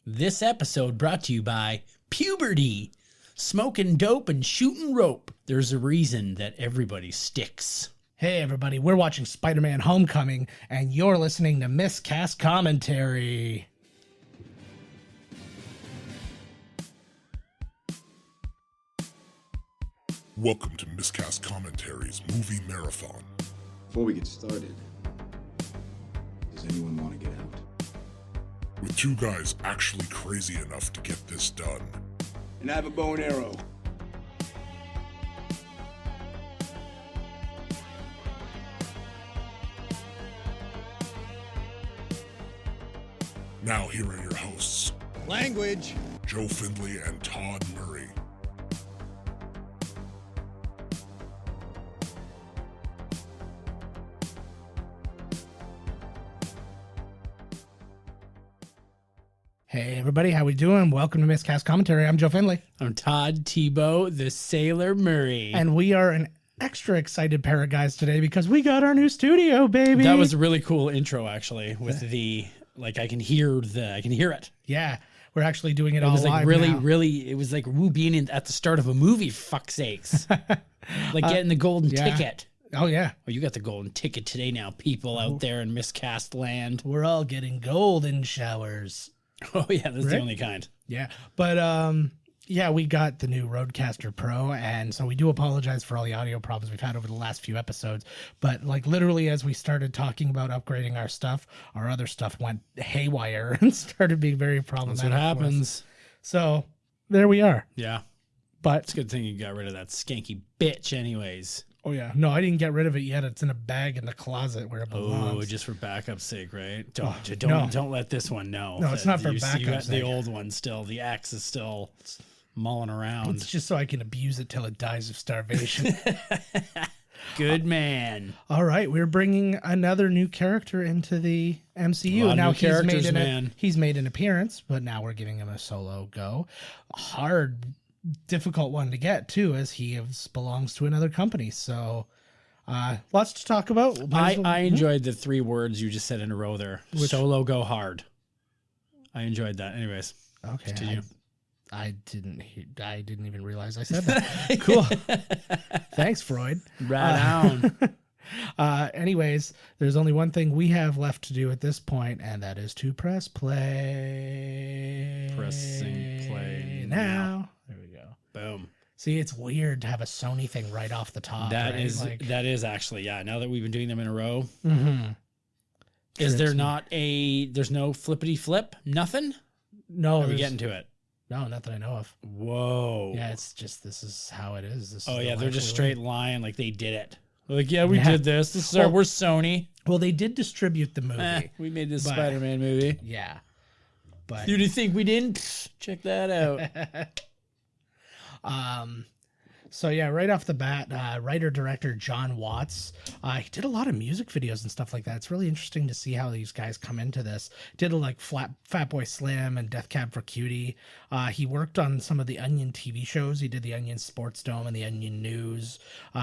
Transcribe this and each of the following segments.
This episode brought to you by puberty. Smoking dope and shooting rope. There's a reason that everybody sticks. Hey everybody, we're watching Spider-Man Homecoming, and you're listening to Miscast Commentary. Welcome to Miscast Commentary's Movie Marathon. Before we get started, does anyone want to get out? With two guys actually crazy enough to get this done. And I have a bow and arrow. Now here are your hosts, Language! Joe Findlay and Todd Murray. Hey everybody, how we doing? Welcome to Miscast Commentary. I'm Joe Findlay. I'm Todd Tebow, the Sailor Murray. And we are an extra excited pair of guys today because we got our new studio, baby. That was a really cool intro, actually, with the, like, I can hear it. Yeah, we're actually doing it It all was like live now. it was like woo being at the start of a movie, fuck sakes. Like getting the golden ticket. Oh yeah. Oh, you got the golden ticket today now, people out there in miscast land. We're all getting golden showers. Oh yeah, that's the Right? only kind. Yeah, but yeah, we got the new Rodecaster Pro, and so we do apologize for all the audio problems we've had over the last few episodes. But like literally, as we started talking about upgrading our stuff, our other stuff went haywire and started being very problematic. That's what for us. happens. So there we are. Yeah. But It's a good thing you got rid of that skanky bitch anyways. oh yeah, no, I didn't get rid of it yet. It's in a bag in the closet where it belongs. Oh, just for backup's sake, right? no. Don't let this one know. No, it's that not for you got backup's the sake. old one still. The axe is still mulling around. It's just so I can abuse it till it dies of starvation. Good man. All right, we're bringing another new character into the MCU. A lot of Now new characters, he's made an appearance, but now we're giving him a solo go. A hard, difficult one to get too, as belongs to another company. So, lots to talk about. I enjoyed the three words you just said in a row there. Solo go hard. I enjoyed that. Anyways, Okay, continue. I didn't even realize I said that. Cool. Thanks, Freud. Right on. Anyways, there's only one thing we have left to do at this point, and that is to press play. Pressing play now. There we go. Boom. See, it's weird to have a Sony thing right off the top. That right? is actually, yeah. Now that we've been doing them in a row, Mm-hmm. is there there's no flippity flip? Nothing? No, Are we getting to it? no, not that I know of. Whoa. Yeah, it's just this is how it is. This is Oh the yeah, they're life just we straight live. lying like they did it. They're like, yeah, we Yeah. did this. This is Well- we're Sony. Well, they did distribute the movie. We made this But- Spider-Man movie. Yeah, but You think we didn't? Pfft, check that out. So yeah, right off the bat, writer-director John Watts, he did a lot of music videos and stuff like that. It's really interesting to see how these guys come into this. Did like Fatboy Slim and Death Cab for Cutie. He worked on some of the Onion TV shows. He did the Onion Sports Dome and the Onion News.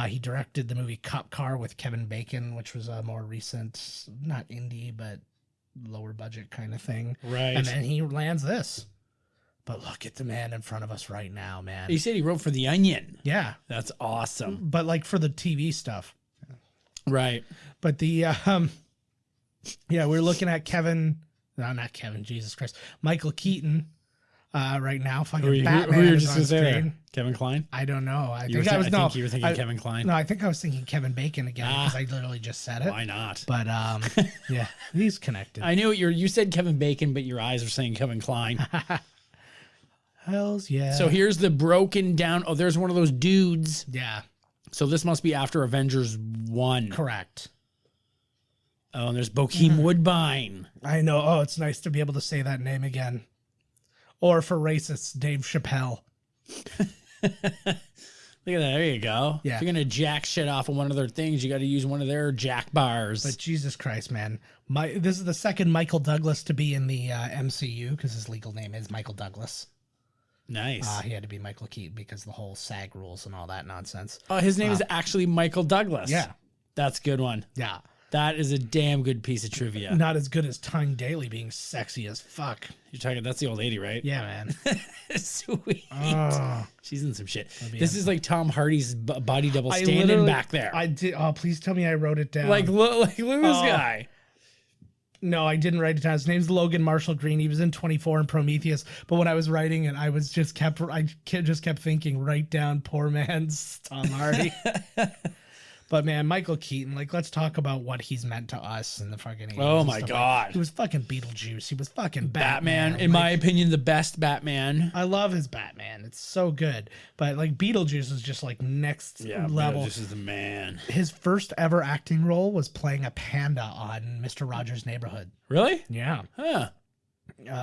He directed the movie Cop Car with Kevin Bacon, which was a more recent, not indie, but lower budget kind of thing. Right. And then he lands this. But look at the man in front of us right now, man. He said he wrote for The Onion. Yeah. That's awesome. But like for the TV stuff. Right. But the yeah, we're looking at not Kevin, Jesus Christ, Michael Keaton right now. Fucking Batman who you were is just on gonna say there? screen. Kevin Kline? I don't know. I You were think I was no. think you were thinking I- Kevin Kline. No, I think I was thinking Kevin Bacon again because I literally just said it. Why not? But yeah, he's connected. I knew you said Kevin Bacon, but your eyes are saying Kevin Kline. Hells yeah. So here's the broken down. Oh, there's one of those dudes. yeah, So this must be after Avengers 1. correct. Oh, and there's Bokeem Woodbine. I know. Oh, it's nice to be able to say that name again. Or for racists, Dave Chappelle. Look at that. There you go. Yeah. If you're going to jack shit off of one of their things, you got to use one of their jack bars. But Jesus Christ, man. This is the second Michael Douglas to be in the MCU because his legal name is Michael Douglas. Nice. He had to be Michael Keaton because of the whole SAG rules and all that nonsense. Oh, his name is actually Michael Douglas. Yeah. That's a good one. Yeah. That is a damn good piece of trivia. Not as good as Tyne Daly being sexy as fuck. You're talking, that's the old lady, right? Yeah, man. Sweet. Oh. She's in some shit. This is like Tom Hardy's body double standing literally- back there. I did. Oh, please tell me I wrote it down. Like look at this guy. No, I didn't write it down. His name's Logan Marshall Green. He was in 24 and Prometheus. But when I was writing it, I just kept thinking, write down poor man's Tom Hardy. But man, Michael Keaton, like, let's talk about what he's meant to us in the fucking 80s. Oh and my stuff. God. Like, he was fucking Beetlejuice. He was fucking Batman, in my opinion, the best Batman. I love his Batman. It's so good. But like Beetlejuice is just like next level. This is the man. His first ever acting role was playing a panda on Mr. Rogers' Neighborhood. Really? Yeah. Huh.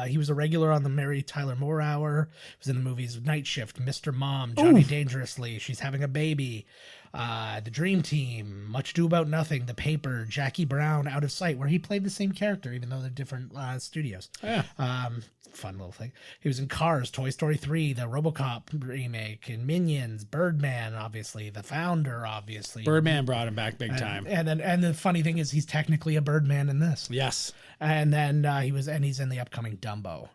He was a regular on the Mary Tyler Moore Hour. He was in the movies Night Shift, Mr. Mom, Johnny Dangerously, She's Having a Baby, The Dream Team, Much Ado About Nothing, The Paper, Jackie Brown, Out of Sight, where he played the same character, even though they're different studios. Yeah. Fun little thing. He was in Cars, Toy Story 3, the RoboCop remake, and Minions, Birdman, obviously, The Founder, obviously. Birdman brought him back big time. And the funny thing is, he's technically a Birdman in this. Yes. And then he's in the upcoming Dumbo.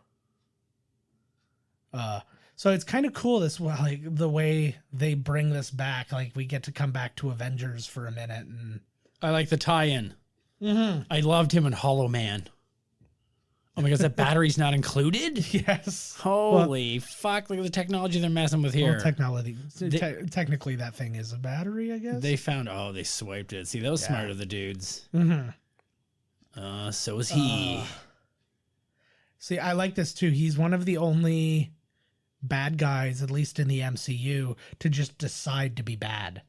So it's kind of cool like the way they bring this back. Like we get to come back to Avengers for a minute, and I like the tie-in. I loved him in Hollow Man. Oh my God, that battery's not included? yes, Holy fuck, look at the technology they're messing with here. well, technically that thing is a battery, I guess. They found, they swiped it. See, those smart are the dudes. So is he. See, I like this too. He's one of the only bad guys, at least in the MCU, to just decide to be bad.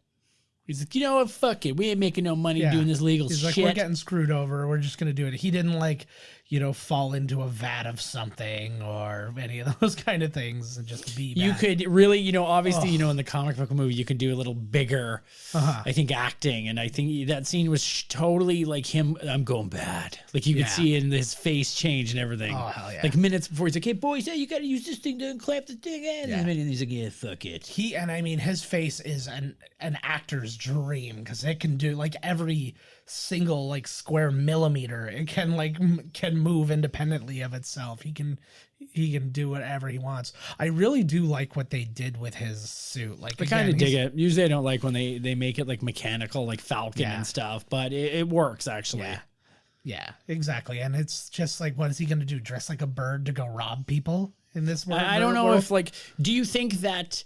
He's like, you know what, fuck it. We ain't making no money doing this legal He's shit. like, we're getting screwed over. We're just going to do it. He didn't fall into a vat of something or any of those kind of things and just be bad. You could really, obviously, in the comic book movie, you can do a little bigger, I think, acting. And I think that scene was totally like him, I'm going bad. Like you could see in his face change and everything. Oh, hell yeah. Like minutes before, he's like, hey, boys, you got to use this thing to clamp the thing in. And he's like, yeah, fuck it. His face is an actor's dream because it can do like every single like square millimeter. It can move independently of itself. He can do whatever he wants. I really do like what they did with his suit. Like I kind of dig it. Usually I don't like when they make it like mechanical, like Falcon and stuff, but it works actually. Yeah, exactly. And it's just like, what is he going to do? Dress like a bird to go rob people in this world? I don't know if do you think that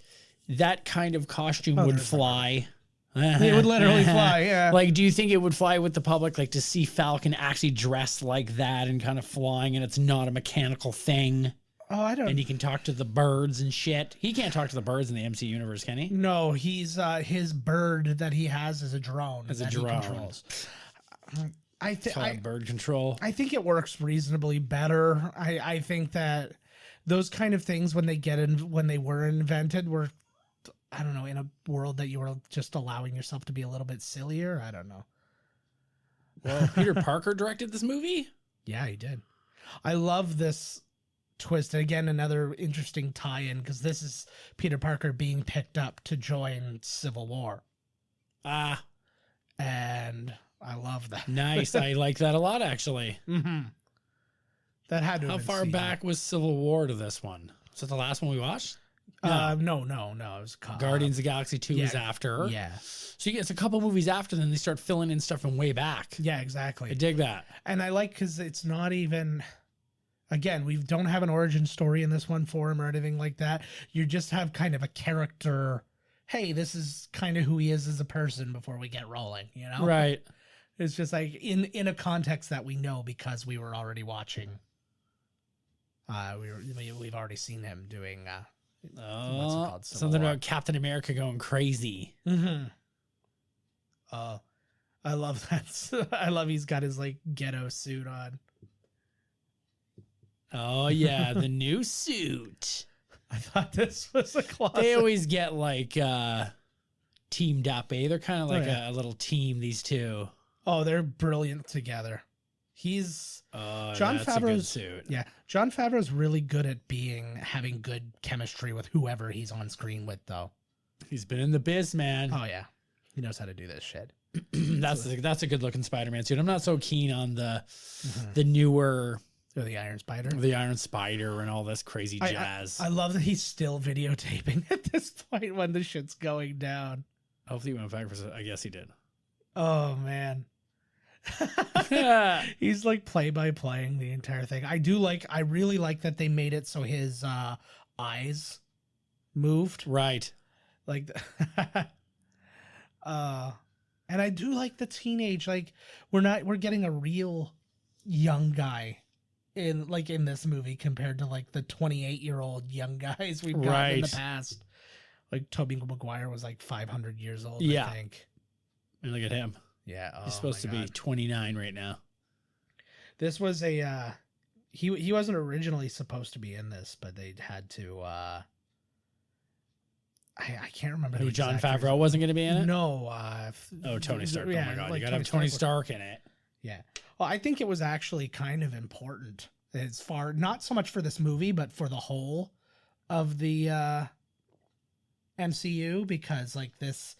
kind of costume would fly? It would literally fly, yeah. Like, do you think it would fly with the public, like to see Falcon actually dressed like that and kind of flying and it's not a mechanical thing? Oh, I don't. And he can talk to the birds and shit. He can't talk to the birds in the MCU universe, can he? No, he's his bird that he has is a drone. As a drone. Bird control. I think it works reasonably better. I think that those kind of things when they were invented were, I don't know, in a world that you were just allowing yourself to be a little bit sillier. I don't know. Well, Peter Parker directed this movie? Yeah, he did. I love this twist. Again, another interesting tie-in because this is Peter Parker being picked up to join Civil War. And I love that. Nice. I like that a lot, actually. That had to How have been far seen. back was Civil War to this one? Was that the last one we watched? No. It was Guardians of the Galaxy 2 is after. Yeah. So it's a couple movies after, then they start filling in stuff from way back. Yeah, exactly. I dig that. And I like because it's not even, again, we don't have an origin story in this one for him or anything like that. You just have kind of a character. Hey, this is kind of who he is as a person before we get rolling, Right. It's just like in a context that we know because we were already watching. We've already seen him doing. What's it called? Civil Something War. about Captain America going crazy. I love that. I love he's got his like ghetto suit on. Oh yeah, the new suit. I thought this was a classic. They always get like teamed up, eh? They're kind of like a little team, these two. Oh, they're brilliant together. He's John that's Favreau's a good suit. Yeah, John Favreau's really good at having good chemistry with whoever he's on screen with, though. He's been in the biz, man. Oh yeah, He knows how to do this shit. That's a good looking Spider-Man suit. I'm not so keen on the newer Or the Iron Spider. the Iron Spider and all this crazy jazz. I love that he's still videotaping at this point when the shit's going down. Hopefully he went back for. I guess he did. Oh man. He's like play by playing the entire thing. I really like that they made it so his eyes moved. Right. Like and I do like the teenage, like we're getting a real young guy in this movie compared to like the 28-year-old young guys we've got in the past. Like Tobey Maguire was like 500 years old, I think. And look at him. Yeah. He's supposed to be 29 right now. This was a he wasn't originally supposed to be in this, but they had to I can't remember Who, the Jon exact Favreau reason. wasn't going to be in it? No. Tony Stark. Yeah, Oh my God. like You got to have Tony Tony Stark Stark in it. Yeah. Well, I think it was actually kind of important as far, not so much for this movie, but for the whole of the MCU, because like this,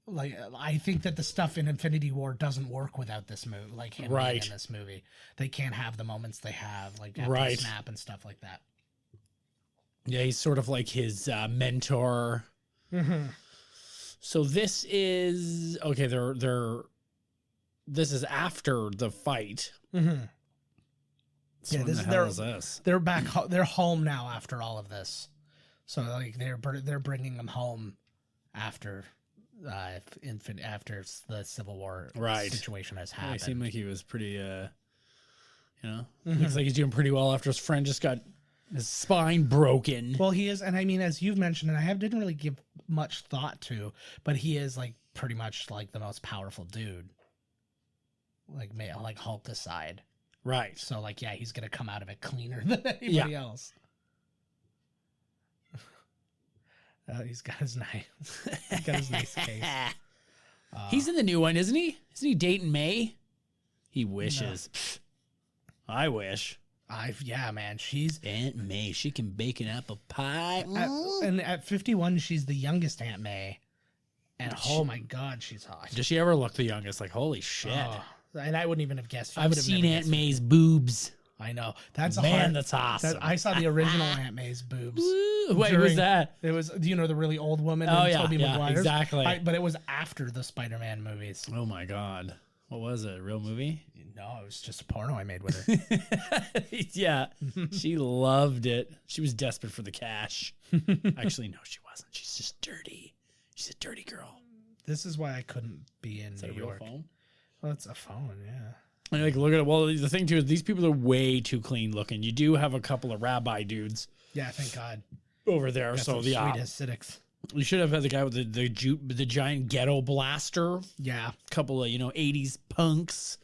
like I think that the stuff in Infinity War doesn't work without this movie, like him being in this movie. They can't have the moments they have, like after the snap and stuff like that. Yeah, he's sort of like his mentor. Mm-hmm. So this is okay. This is after the fight. Mm-hmm. So Yeah, when the hell is this? They're back. They're home now after all of this. So like they're bringing them home after after the Civil War situation has happened. Yeah, he seemed like he was pretty. Looks like he's doing pretty well after his friend just got his spine broken. Well, he is, and I mean, as you've mentioned, and I didn't really give much thought to, but he is like pretty much like the most powerful dude, like Hulk aside. Right. So like, yeah, he's gonna come out of it cleaner than anybody else. He's got his nice, case. He's in the new one, isn't he? Isn't he dating May? He wishes. No. I wish. Yeah, man. She's Aunt May. She can bake an apple pie. And at 51, she's the youngest Aunt May. And oh my God, she's hot. Does she ever look the youngest? Like, holy shit. And I wouldn't even have guessed. I've seen Aunt May's boobs. I know. That's that's awesome. I saw the original Aunt May's boobs. Wait, who's that? It was, do you know the really old woman? Oh, in yeah, Tobey Maguire's? exactly. But it was after the Spider-Man movies. Oh my God. What was it? A real movie? No, it was just a porno I made with her. Yeah. She loved it. She was desperate for the cash. Actually, no, she wasn't. She's just dirty. She's a dirty girl. This is why I couldn't be in New York. Phone? Well, it's a phone, yeah. And like, look at it. Well, the thing too is these people are way too clean looking. You do have a couple of rabbi dudes. Yeah, thank God. Over there. So sweet yeah. Hasidics. You should have had the guy with the giant ghetto blaster. Yeah. Couple of, 80s punks.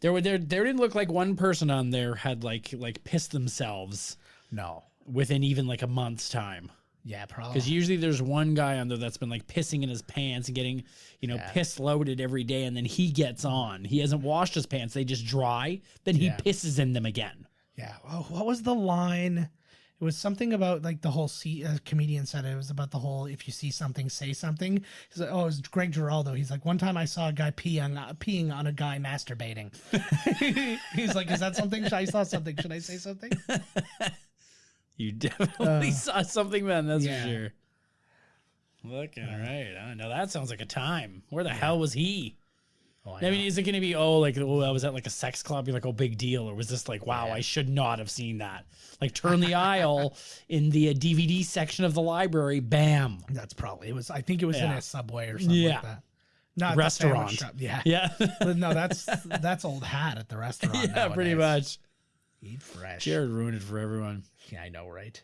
There didn't look like one person on there had like pissed themselves. No. Within even like a month's time. Yeah, probably. Because usually there's one guy on there that's been like pissing in his pants and getting, piss loaded every day, and then he gets on. He hasn't washed his pants; they just dry. Then he pisses in them again. Yeah. Oh, what was the line? It was something about like the whole comedian said it was about the whole if you see something, say something. He's like, oh, it was Greg Giraldo. He's like, one time I saw a guy peeing on a guy masturbating. He's like, is that something? I saw something. Should I say something? You definitely saw something, man. That's for sure. Looking right. I know that sounds like a time. Where the hell was he? Oh, I mean, is it going to be, I was at like a sex club? You're like, oh, big deal. Or was this like, wow, I should not have seen that. Like turn the aisle in the DVD section of the library. Bam. That's probably, it was, I think it was in a Subway or something like that. Not restaurant. Shop. Yeah. Yeah. No, that's old hat at the restaurant. Yeah, nowadays. pretty much. Eat fresh. Jared ruined it for everyone. Yeah, I know, right?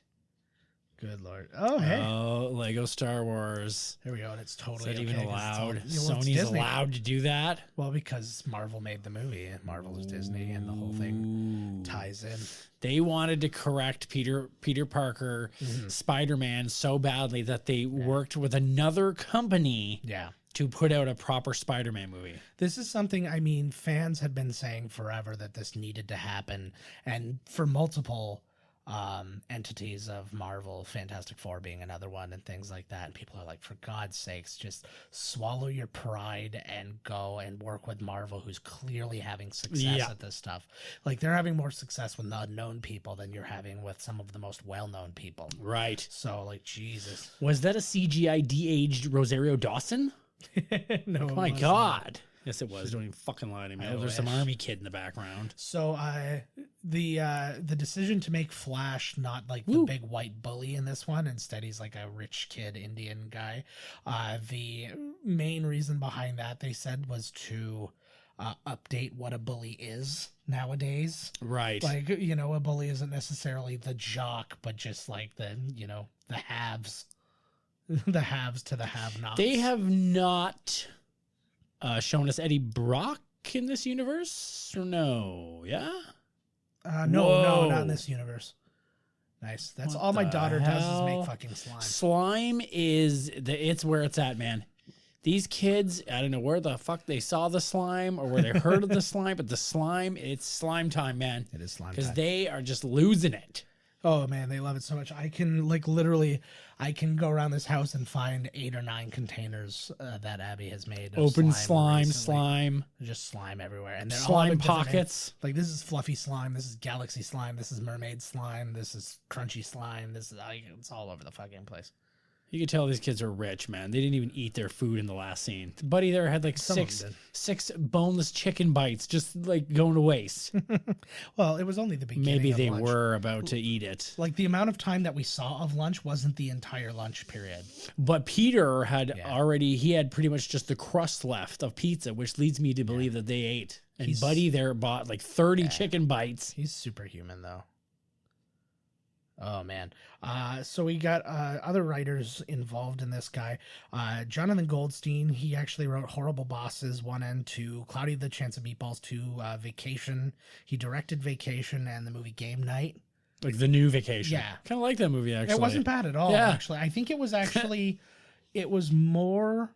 Good Lord. Oh, hey. Oh, Lego Star Wars. Here we go. And it's totally Is that even allowed? It's Sony's allowed to do that? Well, because Marvel made the movie, and Marvel is Disney, and the whole thing ties in. They wanted to correct Peter Parker, Spider-Man so badly that they worked with another company to put out a proper Spider-Man movie. This is something, I mean, fans had been saying forever that this needed to happen, and for multiple entities of Marvel, Fantastic Four being another one, and things like that. And people are like, for God's sakes, just swallow your pride and go and work with Marvel, who's clearly having success at this stuff. Like, they're having more success with unknown people than you're having with some of the most well-known people. Right. So, like, Jesus. Was that a CGI de-aged Rosario Dawson? No. Oh my God. Yes, it was. Don't even fucking lie to me. There's some army kid in the background. So the decision to make Flash not like the big white bully in this one, instead he's like a rich kid Indian guy. The main reason behind that, they said, was to update what a bully is nowadays. Right. Like, you know, a bully isn't necessarily the jock, but just like the, you know, the haves. The haves to the have-nots. They have not shown us Eddie Brock in this universe, or no? Yeah? No, not in this universe. Nice. That's What all my the daughter does is make hell? fucking slime. Slime is it's where it's at, man. These kids, I don't know where the fuck they saw the slime or where they heard of the slime, but the slime, it's slime time, man. It is slime Because time. they are just losing it. Oh man, they love it so much. I can literally go around this house and find 8 or 9 containers that Abby has made. Of Open slime, slime. just slime everywhere, and they're all Slime in different pockets. names. Like, this is fluffy slime. This is galaxy slime. This is mermaid slime. This is crunchy slime. This is it's all over the fucking place. You could tell these kids are rich, man. They didn't even eat their food in the last scene. Buddy there had like Some of them six boneless chicken bites just like going to waste. Well, it was only the beginning. Maybe of they lunch. were about to eat it. Like, the amount of time that we saw of lunch wasn't the entire lunch period. But Peter had he had pretty much just the crust left of pizza, which leads me to believe that they ate. And Buddy there bought like 30 chicken bites. He's superhuman, though. Oh, man. So we got other writers involved in this guy. Jonathan Goldstein, he actually wrote Horrible Bosses 1 and 2, Cloudy the Chance of Meatballs 2, Vacation. He directed Vacation and the movie Game Night. Like the new Vacation. Yeah. Kind of like that movie, actually. It wasn't bad at all, Yeah. actually. I think it was actually, it was more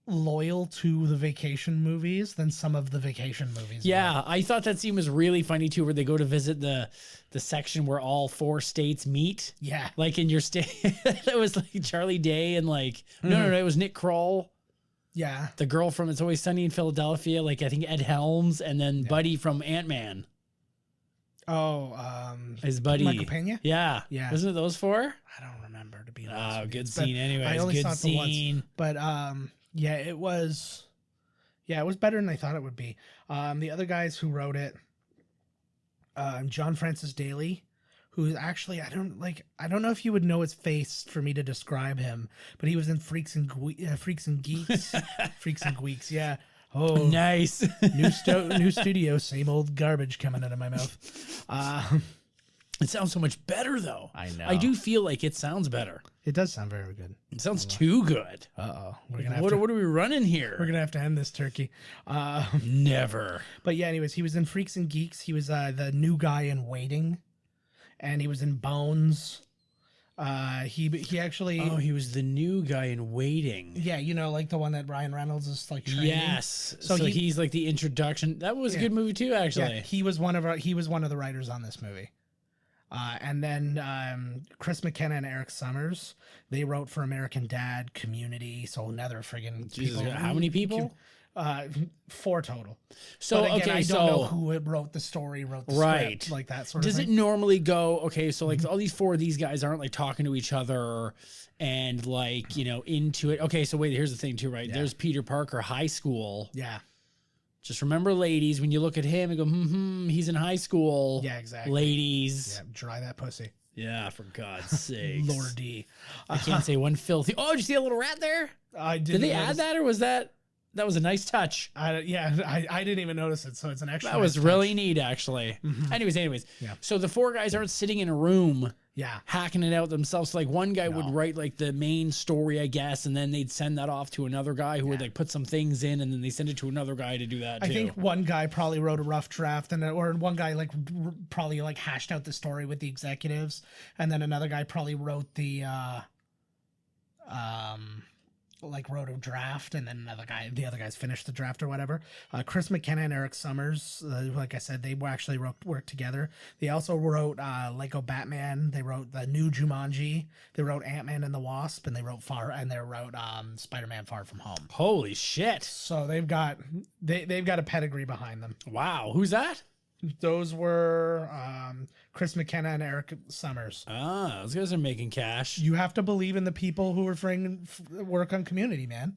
loyal to the Vacation movies than some of the Vacation movies. Yeah, were. I thought that scene was really funny too, where they go to visit the section where all 4 states meet. Yeah. Like in your state, it was like Charlie Day and like no, it was Nick Kroll, Yeah. the girl from It's Always Sunny in Philadelphia, like I think Ed Helms, and then Buddy from Ant-Man. Oh, His buddy Michael Pena? Yeah, Yeah. Wasn't it those 4? I don't remember, to be honest. Oh, with you. good But scene. Anyways, I only good saw it the scene. once. But yeah, it was better than I thought it would be. The other guys who wrote it, John Francis Daly, who actually I don't know if you would know his face for me to describe him, but he was in Freaks and Geeks, Freaks and Geeks. Yeah. Oh, Nice. new studio, same old garbage coming out of my mouth. It sounds so much better though. I know. I do feel like it sounds better. It does sound very good. It sounds too good. Uh-oh. What are we running here? We're gonna have to end this turkey. Never. But yeah, anyways, he was in Freaks and Geeks. He was the new guy in Waiting, and he was in Bones. He actually. Oh, he was the new guy in Waiting. Yeah, you know, like the one that Ryan Reynolds is like training. Yes. So So, he- he's like the introduction. That was a good movie too, actually. Yeah, he was one of the writers on this movie. And then Chris McKenna and Eric Summers, they wrote for American Dad, Community, so another friggin' Jesus, people. how many people? 4 total. So But again, okay, I so don't know who wrote the story, wrote the Right. script, like that sort does of it thing. normally go okay? So like all these 4 of these guys aren't like talking to each other and like into it. Okay, so wait, here's the thing too, right? Yeah. There's Peter Parker, high school. Yeah. Just remember, ladies, when you look at him and go, he's in high school. Yeah, exactly. Ladies. Yeah, dry that pussy. Yeah, for God's sake. Lordy. I can't say one filthy. Oh, did you see a little rat there? I Did they add that, or was that was a nice touch? I didn't even notice it, so it's an extra. That was nice really touch. neat, actually. Anyways. Yeah. So the 4 guys aren't sitting in a room Yeah. hacking it out themselves. So like one guy would write like the main story, I guess, and then they'd send that off to another guy who would like put some things in, and then they send it to another guy to do that too. I think one guy probably wrote a rough draft, or one guy probably hashed out the story with the executives, and then another guy probably wrote the like wrote a draft, and then the other guys finished the draft or whatever. Chris McKenna and Eric Summers, like I said, they actually worked together. They also wrote Lego Batman. They wrote the new Jumanji. They wrote Ant-Man and the Wasp, and they wrote Spider-Man Far From Home. Holy shit! So they've got a pedigree behind them. Wow, who's that? Those were Chris McKenna and Eric Summers. Ah, those guys are making cash. You have to believe in the people who are work on Community, man.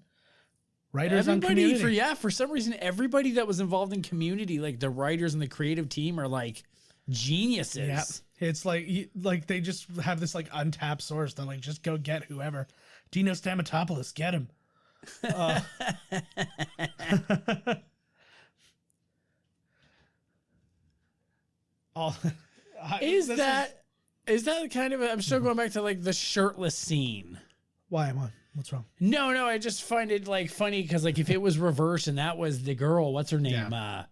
Writers on Community. For some reason, everybody that was involved in Community, like the writers and the creative team, are like geniuses. Yeah, it's like they just have this like untapped source. They're like, just go get whoever. Dino Stamatopoulos, get him. Is that kind of I'm still going back to like the shirtless scene. Why am I? What's wrong? No, I just find it like funny because like if it was reversed and that was the girl, what's her name? Yeah.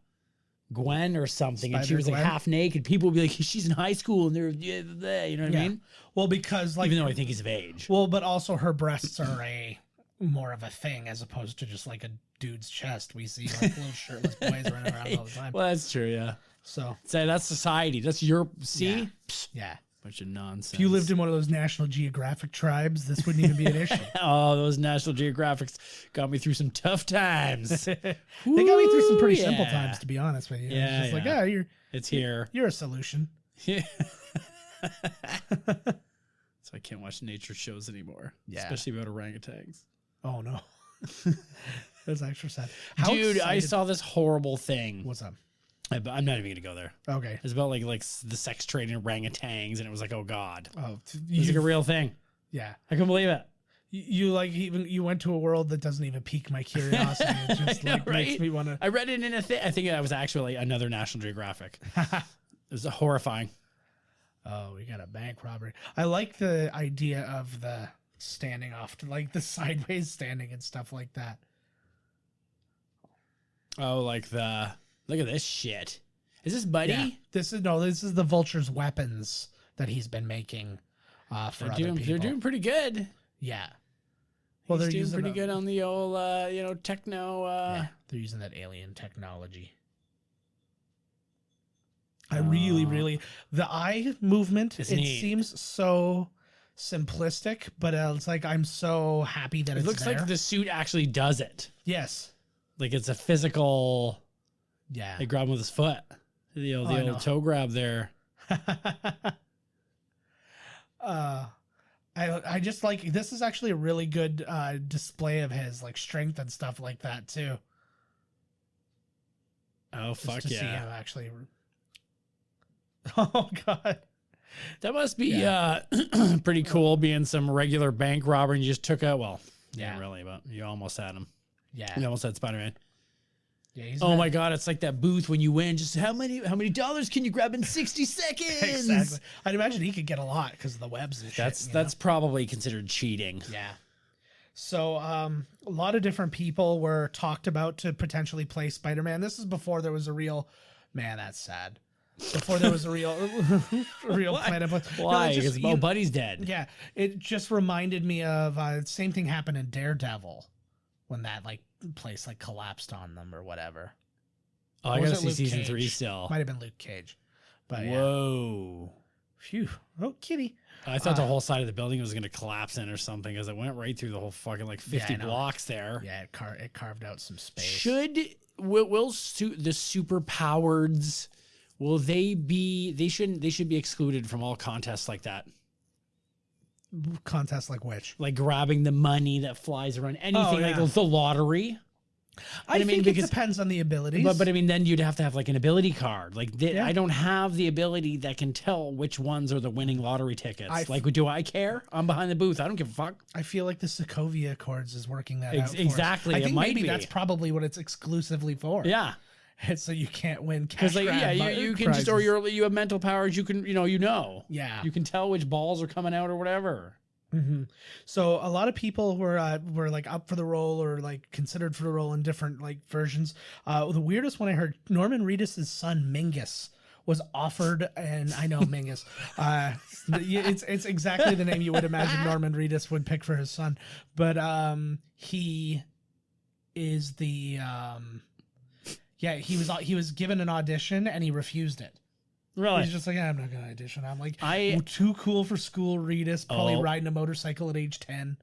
Gwen or something, and she was like half naked, people would be like, she's in high school and they're you know what I mean? Well, because like, even though I think he's of age. Well, but also her breasts are a more of a thing as opposed to just like a dude's chest. We see like little shirtless boys running around all the time. Well, that's true, yeah. So that's society. That's your yeah. Bunch of nonsense. If you lived in one of those National Geographic tribes, this wouldn't even be an issue. Oh, those National Geographics got me through some tough times. They got me through some pretty simple times, to be honest with you. Yeah, it's just like, it's here. You're a solution. Yeah. So I can't watch nature shows anymore. Yeah. Especially about orangutans. Oh no. That's extra sad. Dude, I saw this horrible thing. What's up? I'm not even gonna go there. Okay. It's about like the sex trade in orangutans, and it was like, oh god. Oh, it's like a real thing. Yeah. I couldn't believe it. You went to a world that doesn't even pique my curiosity. It just know, right? makes me want to. I read it in a thing. I think that was actually another National Geographic. It was horrifying. Oh, we got a bank robbery. I like the idea of the standing off to like the sideways standing and stuff like that. Oh, like look at this shit. Is this Buddy? Yeah. This is the Vulture's weapons that he's been making for other people. They're doing pretty good. Yeah. Well, they're doing pretty good on the old, techno. They're using that alien technology. I really, the eye movement, it seems so simplistic, but it's like I'm so happy that it looks like the suit actually does it. Yes. Like it's a physical. Yeah. They grab him with his foot. The old toe grab there. I just like, this is actually a really good display of his like strength and stuff like that too. Oh, fuck yeah. See how actually. Oh god. That must be pretty cool, being some regular bank robber and you just took out, not really, but you almost had him. Yeah. You almost had Spider-Man. Yeah, my god, it's like that booth when you win. Just how many dollars can you grab in 60 seconds? Exactly. I'd imagine he could get a lot because of the webs and shit. That's probably considered cheating. Yeah. So a lot of different people were talked about to potentially play Spider-Man. This is before there was a real that's sad. Before there was a real Planet. Why? Because Buddy's dead. Yeah. It just reminded me of same thing happened in Daredevil when that like place like collapsed on them or whatever. Oh, I gotta see season 3 still. Might have been Luke Cage. But whoa. Phew. Oh, kitty. I thought the whole side of the building was gonna collapse in or something because it went right through the whole fucking like 50 blocks there. Yeah, it carved out some space. Will the superpowereds, will they should be excluded from all contests like that? Contests like which? Like grabbing the money that flies around, anything like the lottery. I think it depends on the abilities. But I mean, then you'd have to have like an ability card. Like I don't have the ability that can tell which ones are the winning lottery tickets. Do I care? I'm behind the booth. I don't give a fuck. I feel like the Sokovia Accords is working that out. Exactly. I think maybe that's probably what it's exclusively for. Yeah. So you can't win cash. Because you can just, or you have mental powers. You can Yeah. You can tell which balls are coming out or whatever. Mm-hmm. So a lot of people were like up for the role or like considered for the role in different like versions. The weirdest one I heard, Norman Reedus' son Mingus was offered, and I know Mingus, it's exactly the name you would imagine Norman Reedus would pick for his son, but he is the he was given an audition and he refused it. Really? He's just like, I'm not gonna audition. I'm like, I'm too cool for school. Reedus, probably riding a motorcycle at age 10.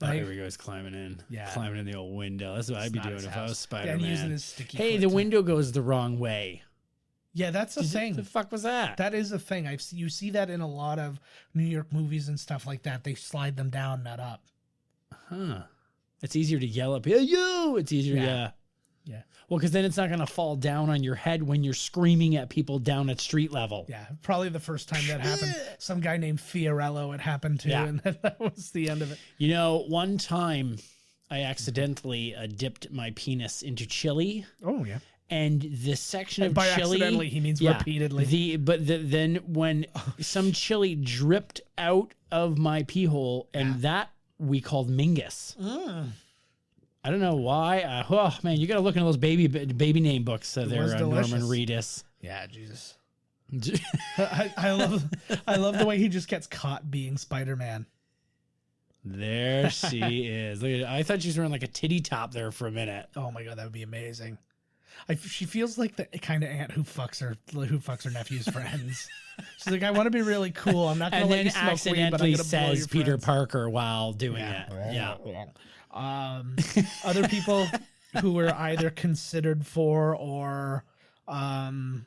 Like, here we go. He's climbing in. Yeah. Climbing in the old window. That's what I'd be doing if I was Spider-Man. And using his sticky hey, foot the window goes the wrong way. Yeah, that's a thing. The fuck was that? That is a thing. You see that in a lot of New York movies and stuff like that. They slide them down, not up. Huh. It's easier to yell at people. You! It's easier, yeah. Well, because then it's not going to fall down on your head when you're screaming at people down at street level. Yeah, probably the first time that happened. Some guy named Fiorello it happened to, and then that was the end of it. You know, one time I accidentally dipped my penis into chili. Oh, yeah. And the section of by chili, accidentally, he means repeatedly. Then when some chili dripped out of my pee hole, and that we called Mingus. I don't know why. Oh man, you got to look into those baby name books. There, Norman Reedus. Yeah, Jesus. I love the way he just gets caught being Spider-Man. There she is. Look at, I thought she was wearing like a titty top there for a minute. Oh my god, that would be amazing. She feels like the kind of aunt who fucks her nephew's friends. She's like, I want to be really cool. I'm not going to let you smoke weed, but I'm accidentally going to blow your says Peter friends. Parker while doing it. Yeah. Other people who were either considered for or like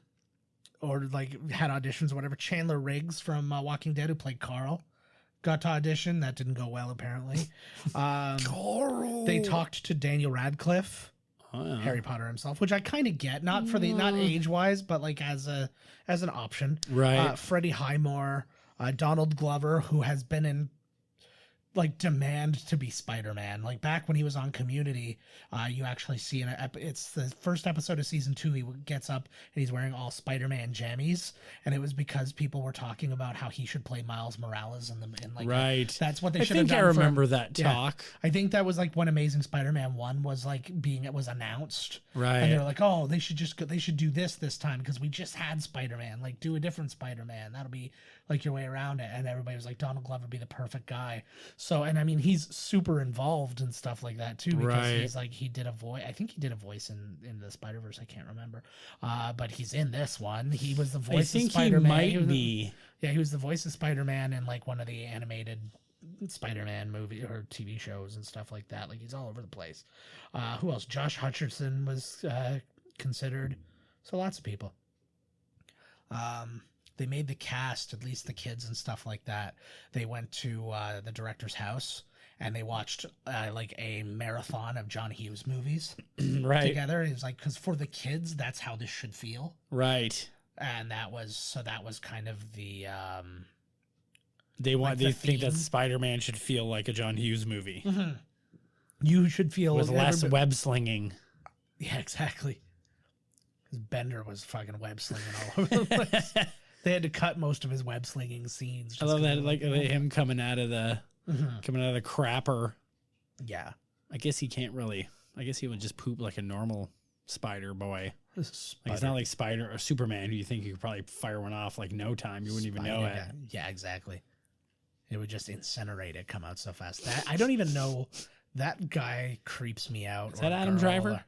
had auditions or whatever. Chandler Riggs from Walking Dead, who played Carl, got to audition. That didn't go well, apparently. Carl. They talked to Daniel Radcliffe, Harry Potter himself, which I kind of get, not age wise, but like as an option. Right. Freddie Highmore, Donald Glover, who has been in like demand to be Spider-Man. Like back when he was on Community, you actually see it's the first episode of season 2. He gets up and he's wearing all Spider-Man jammies, and it was because people were talking about how he should play Miles Morales that's what they should have done. I remember that talk. I think that was like when Amazing Spider-Man 1 was like was announced. Right. And they were like, oh, they should do this time because we just had Spider-Man. Like do a different Spider-Man. That'll be like your way around it. And everybody was like, Donald Glover would be the perfect guy. So, and I mean, he's super involved and stuff like that too, because he's like, he did a voice. I think he did a voice in the Spider-Verse. I can't remember. But he's in this one. He was the voice of Spider-Man. He might be. He was the voice of Spider-Man in like one of the animated Spider-Man movie or TV shows and stuff like that. Like he's all over the place. Who else? Josh Hutcherson was considered. So lots of people. They made the cast, at least the kids and stuff like that. They went to the director's house and they watched like a marathon of John Hughes movies together. It was like, because for the kids, that's how this should feel. Right. And that was kind of the they think that Spider-Man should feel like a John Hughes movie. Mm-hmm. You should feel with less web slinging. Yeah, exactly. Because Bender was fucking web slinging all over the place. They had to cut most of his web slinging scenes. I love that, like him coming out of the crapper. Yeah, I guess he can't really. I guess he would just poop like a normal spider boy. Like it's not like Spider or Superman, who you think you could probably fire one off like no time. You wouldn't even know it. Yeah, exactly. It would just incinerate it, come out so fast. That I don't even know. That guy creeps me out. Is that Adam Driver?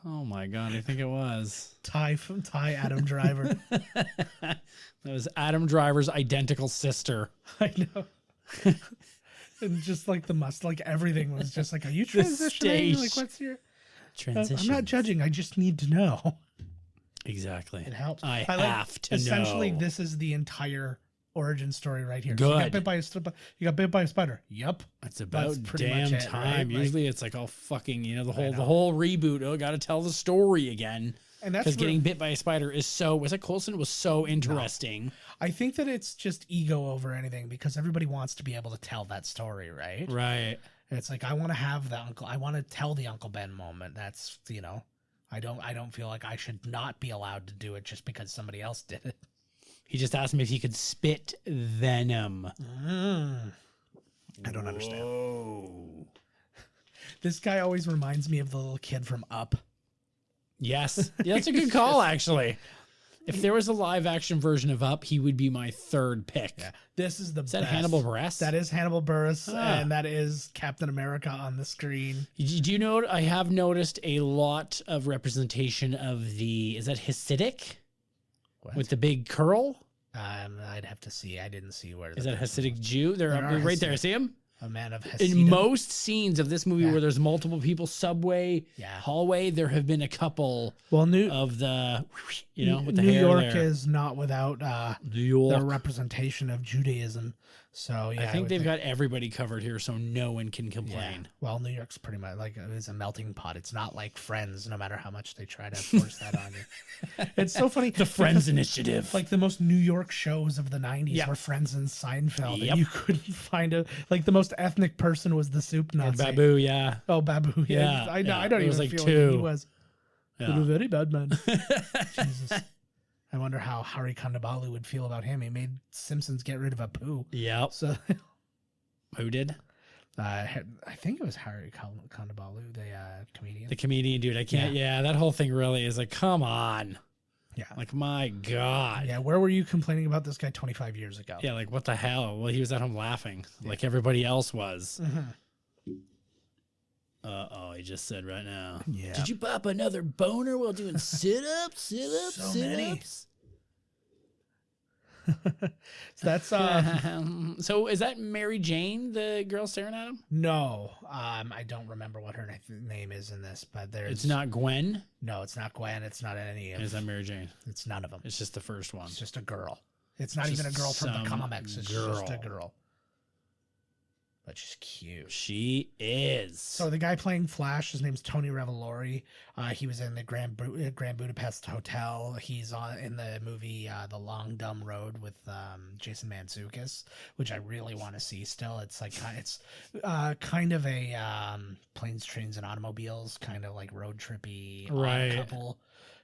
Oh my god, I think it was Ty Adam Driver. That was Adam Driver's identical sister. I know. And just like like everything was just like, are you transitioning? Like, what's your transition? I'm not judging. I just need to know. Exactly. It helps. I have to know. Essentially, this is the entire origin story right here. Good. So you got bit by a spider. Yep. It's about damn time. Right? Usually it's like all fucking, the whole reboot. Oh, got to tell the story again. And that's because getting bit by a spider is so. Was it Coulson? Was so interesting. No. I think that it's just ego over anything because everybody wants to be able to tell that story, right? Right. And it's like I want to have the uncle. I want to tell the Uncle Ben moment. That's I don't feel like I should not be allowed to do it just because somebody else did it. He just asked me if he could spit venom. I don't understand. This guy always reminds me of the little kid from Up. Yes. Yeah, that's a good call, actually. If there was a live action version of Up, he would be my third pick. Yeah, this is the Is that best. Hannibal Buress? That is Hannibal Buress, Ah. and that is Captain America on the screen. Do you know? I have noticed a lot of representation of is that Hasidic What? with the big curl? I'd have to see. I didn't see where. Is the that person Hasidic was. Jew? They're There are right there. Hasidic- See him? A man of In Hasidim. most scenes of this movie Yeah. where there's multiple people, subway, Yeah. hallway, there have been a couple Well, of the, with the New hair York there. is not without New York. the representation of Judaism. So yeah, I think would they've got everybody covered here, so no one can Yeah. complain. Well, New York's pretty much like it's a melting pot. It's not like Friends, no matter how much they try to force that on you. It's so funny. The Friends Initiative. Like the most New York shows of the 90s Yeah. were Friends and Seinfeld. Yep. And you couldn't find the most ethnic person was the soup Or Nazi. Babu, yeah. Oh, Babu. Yeah. Yeah, I yeah. don't It was even like feel two. like he was. Yeah. But a very bad man. Jesus. I wonder how Hari Kondabolu would feel about him. He made Simpsons get rid of a poo. Yep. So Who did? I think it was Hari Kondabolu, the comedian. The comedian dude. I can't. Yeah, that whole thing really is like, come on. Yeah. Like, my God. Yeah, where were you complaining about this guy 25 years ago? Yeah, like, what the hell? Well, he was at home laughing like everybody else was. Uh-oh, he just said right now. Yeah. Did you pop another boner while doing sit-ups, sit-ups, So many. sit-ups? So that's So is that Mary Jane, the girl staring at him? no. I don't remember what her name is in this, but there's It's not Gwen. no, it's not Gwen, it's not any of Is that Mary Jane? it's none of them. It's just the first one. It's just a girl. It's not Just even a girl from the some comics. It's just a girl. But she's cute. She is. So the guy playing Flash, his name's Tony Revolori. He was in the Grand Budapest Hotel. He's in the movie The Long Dumb Road with Jason Mantzoukas, which I really want to see still. It's like it's kind of a planes, trains, and automobiles kind of like road trippy Right. couple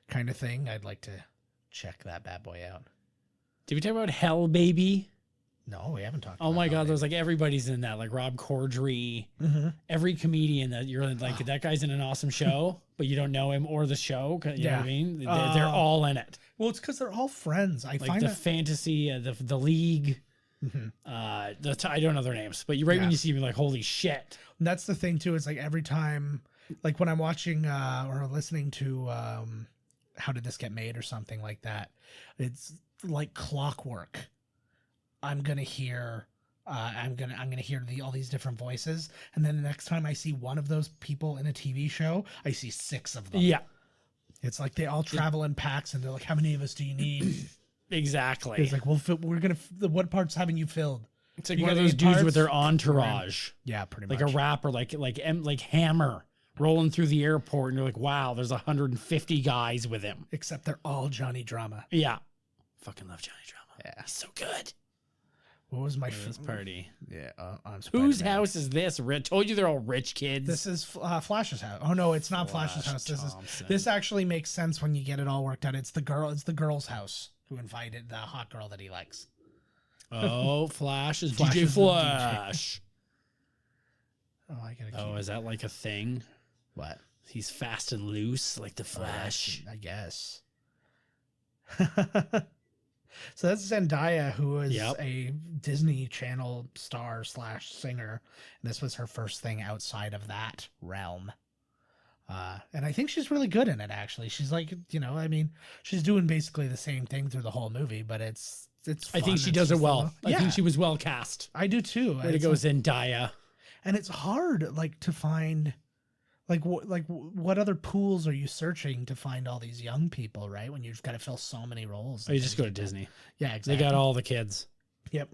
kind of thing. I'd like to check that bad boy out. Did we talk about Hell Baby? No, we haven't talked. Oh about my that God, yet. there's like everybody's in that, like Rob Corddry, every comedian that you're like, that guy's in an awesome show, but you don't know him or the show. You know what I mean? They're all in it. Well, it's because they're all friends. I Like find the that fantasy, the league. I don't know their names, but you when Yeah. you see me, like, holy shit. that's the thing too. Is like every time, like when I'm watching or listening to How Did This Get Made or something like that, it's like clockwork. I'm gonna hear all these different voices, and then the next time I see one of those people in a TV show, I see 6 of them. Yeah, It's like they all travel in packs, and they're like, "How many of us do you need?" exactly. It's like, "Well, we're gonna. What parts haven't you filled?" It's like You one of got those 8 dudes parts? with their entourage, Yeah, pretty like much. a rapper, like Hammer rolling through the airport, and you're like, wow, there's 150 guys with him. Except they're all Johnny Drama. Yeah, fucking love Johnny Drama. Yeah. He's so good. What was my This party. Yeah, on Whose Spider-Man. house is this? Told you they're all rich kids. This is Flash's house. Oh no, it's not Flash's Flash house. Thompson. This actually makes sense when you get it all worked out. It's the girl's house who invited the hot girl that he likes. Oh, Flash is Flash DJ is the Flash. Oh, I gotta keep. Oh, is that like a thing? What? He's fast and loose like the Flash. I guess. So that's Zendaya, who is Yep. a Disney Channel star / singer. And this was her first thing outside of that realm. And I think she's really good in it, actually. She's like, I mean, she's doing basically the same thing through the whole movie, but it's I think fun. she It's does it just well. I yeah, think she was well cast. I do too. Way to It's go, like- Zendaya. and it's hard, like, to find, what other pools are you searching to find all these young people, right? When you've got to fill so many roles. Oh, you just go to Disney. Yeah, They exactly. got all the kids. Yep.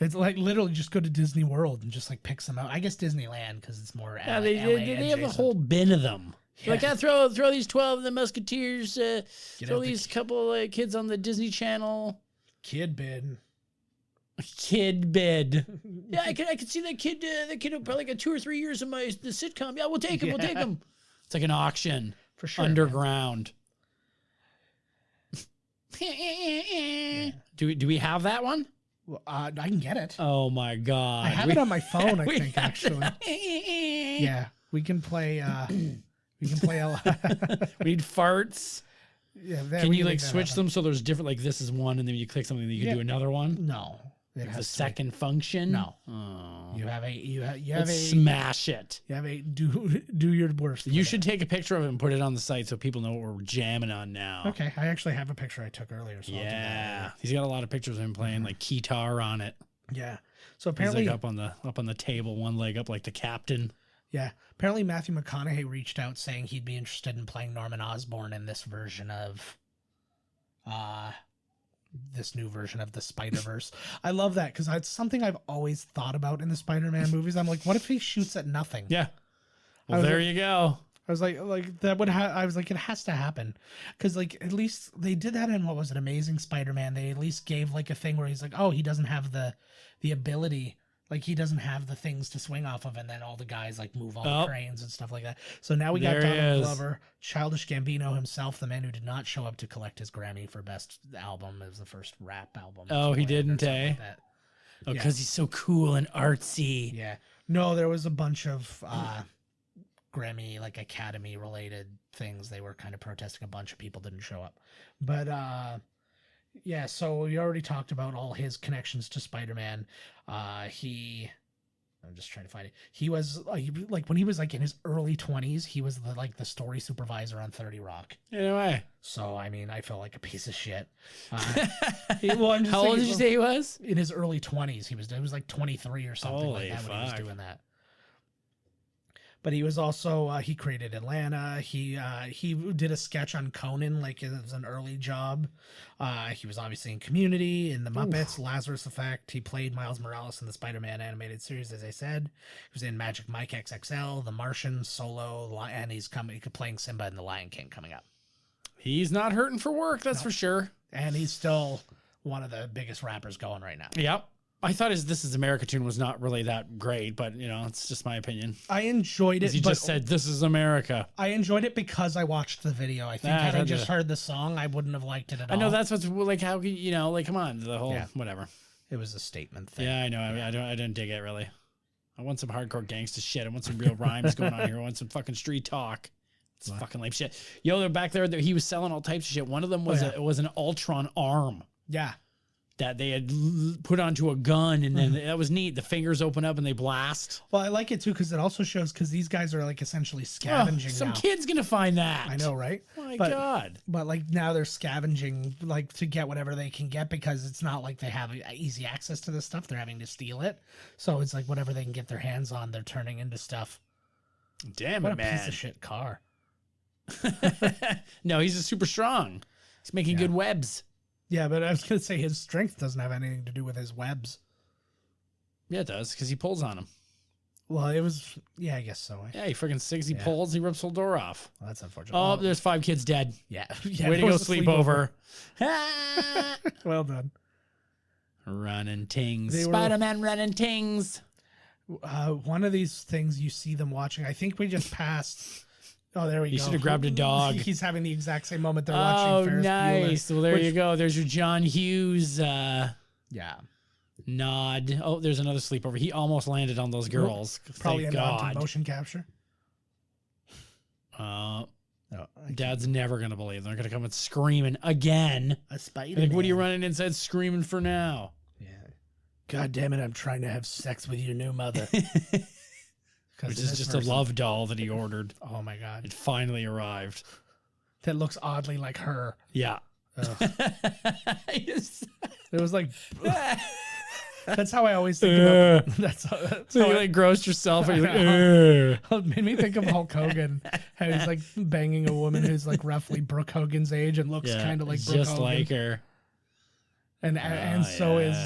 It's like literally just go to Disney World and just like pick some out. I guess Disneyland because it's more. Yeah, LA they have a adjacent. whole bin of them. Yeah. Like, throw these 12 of the Musketeers, throw out the these couple kids on the Disney Channel. kid bin. Kid bid. Yeah, I could see that kid. That kid will probably got 2 or 3 years in the sitcom. Yeah, we'll take him. We'll take him. It's like an auction For sure. underground. Do we have that one? Well, I can get it. Oh my God! I have it on my phone. I we think have actually. it. Yeah, we can play. We can play a lot. We need farts. Yeah, Can you like switch them so there's different? Like this is one, and then you click something, then you can do another one. No, it has the second function. No, oh. you have a smash it. You have a do your worst. You should take a picture of it and put it on the site so people know what we're jamming on now. Okay, I actually have a picture I took earlier. So I'll do that. He's got a lot of pictures of him playing like guitar on it. Yeah, so apparently he's like up on the table, one leg up like the captain. Yeah, apparently Matthew McConaughey reached out saying he'd be interested in playing Norman Osborn in this version of, this new version of the Spider-Verse. I love that because it's something I've always thought about in the Spider-Man movies. I'm like, what if he shoots at nothing? Yeah. Well, there you go. I was like that would I was like, it has to happen because like at least they did that in what was it, Amazing Spider-Man. They at least gave like a thing where he's like, oh, he doesn't have the ability. Like he doesn't have the things to swing off of, and then all the guys like move all the cranes and stuff like that. So now we got Donald Glover, Childish Gambino himself, the man who did not show up to collect his Grammy for best album. It was the first rap album. Oh, he didn't, eh? Like that. Oh, because he's so cool and artsy. Yeah. No, there was a bunch of Grammy, like Academy related things. They were kind of protesting. A bunch of people didn't show up, but yeah, so we already talked about all his connections to Spider-Man. I'm just trying to find it. He was like when he was like in his early 20s, he was the story supervisor on 30 Rock. Anyway, so I mean, I felt like a piece of shit. How old did you say he was? In his early 20s, he was like 23 or something like that when he was doing that. But he was also he created Atlanta. He did a sketch on Conan, like it was an early job. He was obviously in Community, in the Muppets, Lazarus Effect. He played Miles Morales in the Spider-Man animated series, as I said. He was in Magic Mike XXL, The Martian, Solo, and he's playing Simba in The Lion King coming up. He's not hurting for work, that's for sure. And he's still one of the biggest rappers going right now. Yep. I thought his This Is America tune was not really that great, but, it's just my opinion. I enjoyed it. He just said, This is America. I enjoyed it because I watched the video. I think had I just heard the song, I wouldn't have liked it at all. I know, that's what's, like, how, come on, the whole, whatever. It was a statement thing. Yeah, I know. I didn't dig it, really. I want some hardcore gangsta shit. I want some real rhymes going on here. I want some fucking street talk. It's fucking lame shit. Yo, they're back there. He was selling all types of shit. One of them was was an Ultron arm. Yeah. That they had put onto a gun, and then that was neat. The fingers open up and they blast. Well, I like it too because it also shows because these guys are like essentially scavenging. Some kid's gonna find that. I know, right? My God! But like now they're scavenging like to get whatever they can get because it's not like they have easy access to this stuff. They're having to steal it, so it's like whatever they can get their hands on, they're turning into stuff. Damn what it, man! Piece of shit car. No, he's a super strong. He's making good webs. Yeah, but I was going to say his strength doesn't have anything to do with his webs. Yeah, it does, because he pulls on them. Well, it was... Yeah, I guess so. Yeah, he freaking sings, he pulls, he rips the door off. Well, that's unfortunate. Oh, there's 5 kids dead. Yeah. Way to go sleep over. Well done. Running tings. Spider-Man running tings. One of these things you see them watching, I think we just passed... Oh, there we go. You should have grabbed a dog. He's having the exact same moment they're watching Ferris nice. Bueller, well, there you go. There's your John Hughes nod. Oh, there's another sleepover. He almost landed on those girls. Probably ended on motion capture. Dad's never going to believe. They're going to come and screaming again. A spider. Like, what are you running inside screaming for now? Yeah. God damn it, I'm trying to have sex with your new mother. Which is just a love doll that he ordered. Oh my God. It finally arrived. That looks oddly like her. Yeah. It was like... That's how I always think about... That's how you like grossed yourself. And you're like, it made me think of Hulk Hogan. How he's like banging a woman who's like roughly Brooke Hogan's age and looks kind of like Brooke just Hogan. like her. And so is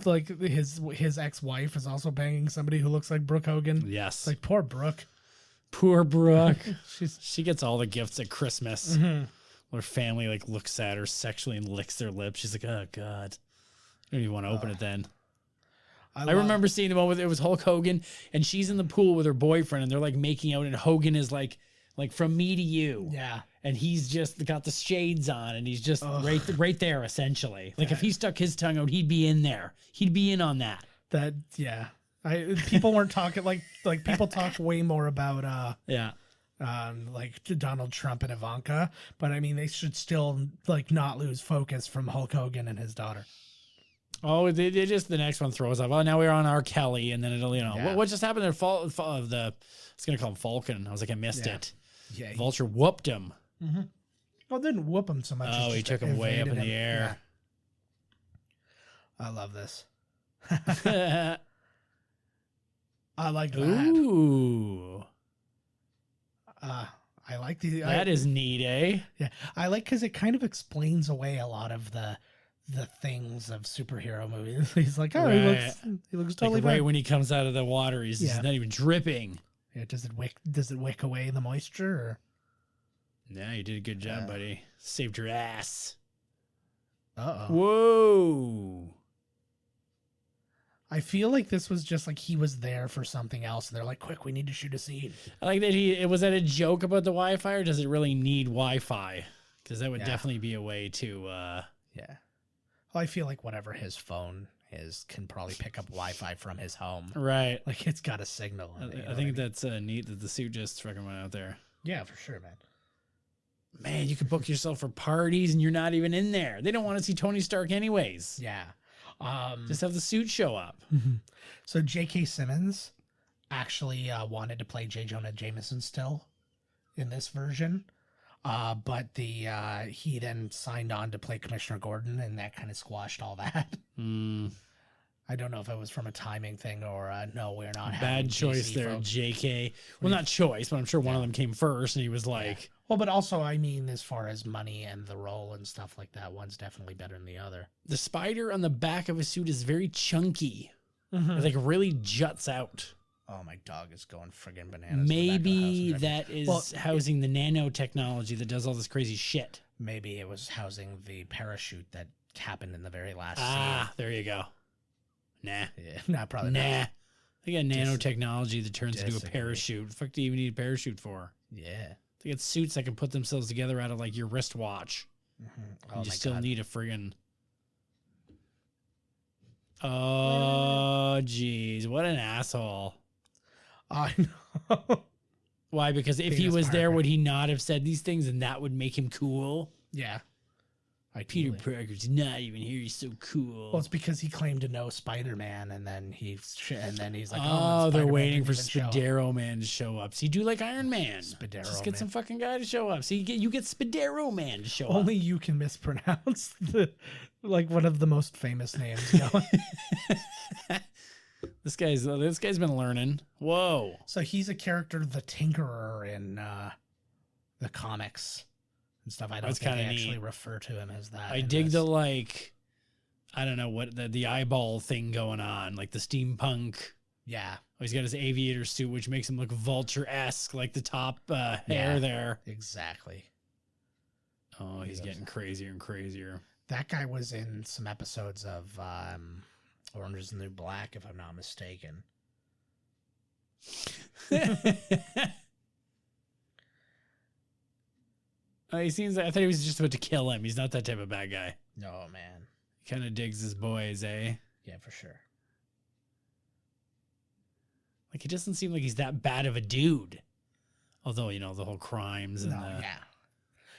like his ex-wife is also banging somebody who looks like Brooke Hogan. Yes. It's like poor Brooke. Poor Brooke. She gets all the gifts at Christmas. Her family like looks at her sexually and licks their lips. She's like, oh God. I don't even want to open it then. I remember seeing the one with it was Hulk Hogan and she's in the pool with her boyfriend and they're like making out and Hogan is like from me to you. Yeah. And he's just got the shades on and he's just right there essentially. Like if he stuck his tongue out, he'd be in there. He'd be in on that. People weren't talking like people talk way more about like to Donald Trump and Ivanka. But I mean, they should still like not lose focus from Hulk Hogan and his daughter. Oh, they just the next one throws up. Oh, now we're on R. Kelly, and then it'll Yeah. what just happened there? I was gonna call him Falcon. I was like, I missed it. Yeah. Vulture whooped him. Well, it didn't whoop him so much. Oh, as he just took him way up in evaded the him. air. Yeah. I love this. Yeah. I like that. Ooh, I like the that is neat, eh? Yeah, I like because it kind of explains away a lot of the things of superhero movies. He's like, oh, Right. he looks totally Like right fine. when he comes out of the water, he's Yeah. not even dripping. Yeah, does it wick away the moisture? Or? Yeah, you did a good job, buddy. Saved your ass. Uh-oh. Whoa. I feel like this was just like he was there for something else, and they're like, quick, we need to shoot a scene. I like that was that a joke about the Wi-Fi, or does it really need Wi-Fi? Because that would Yeah. definitely be a way to Yeah. Well, I feel like whatever his phone is can probably pick up Wi-Fi from his home. right. Like it's got a signal. I, in it, you know I what think mean? that's neat that the suit just fucking went out there. Yeah, for sure, man. Man, you could book yourself for parties and you're not even in there. They don't want to see Tony Stark anyways. Yeah. Just have the suit show up. So J.K. Simmons actually wanted to play J. Jonah Jameson still in this version. But he then signed on to play Commissioner Gordon, and that kind of squashed all that. I don't know if it was from a timing thing or no, we're not having Bad choice DC there, folks. JK. Well, not choice, but I'm sure one of them came first and he was like, Well, but also, I mean, as far as money and the role and stuff like that, one's definitely better than the other. the spider on the back of his suit is very chunky. It like really juts out. Oh, my dog is going friggin' bananas. Maybe in the back of the house. that is housing the nanotechnology that does all this crazy shit. Maybe it was housing the parachute that happened in the very last Ah, there you go. Nah. scene. Yeah, not probably Nah. not. They got nanotechnology that turns into a disagree. parachute. What the fuck do you even need a parachute for? Yeah. They got suits that can put themselves together out of like your wristwatch. Oh, You my still God. need a friggin'. Oh, jeez. What an asshole. I know. Why? Because if he Penis was there, Parker. would he not have said these things and that would make him cool? Yeah. Peter Ideally. Parker's not even here. He's so cool. Well, it's because he claimed to know Spider-Man, and then he's like, Oh, they're Spider-Man waiting for didn't even show up. Spadero Man to show up. See, do like Iron Man. Spadero Just get Man. some fucking guy to show up. See, you get Spadero Man to show up. Only you can mispronounce like one of the most famous names going. This guy's been learning. Whoa. So he's a character, the Tinkerer, in the comics and stuff. I don't That's think they kinda actually neat. refer to him as that. I in dig this. the like, I don't know what the eyeball thing going on, like the steampunk. Yeah, Oh, he's got his aviator suit, which makes him look vulture-esque, like the top hair there. exactly. Oh, he's getting crazier and crazier. That guy was in some episodes of Orange is the New Black, if I'm not mistaken. He seems. I thought he was just about to kill him. He's not that type of bad guy. No, man. He kind of digs his boys, eh? Yeah, for sure. Like he doesn't seem like he's that bad of a dude. Although the whole crimes and Yeah.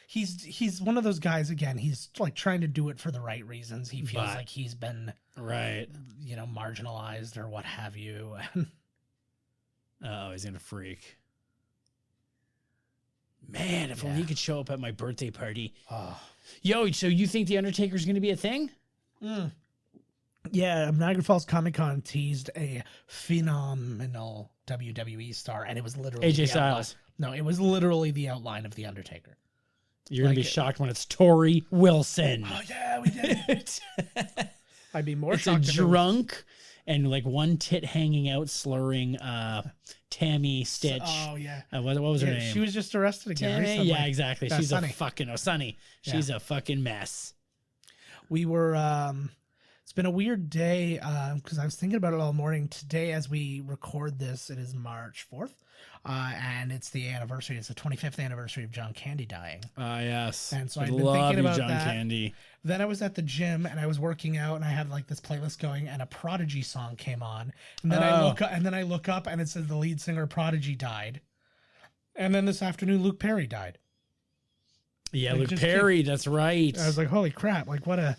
He's one of those guys, again, he's like trying to do it for the right reasons. He feels But- like he's been, right. marginalized or what have you. Oh, he's gonna freak. Man, if only he could show up at my birthday party. Oh. Yo, so you think the Undertaker's gonna be a thing? Yeah, Niagara Falls Comic Con teased a phenomenal WWE star, and it was literally AJ the outline. Styles. No, it was literally the outline of the Undertaker. You're gonna be Like- shocked when it's Tori Wilson. Oh yeah, we did it. I'd be more It's a shocked. if it was- drunk and like one tit hanging out, slurring Tammy Stitch. Oh yeah. What was her Yeah, name? she was just arrested again. Tammy? recently. Yeah, exactly. That's She's Sunny. a fucking Sunny. She's a fucking mess. We were it's been a weird day because I was thinking about it all morning. Today, as we record this, it is March 4th, and it's the anniversary. It's the 25th anniversary of John Candy dying. Yes. And so I I've been love thinking you, about John that. Candy. Then I was at the gym and I was working out, and I had like this playlist going, and a Prodigy song came on, and then I look up and it said the lead singer of Prodigy died. And then this afternoon, Luke Perry died. Yeah, Like, Luke just Perry. That's right. I was like, holy crap! Like, what a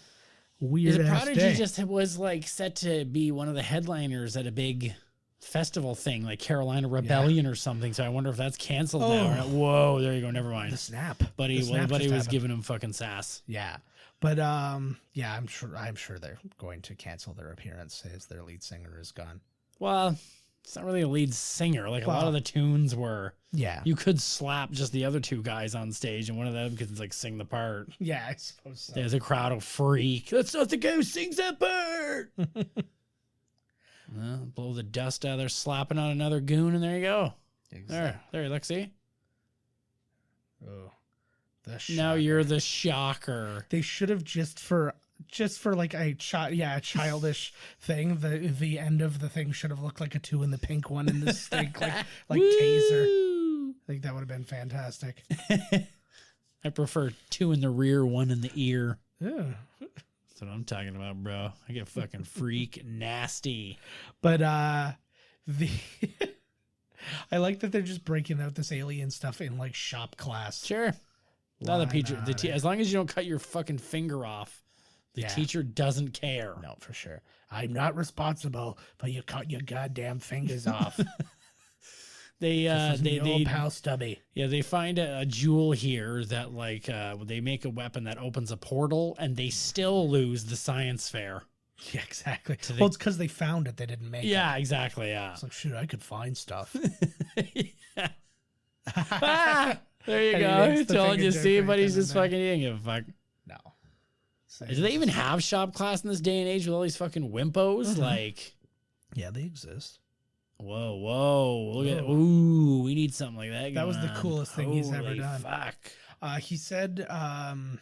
weird The ass Prodigy day. just was like set to be one of the headliners at a big festival thing, like Carolina Rebellion or something. So I wonder if that's canceled now. Whoa, there you go. Never mind. The snap. Buddy, The snap buddy just was happened. giving him fucking sass. Yeah, but yeah, I'm sure they're going to cancel their appearance as their lead singer is gone. Well, it's not really a lead singer. Like a lot of the tunes were. Yeah, You could slap just the other two guys on stage, and one of them could like sing the part. yeah, I suppose so. There's a crowd will freak. That's not the guy who sings that part. Well, blow the dust out of there, slapping on another goon, and there you go. There, look, see? Oh, Now shocker. you're the shocker. They should have just for like a childish thing. The end of the thing should have looked like a 2 in the pink one in the stink like taser. I think that would have been fantastic. I prefer 2 in the rear, 1 in the ear. Yeah. That's what I'm talking about, bro. I get fucking freak nasty. But I like that they're just breaking out this alien stuff in like shop class. Sure. Now the Why teacher, not? as long as you don't cut your fucking finger off, the Yeah. teacher doesn't care. No, for sure. I'm not responsible, but you cut your goddamn fingers off. They old pal Stubby. yeah, they find a jewel here that like they make a weapon that opens a portal, and they still lose the science fair. Yeah, exactly. the- Well, it's because they found it. They didn't make it. Yeah, exactly. Yeah. It's like, shoot, I could find stuff. Ah, there you And he go. makes the Told finger you, joke see, right but he's then and just there. fucking he didn't give a fuck. No. Do they even have shop class in this day and age with all these fucking wimpos? Like, Yeah, they exist. whoa, look at ooh, we need something like that. That was going the on. coolest thing he's ever Holy done. Fuck. He said, Tom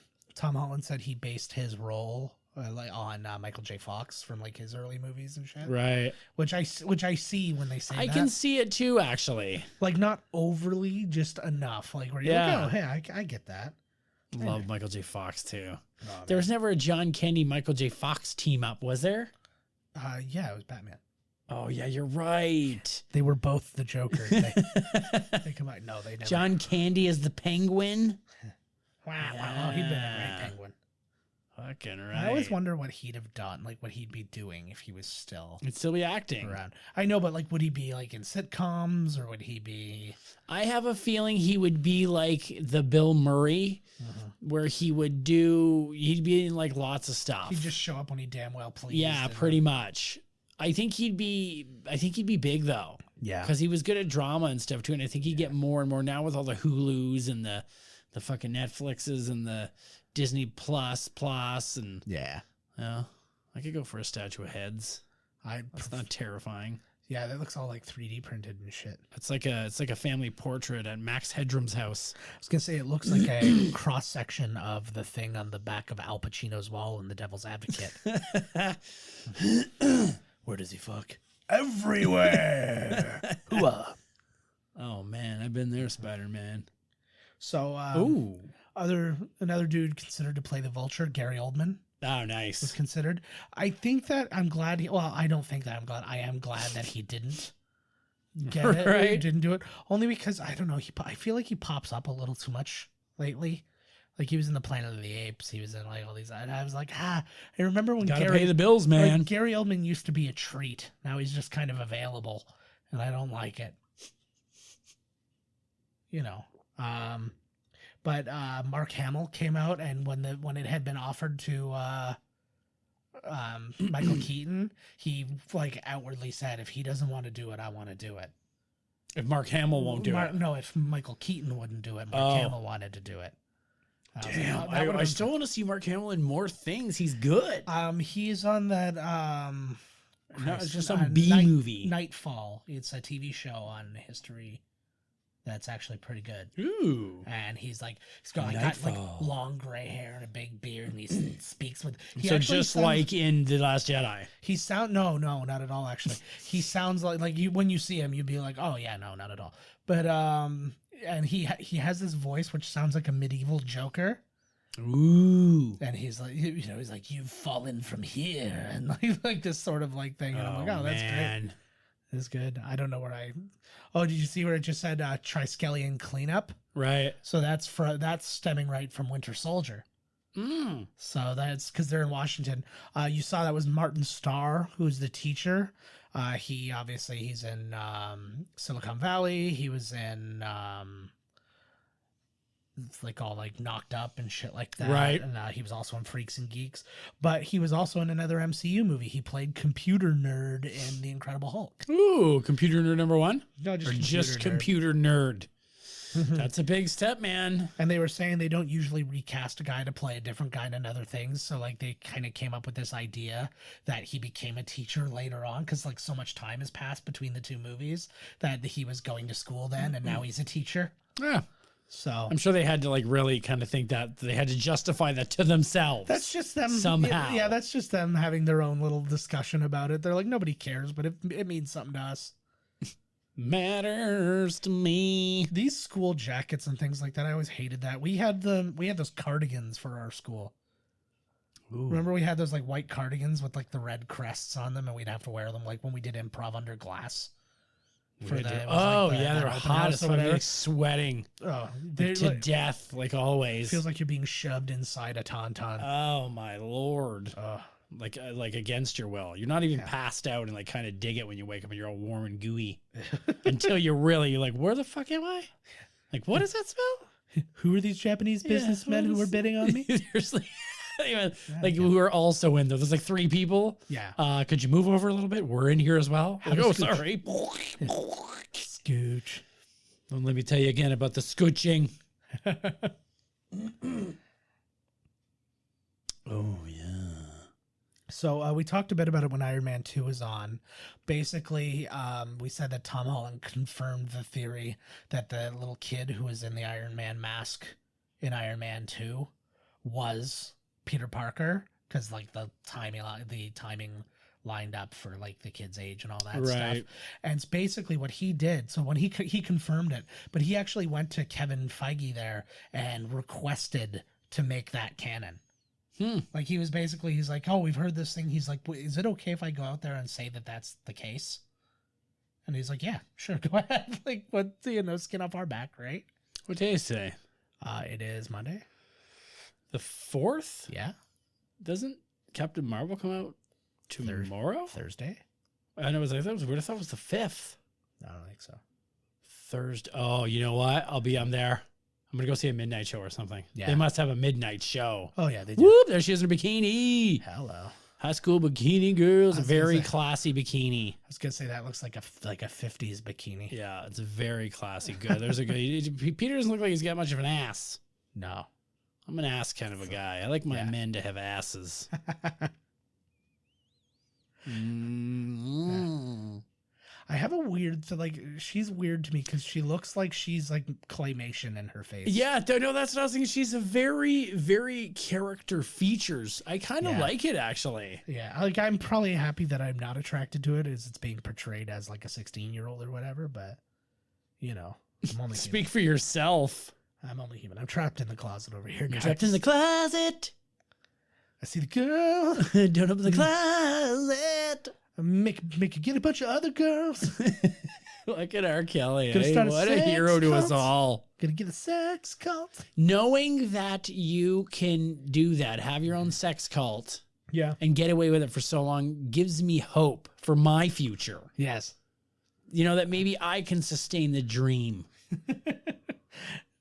Holland said he based his role on Michael J. Fox from like his early movies and shit. Right. Which I see when they say I that. can see it too, actually. Like not overly, just enough. Like where you're Yeah. like, oh, hey, I get that. Love Michael J. Fox too. Oh, There was never a John Candy Michael J. Fox team up, was there? Yeah, it was Batman. Oh yeah, you're right. They were both the Joker. They come out. No, they never. John Candy is the Penguin. Wow, he'd been a great Penguin. Fucking right. I always wonder what he'd have done, like what he'd be doing if he was still He'd still be acting. around. I know, but like, would he be like in sitcoms or would he be? I have a feeling he would be like the Bill Murray, where he'd be in like lots of stuff. He'd just show up when he damn well pleased. Yeah, and- pretty much. I think he'd be big though. Yeah. Because he was good at drama and stuff too, and I think he'd get more and more now with all the Hulus and the fucking Netflixes and the Disney Plus and Yeah. I could go for a statue of heads. That's not terrifying. Yeah, that looks all like 3D printed and shit. It's like a family portrait at Max Headroom's house. I was gonna say it looks like a cross section of the thing on the back of Al Pacino's wall in The Devil's Advocate. Where does he fuck? Everywhere. Hooah. Oh man, I've been there, Spider-Man. So, Ooh. another dude considered to play the Vulture, Gary Oldman, Oh, was nice. considered. I think that I'm glad. I don't think that I'm glad. I am glad that he didn't get it. Or Right. didn't do it only because I don't know. I feel like he pops up a little too much lately. Like he was in the Planet of the Apes. He was in like all these. And I was like, I remember when Gotta Gary pay the bills, man. Like, Gary Oldman used to be a treat. Now he's just kind of available, and I don't like it. You know. But Mark Hamill came out, and when it had been offered to Michael Keaton, he like outwardly said, "If he doesn't want to do it, I want to do it." If Mark Hamill won't do it. No, if Michael Keaton wouldn't do it, Mark Oh. Hamill wanted to do it. I was like, Damn, that would've I been still want to see Mark Hamill in more things. He's good. He's on that No, Christ, it's just some B movie. Nightfall. It's a TV show on history that's actually pretty good. Ooh. And he's got like Nightfall. long gray hair and a big beard, and he speaks with. So just like in The Last Jedi. No, not at all. Actually, he sounds like you when you see him, you'd be like, oh yeah, no, not at all. But and he has this voice which sounds like a medieval Joker. Ooh. And he's like, he's like, you've fallen from here, and like this sort of like thing. And I'm like, oh, that's great. man. It's good. I don't know where I. Oh, did you see where it just said Triskelion cleanup? Right. So that's stemming right from Winter Soldier. So that's because they're in Washington. You saw that was Martin Starr, who's the teacher. He's in Silicon Valley. He was in like all like Knocked Up and shit like that. Right. And he was also in Freaks and Geeks. But he was also in another MCU movie. He played Computer Nerd in The Incredible Hulk. Ooh, computer nerd number 1? No, Just computer nerd. That's a big step, man. And they were saying they don't usually recast a guy to play a different guy in other things. So like they kind of came up with this idea that he became a teacher later on because like so much time has passed between the two movies that he was going to school then and now he's a teacher. Yeah. So I'm sure they had to like really kind of think that they had to justify that to themselves. that's just them somehow. Yeah, that's just them having their own little discussion about it. They're like, nobody cares, but it means something to us. Matters to me. These school jackets and things like that, I always hated that. We had those cardigans for our school. Ooh. Remember we had those like white cardigans with like the red crests on them and we'd have to wear them like when we did improv under glass. They're the hot open as house or fuck, whatever. like sweating They're to like, death, like always. feels like you're being shoved inside a tauntaun. Oh my lord! Like against your will. You're not even passed out and like kind of dig it when you wake up and you're all warm and gooey until you're like, where the fuck am I? Like, what does that smell? Who are these Japanese businessmen who were bidding on me? Seriously. Like woof. We were also in there. There's like 3 people. Yeah. Could you move over a little bit? We're in here as well. Like, oh, sorry. Scooch. Don't let me tell you again about the scooching. Oh yeah. So we talked a bit about it when Iron Man 2 was on. Basically, we said that Tom Holland confirmed the theory that the little kid who was in the Iron Man mask in Iron Man 2 was Peter Parker because like the timing lined up for like the kid's age and all that stuff. And it's basically what he did. So when he confirmed it, but he actually went to Kevin Feige there and requested to make that canon. Like he's like, oh, we've heard this thing. He's like, is it okay if I go out there and say that that's the case? And he's like, yeah, sure, go ahead. Like, what, skin off our back, right? What day is today? It is Monday. The 4th? Yeah. Doesn't Captain Marvel come out tomorrow? Thursday. I know. I thought it was weird. I thought it was the 5th. I don't think so. Thursday. Oh, you know what? I'm there. I'm going to go see a midnight show or something. Yeah. They must have a midnight show. Oh, yeah, they do. Whoop, there she is in a bikini. Hello. High school bikini girls. A very classy bikini. I was going to say that looks like a 50s bikini. Yeah, it's very classy. Good. There's a good. Peter doesn't look like he's got much of an ass. No. I'm an ass kind of a guy. I like my men to have asses. I have a weird, she's weird to me because she looks like she's like claymation in her face. Yeah, no, that's what I was thinking. She's a very, very character features. I kind of like it, actually. Yeah, like I'm probably happy that I'm not attracted to it as it's being portrayed as like a 16-year-old or whatever, but, I'm only Speak for yourself. I'm only human. I'm trapped in the closet over here, guys. Trapped in the closet. I see the girl. Don't open the closet. Make you get a bunch of other girls. Look at R. Kelly. Gonna start what a hero to us all. Gonna get a sex cult. Knowing that you can do that, have your own sex cult, and get away with it for so long gives me hope for my future. Yes. That maybe I can sustain the dream.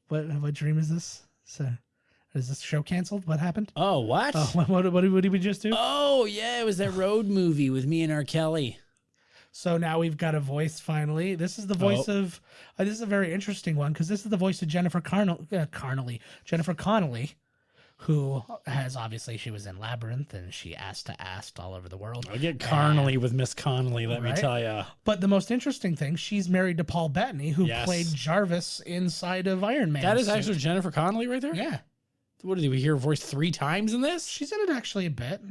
What dream is this? So, is this show canceled? What happened? Oh, what? Oh, what did we just do? Oh, yeah, it was that road movie with me and R. Kelly. So now we've got a voice finally. This is the voice of, this is a very interesting one because this is the voice of Jennifer Connelly, who has obviously, she was in Labyrinth and she asked all over the world. I get carnally with Miss Connelly, let me tell you. But the most interesting thing, she's married to Paul Bettany, who played Jarvis inside of Iron Man. That is actually Jennifer Connelly right there? Yeah. What did we hear her voice 3 times in this? She's in it actually a bit.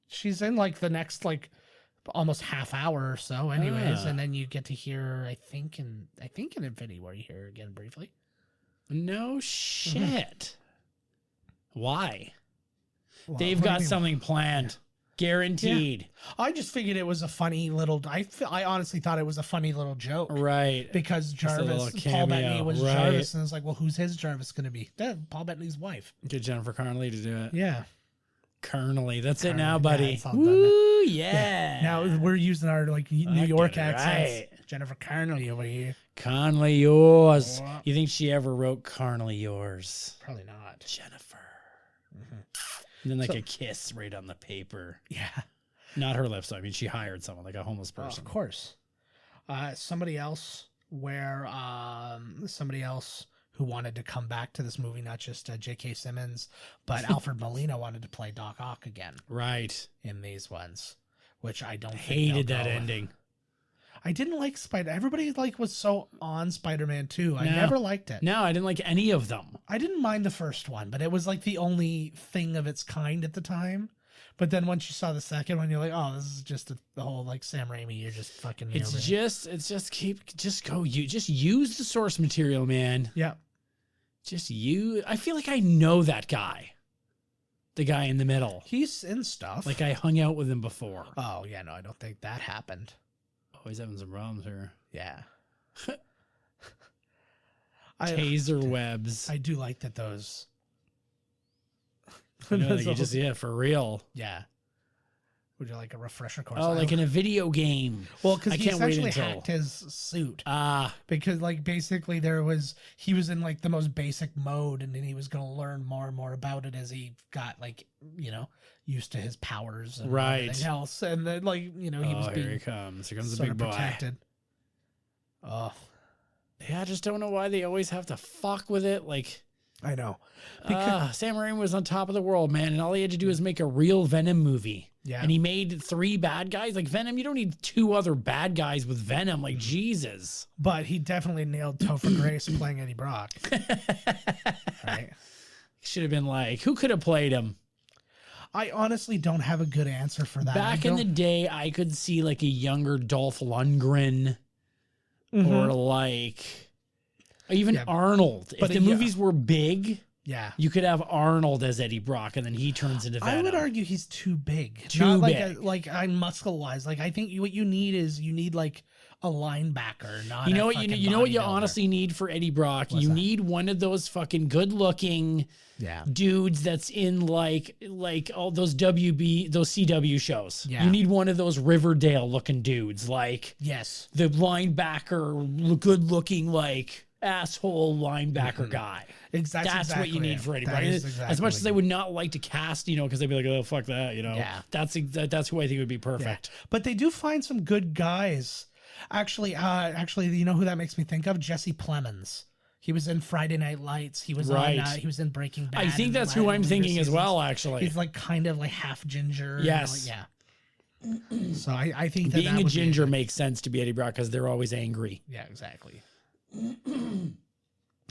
She's in like the next almost half hour or so anyways. And then you get to hear her, I think in Infinity War, you hear her again briefly. No shit. Why? Well, They've got something planned. Guaranteed. I just figured it was a funny little. I honestly thought it was a funny little joke, Right. because Jarvis, little Paul Bettany cameo, was right. Jarvis, and it's like, well, who's his Jarvis going to be? Paul Bettany's wife. Get Jennifer Connelly to do it. Yeah. Connelly. That's it now, Yeah, buddy. it's all done now. Woo, yeah. Now we're using our like New I York get it accents. right. Jennifer Connelly over here. Connelly yours. Oh. You think she ever wrote Connelly yours? Probably not. Jennifer. And then like a kiss right on the paper. Yeah. Not her lips. I mean, she hired someone, like a homeless Oh, person. of course. Somebody else who wanted to come back to this movie, not just J.K. Simmons, but Alfred Molina wanted to play Doc Ock again Right. in these ones, which I don't think Hated they'll that go. ending. I didn't like Spider. Everybody was so on Spider-Man 2. I No. never liked it. No, I didn't like any of them. I didn't mind the first one, but it was like the only thing of its kind at the time. But then once you saw the second one, you're like, oh, this is just the whole like Sam Raimi. You're just fucking. It's just use the source material, man. Yeah. I feel like I know that guy. The guy in the middle. He's in stuff. Like I hung out with him before. Oh yeah, no, I don't think that happened. Always having some problems here. Yeah. Taser webs. I do like that those. You know, like you just for real. Yeah. Would you like a refresher course? Oh, like in a video game. Well, because I he can't wait essentially until hacked his suit. Because like basically he was in like the most basic mode, and then he was going to learn more and more about it as he got like used to his powers and everything else, and then like he was being here he comes. Here comes the sort big of boy. protected. Oh, yeah, I just don't know why they always have to fuck with it. Like I know. Sam Raimi was on top of the world, man, and all he had to do was make a real Venom movie. Yeah. And he made 3 bad guys. Like Venom, you don't need 2 other bad guys with Venom. Like, Jesus. But he definitely nailed Topher Grace playing Eddie Brock. Right? Should have been like, who could have played him? I honestly don't have a good answer for that. Back in the day, I could see like a younger Dolph Lundgren or like even Arnold. If the movies were big, you could have Arnold as Eddie Brock, and then he turns into Venom. I would argue he's too big. Too Not big. Like I'm muscle wise. Like I think what you need like a linebacker, not you know a what fucking you know what you bodybuilder. honestly need for Eddie Brock. You need one of those fucking good looking dudes that's in like all those those CW shows. Yeah. You need one of those Riverdale looking dudes, like yes, the linebacker, good looking like asshole linebacker guy. Exactly. That's what you need for Eddie Brock. As much as I would not like to cast, because they'd be like, oh fuck that, Yeah. That's who I think would be perfect. Yeah. But they do find some good guys. Actually, you know who that makes me think of? Jesse Plemons. He was in Friday Night Lights. He was he was in Breaking Bad. I think that's who I'm thinking as well. Actually, he's like kind of like half ginger. Yes. Yeah. So I think that being that a would ginger be makes sense to be Eddie Brock because they're always angry. Yeah, exactly.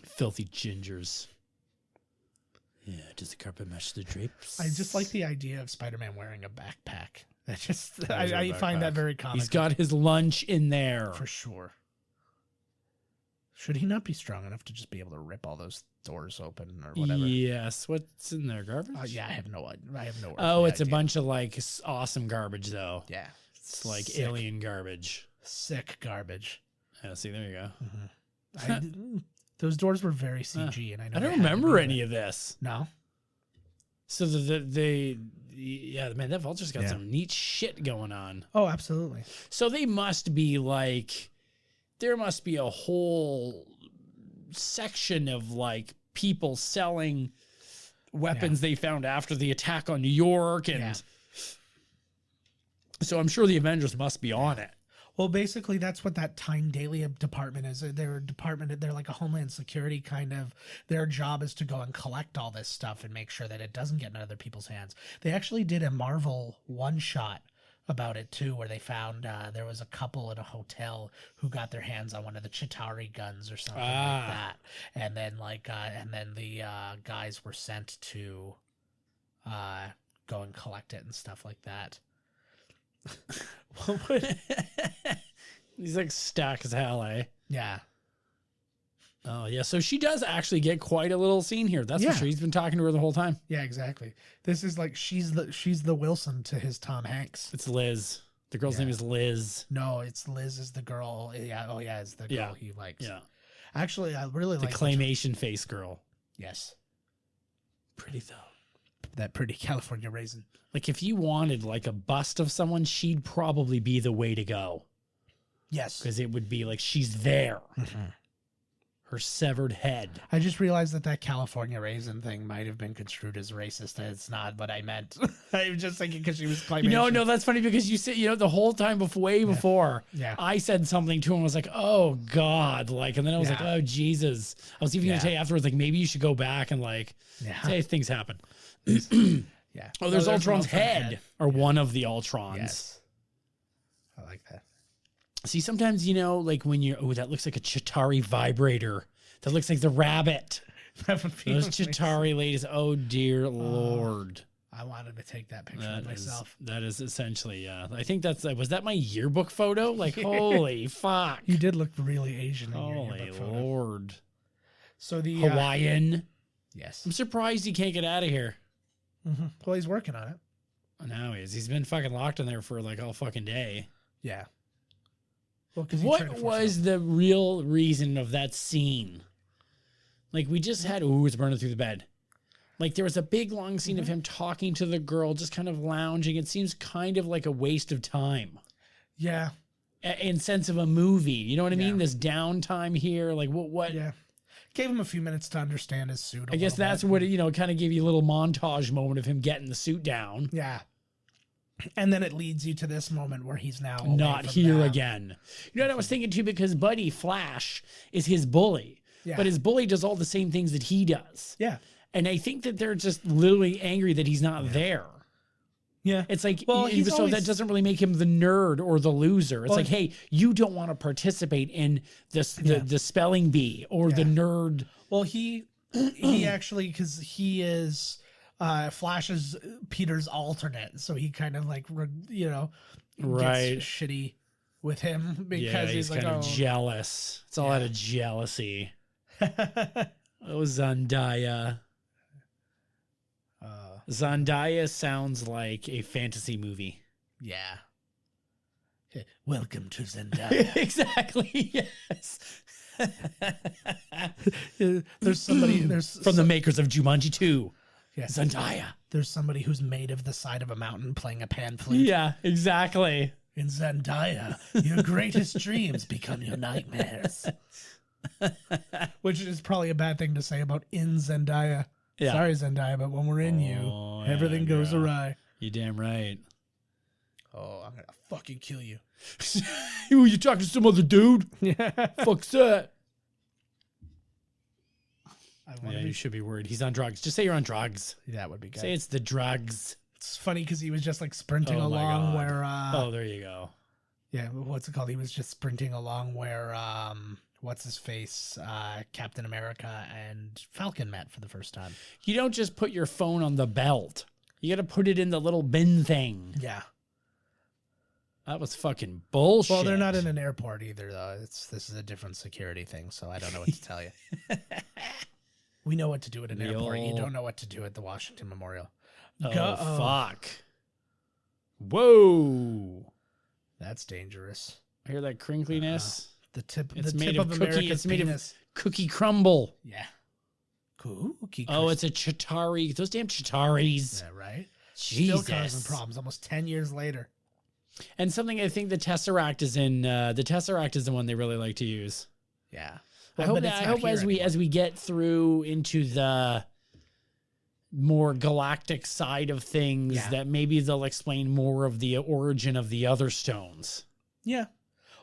Filthy gingers. Yeah, does the carpet match the drapes? I just like the idea of Spider-Man wearing a backpack. That just I find that very comical. He's got his lunch in there for sure. Should he not be strong enough to just be able to rip all those doors open or whatever? Yes. What's in there? Garbage? Yeah, I have no idea. Oh, it's a bunch of like awesome garbage though. Yeah, it's like alien garbage. Sick garbage. Yeah. See, there you go. Mm-hmm. Those doors were very CG, and I don't remember any of this. No. So man, that Vulture's got some neat shit going on. Oh, absolutely. So they must be like, there must be a whole section of like people selling weapons they found after the attack on New York, and so I'm sure the Avengers must be on it. Well, basically, that's what that Time Daily department is. They're like a Homeland Security kind of. Their job is to go and collect all this stuff and make sure that it doesn't get in other people's hands. They actually did a Marvel one-shot about it, too, where they found there was a couple in a hotel who got their hands on one of the Chitauri guns or something like that. And then, the guys were sent to go and collect it and stuff like that. He's like stack as hell, eh? Yeah. Oh yeah, so she does actually get quite a little scene here. That's for Yeah. sure. He's been talking to her the whole time. Yeah, exactly. This is like she's the Wilson to his Tom Hanks. It's Liz. The girl's name is Liz. No, it's Liz is the girl. Yeah, oh yeah, it's the girl he likes. Yeah. Actually, I really The like claymation face girl. Yes, Pretty though. that pretty California raisin. Like if you wanted like a bust of someone, she'd probably be the way to go. Yes, Because it would be like she's there. Mm-hmm. Her severed head. I just realized that California raisin thing might have been construed as racist. It's not what I meant. I was just thinking because she was claymation. No, that's funny because you said, the whole time before, Yeah. I said something to him. I was like, oh God. Like, and then I was like, Yeah. oh Jesus. I was even going to tell you afterwards, like, maybe you should go back and like, say things happen. Yeah. Oh, there's an Ultron's Ultron head, or one of the Ultrons. Yes. I like that. See, sometimes, like when that looks like a Chitauri vibrator. That looks like the rabbit. That would be Those amazing. Chitauri ladies. Oh, dear Lord. I wanted to take that picture of myself. That is essentially, I think was that my yearbook photo? Like, holy fuck. You did look really Asian in your Holy yearbook photo. Lord. So the Hawaiian. yes. I'm surprised he can't get out of here. Mm-hmm. Well, he's working on it. Now he is. He's been fucking locked in there for like all fucking day. Yeah. Well, 'cause he tried to What force was the real reason of that scene? Like we just had, it's burning through the bed. Like there was a big long scene of him talking to the girl, just kind of lounging. It seems kind of like a waste of time. Yeah. In sense of a movie. You know what I mean? This downtime here. Like what? Yeah. Gave him a few minutes to understand his suit. I guess that's what it, kind of gave you a little montage moment of him getting the suit down. Yeah. And then it leads you to this moment where he's now away Not from here that. again. You know what I was thinking too? Because Buddy Flash is his bully. Yeah. But his bully does all the same things that he does. Yeah. And I think that they're just literally angry that he's not there. Yeah. It's like, Well, he's so always- that doesn't really make him the nerd or the loser. It's Well, like, hey, you don't want to participate in this, the spelling bee or the nerd. Well, he actually, because he is Flash's Peter's alternate, so he kind of like Right. gets shitty with him because Yeah, he's, he's like, kind of jealous. It's all out of jealousy. Oh, Zendaya. Zendaya sounds like a fantasy movie. yeah. Welcome to Zendaya. Exactly. Yes. There's somebody. There's From the makers of Jumanji 2. yeah, Zendaya. there's somebody who's made of the side of a mountain playing a pan flute. Yeah, exactly. In Zendaya, your greatest dreams become your nightmares. Which is probably a bad thing to say about in Zendaya. Yeah. Sorry, Zendaya, but when we're in Oh, you, everything yeah, goes girl. awry. You damn right. Oh, I'm gonna fucking kill you. Who you talking to some other dude? Yeah. Fuck's that? I wanna Yeah, be, you should be worried. He's on drugs. Just say you're on drugs. that would be good. Say it's the drugs. It's funny because he was just like sprinting Oh my along God. where Oh, there you go. yeah, what's it called? He was just sprinting along where what's his face? Captain America and Falcon met for the first time. You don't just put your phone on the belt. You got to put it in the little bin thing. Yeah. That was fucking bullshit. Well, they're not in an airport either, though. This is a different security thing, so I don't know what to tell you. We know what to do at an The airport. You old- don't know what to do at the Washington Memorial. Oh, fuck. Whoa. That's dangerous. I hear that crinkliness. The tip. It's the made tip of of cookie. America's It's made penis. of cookie crumble. Yeah. Cookie. Oh, crisp. it's a Chitauri. Those damn Chitauris. Yeah, right. Jesus. Still causing problems almost 10 years later. And something I think the Tesseract is in. The Tesseract is the one they really like to use. Yeah. I hope as we get through into the more galactic side of things, Yeah. that maybe they'll explain more of the origin of the other stones. Yeah.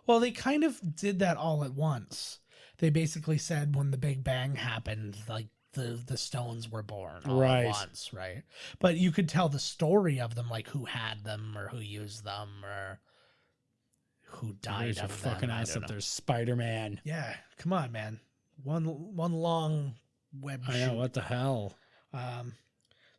Well, they kind of did that all at once. They basically said when the Big Bang happened, like the stones were born all Right. at once, right? But you could tell the story of them, like who had them or who used them or who died Raise your of them. fucking I ass don't up know. there, Spider-Man. Yeah, come on, man. One long web I know, shoot. what the hell?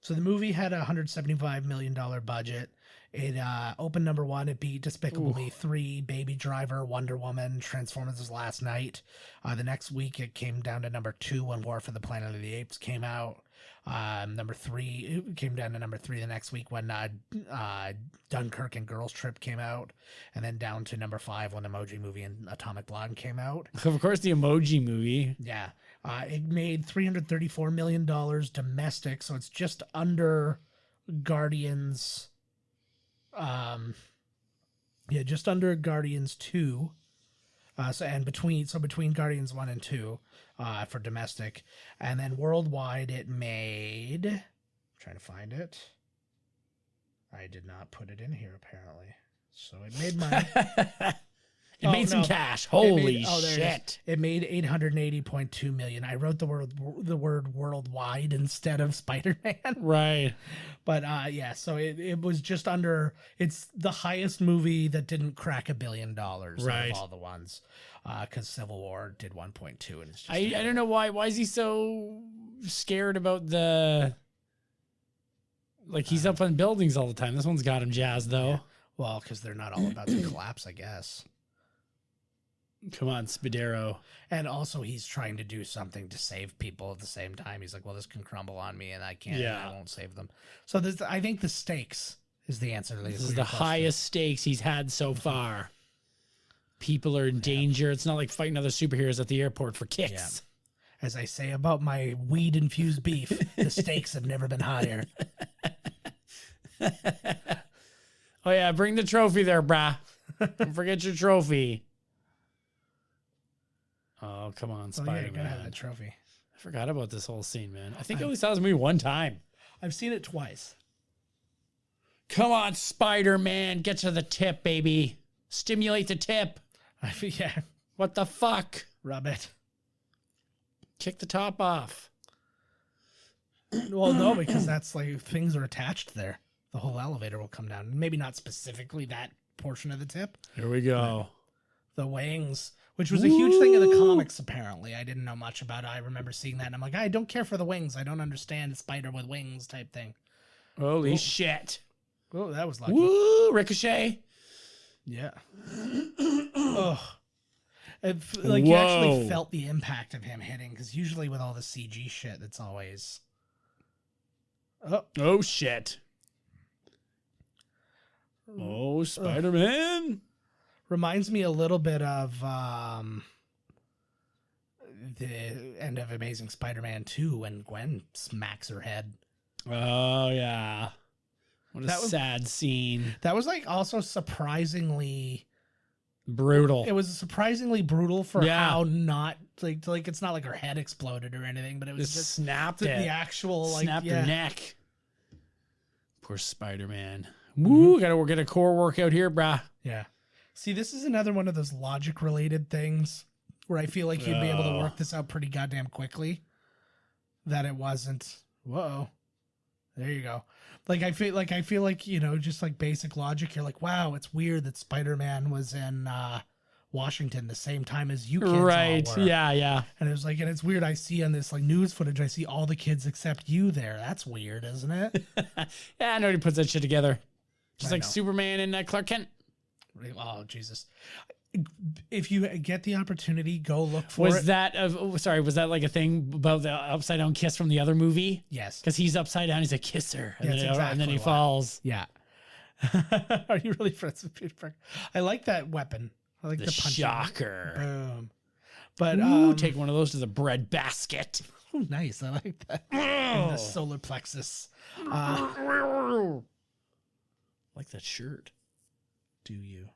So the movie had a $175 million budget. It opened number 1. It beat Despicable Me 3, Baby Driver, Wonder Woman, Transformers Last Night. The next week, it came down to number 2 when War for the Planet of the Apes came out. Number 3, it came down to number 3 the next week when Dunkirk and Girls Trip came out. And then down to number 5 when Emoji Movie and Atomic Blonde came out. Of course, the Emoji Movie. Yeah. It made $334 million domestic, so it's just under Guardians... just under Guardians 2. Between Guardians 1 and 2 for domestic. And then worldwide it made, I'm trying to find it. I did not put it in here apparently. So it made my It made some cash. Holy shit. It made $880.2 million. I wrote the word worldwide instead of Spider-Man. Right. But so it was just under, it's the highest movie that didn't crack $1 billion right. of all the ones. Because Civil War did 1.2 and it's just I don't know why is he so scared about the, like he's up on buildings all the time. This one's got him jazzed though. Yeah. Well, because they're not all about to collapse, I guess. Come on, Spadero. And also he's trying to do something to save people at the same time. He's like, well, this can crumble on me and I can't, and I won't save them. So I think the stakes is the answer to this is the highest stakes he's had so far. People are in danger. It's not like fighting other superheroes at the airport for kicks. Yeah. As I say about my weed-infused beef, the stakes have never been higher. Oh, yeah, bring the trophy there, brah. Don't forget your trophy. Oh, come on, Spider-Man. You gotta have that trophy. I forgot about this whole scene, man. I think I only saw this movie one time. I've seen it twice. Come on, Spider-Man. Get to the tip, baby. Stimulate the tip. Yeah. What the fuck? Rub it. Kick the top off. Well, no, because that's like things are attached there. The whole elevator will come down. Maybe not specifically that portion of the tip. Here we go. The wings, which was a huge thing in the comics, apparently. I didn't know much about it. I remember seeing that, and I'm like, I don't care for the wings. I don't understand a spider with wings type thing. Holy shit. Oh, that was lucky. Woo! Ricochet. Yeah. Oh. You actually felt the impact of him hitting, because usually with all the CG shit, it's always... Oh, shit. Oh, Spider-Man. Reminds me a little bit of the end of Amazing Spider-Man 2 when Gwen smacks her head. Oh, yeah. What a sad scene. That was like also surprisingly brutal. It was surprisingly brutal for how not like it's not like her head exploded or anything, but it was just snapped the actual snapped her neck. Poor Spider-Man. Woo, gotta get a core workout here, brah. Yeah. See, this is another one of those logic related things where I feel like you'd be able to work this out pretty goddamn quickly. That it wasn't. Whoa. There you go. I feel like, you know, just like basic logic, you're like, wow, it's weird that Spider-Man was in Washington the same time as you kids all were. Yeah. And it was like, and it's weird, I see on this like news footage, I see all the kids except you there. That's weird, isn't it? Yeah, nobody puts that shit together. Just like Superman and Clark Kent. Oh, Jesus. If you get the opportunity, go look for it. Was that like a thing about the upside down kiss from the other movie? Yes. Because he's upside down, he's a kisser. And, then he falls. Yeah. Are you really friends with Peter Parker? I like that weapon. I like the punch. Shocker. Boom. But take one of those to the bread basket. Oh, nice. I like that. In the solar plexus. Like that shirt. Do you?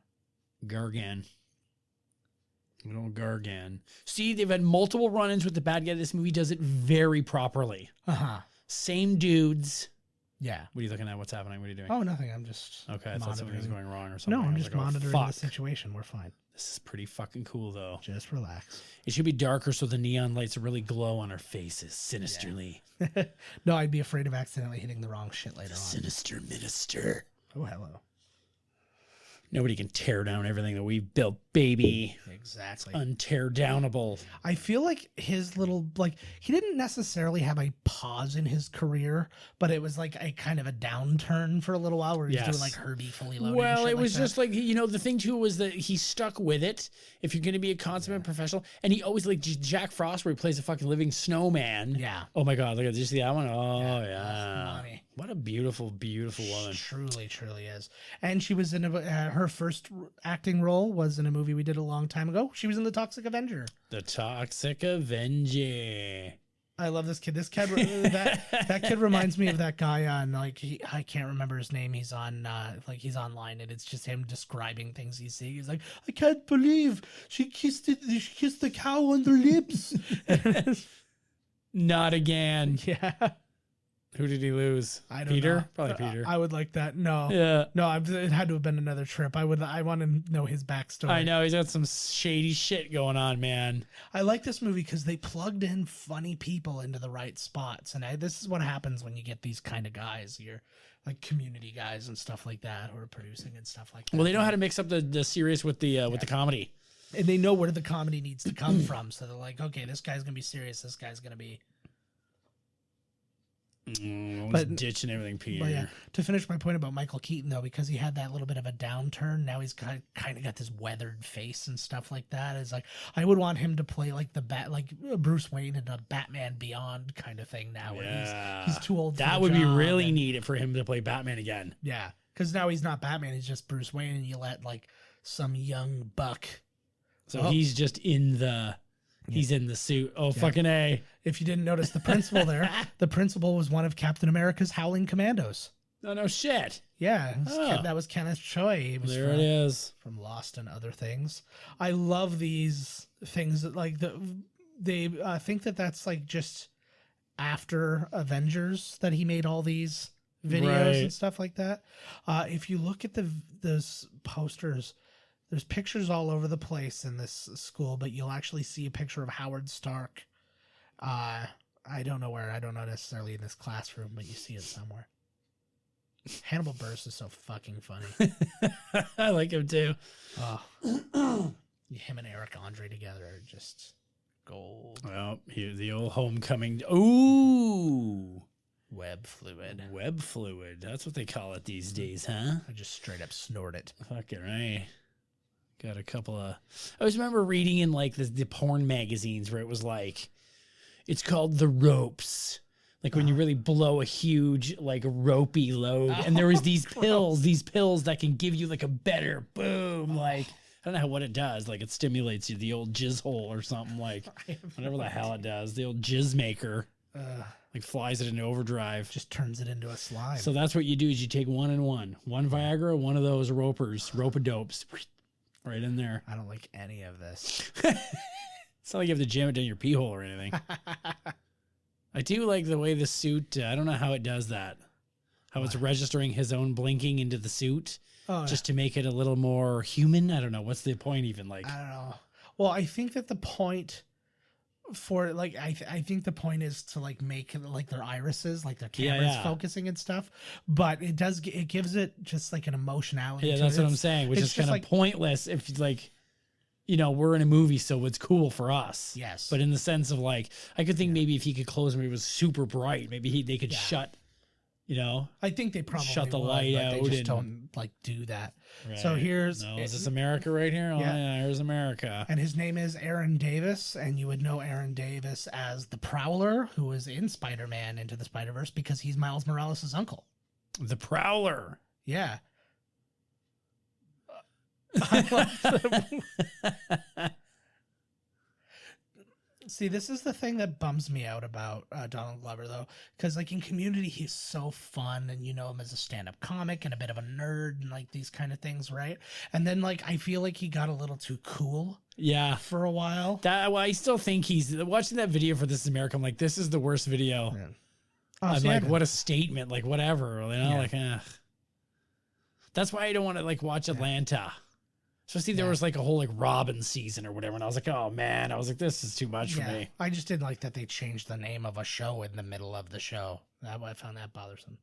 Gargan. Good old Gargan. See, they've had multiple run-ins with the bad guy. This movie does it very properly. Same dudes. Yeah. What are you looking at? What's happening? What are you doing? Oh, nothing. I'm just okay. I thought something was going wrong or something. No, I'm just monitoring the situation. We're fine. This is pretty fucking cool, though. Just relax. It should be darker so the neon lights really glow on our faces sinisterly. Yeah. No, I'd be afraid of accidentally hitting the wrong shit later on. Sinister minister. Oh, hello. Nobody can tear down everything that we've built, baby. Exactly. Untear downable. I feel like his little, like, he didn't necessarily have a pause in his career, but it was like a kind of a downturn for a little while where he was doing like Herbie Fully Loaded. Well, and shit it was like just like, you know, the thing too was that he stuck with it. If you're going to be a consummate professional, and he always like Jack Frost, where he plays a fucking living snowman. Yeah. Oh my God. Look at, did you see that one? Oh yeah. Money. What a beautiful, beautiful woman. Truly, truly is. And she was in her first acting role was in a movie we did a long time ago. She was in The Toxic Avenger. The Toxic Avenger. I love this kid. This kid, that kid reminds me of that guy on like I can't remember his name. He's on he's online and it's just him describing things he's seeing. He's like, I can't believe she kissed the cow on the lips. Not again. Yeah. Who did he lose? I don't Peter? know. Probably Peter. I would like that. No. Yeah. No, it had to have been another trip. I want to know his backstory. I know. He's got some shady shit going on, man. I like this movie because they plugged in funny people into the right spots. And this is what happens when you get these kind of guys. You're like community guys and stuff like that who are producing and stuff like that. Well, they know how to mix up the serious with the comedy. And they know where the comedy needs to come from. So they're like, okay, this guy's going to be serious. This guy's going to be... But ditching everything, Peter. But yeah, to finish my point about Michael Keaton, though, because he had that little bit of a downturn, now he's kind of got this weathered face and stuff like that. It's like I would want him to play like like Bruce Wayne in a Batman Beyond kind of thing now. Where he's too old. That would be really neat for him to play Batman again. Yeah, because now he's not Batman; he's just Bruce Wayne, and you let like some young buck. So he's just in the. He's in the suit. Oh, fucking A. If you didn't notice the principal there, the principal was one of Captain America's Howling Commandos. Oh, no shit. Yeah, that was Kenneth Choi. He was it is. From Lost and other things. I love these things that like they think that that's like just after Avengers that he made all these videos and stuff like that. If you look at those posters, there's pictures all over the place in this school, but you'll actually see a picture of Howard Stark. I don't know where. I don't know necessarily in this classroom, but you see it somewhere. Hannibal Buress is so fucking funny. I like him too. Him and Eric Andre together are just gold. Well, the old homecoming. Ooh. Web fluid. Web fluid. That's what they call it these days, huh? I just straight up snort it. Fucking right. Got a couple of... I always remember reading in like the porn magazines where it was like, it's called the ropes. Like when you really blow a huge like ropey load. And there was these pills that can give you like a better boom. Like, I don't know what it does. Like it stimulates you, the old jizz hole or something like, whatever the hell it does. The old jizz maker. Like flies it into overdrive. Just turns it into a slime. So that's what you do is you take one and one. One Viagra, one of those rope-a-dopes. Right in there. I don't like any of this. It's not like you have to jam it down your pee hole or anything. I do like the way the suit, I don't know how it does that. How it's registering his own blinking into the suit just to make it a little more human. I don't know. What's the point even like? I don't know. Well, I think that the point for like, I think the point is to like make like their irises, like their cameras focusing and stuff, but it gives it just like an emotionality. Yeah, that's what I'm saying, which is kind of like, pointless if like, you know, we're in a movie, so it's cool for us. Yes. But in the sense of like, I could think maybe if he could close them, it was super bright. Maybe they could shut, you know. I think they probably shut the light out. They just don't like do that. Right. So here's... No, is this America right here? Oh, yeah, here's America. And his name is Aaron Davis, and you would know Aaron Davis as the Prowler, who is in Spider-Man Into the Spider-Verse, because he's Miles Morales' uncle. The Prowler. Yeah. See, this is the thing that bums me out about Donald Glover, though, because like in Community, he's so fun, and you know him as a stand-up comic and a bit of a nerd and like these kind of things, right? And then like I feel like he got a little too cool, for a while. I still think he's watching that video for This Is America. I'm like, this is the worst video. Yeah. I'm like, what a statement, like whatever, you know, like. That's why I don't want to like watch Atlanta. Especially there was like a whole like Robin season or whatever. And I was like, oh man, I was like, this is too much for me. I just didn't like that they changed the name of a show in the middle of the show. I found that bothersome.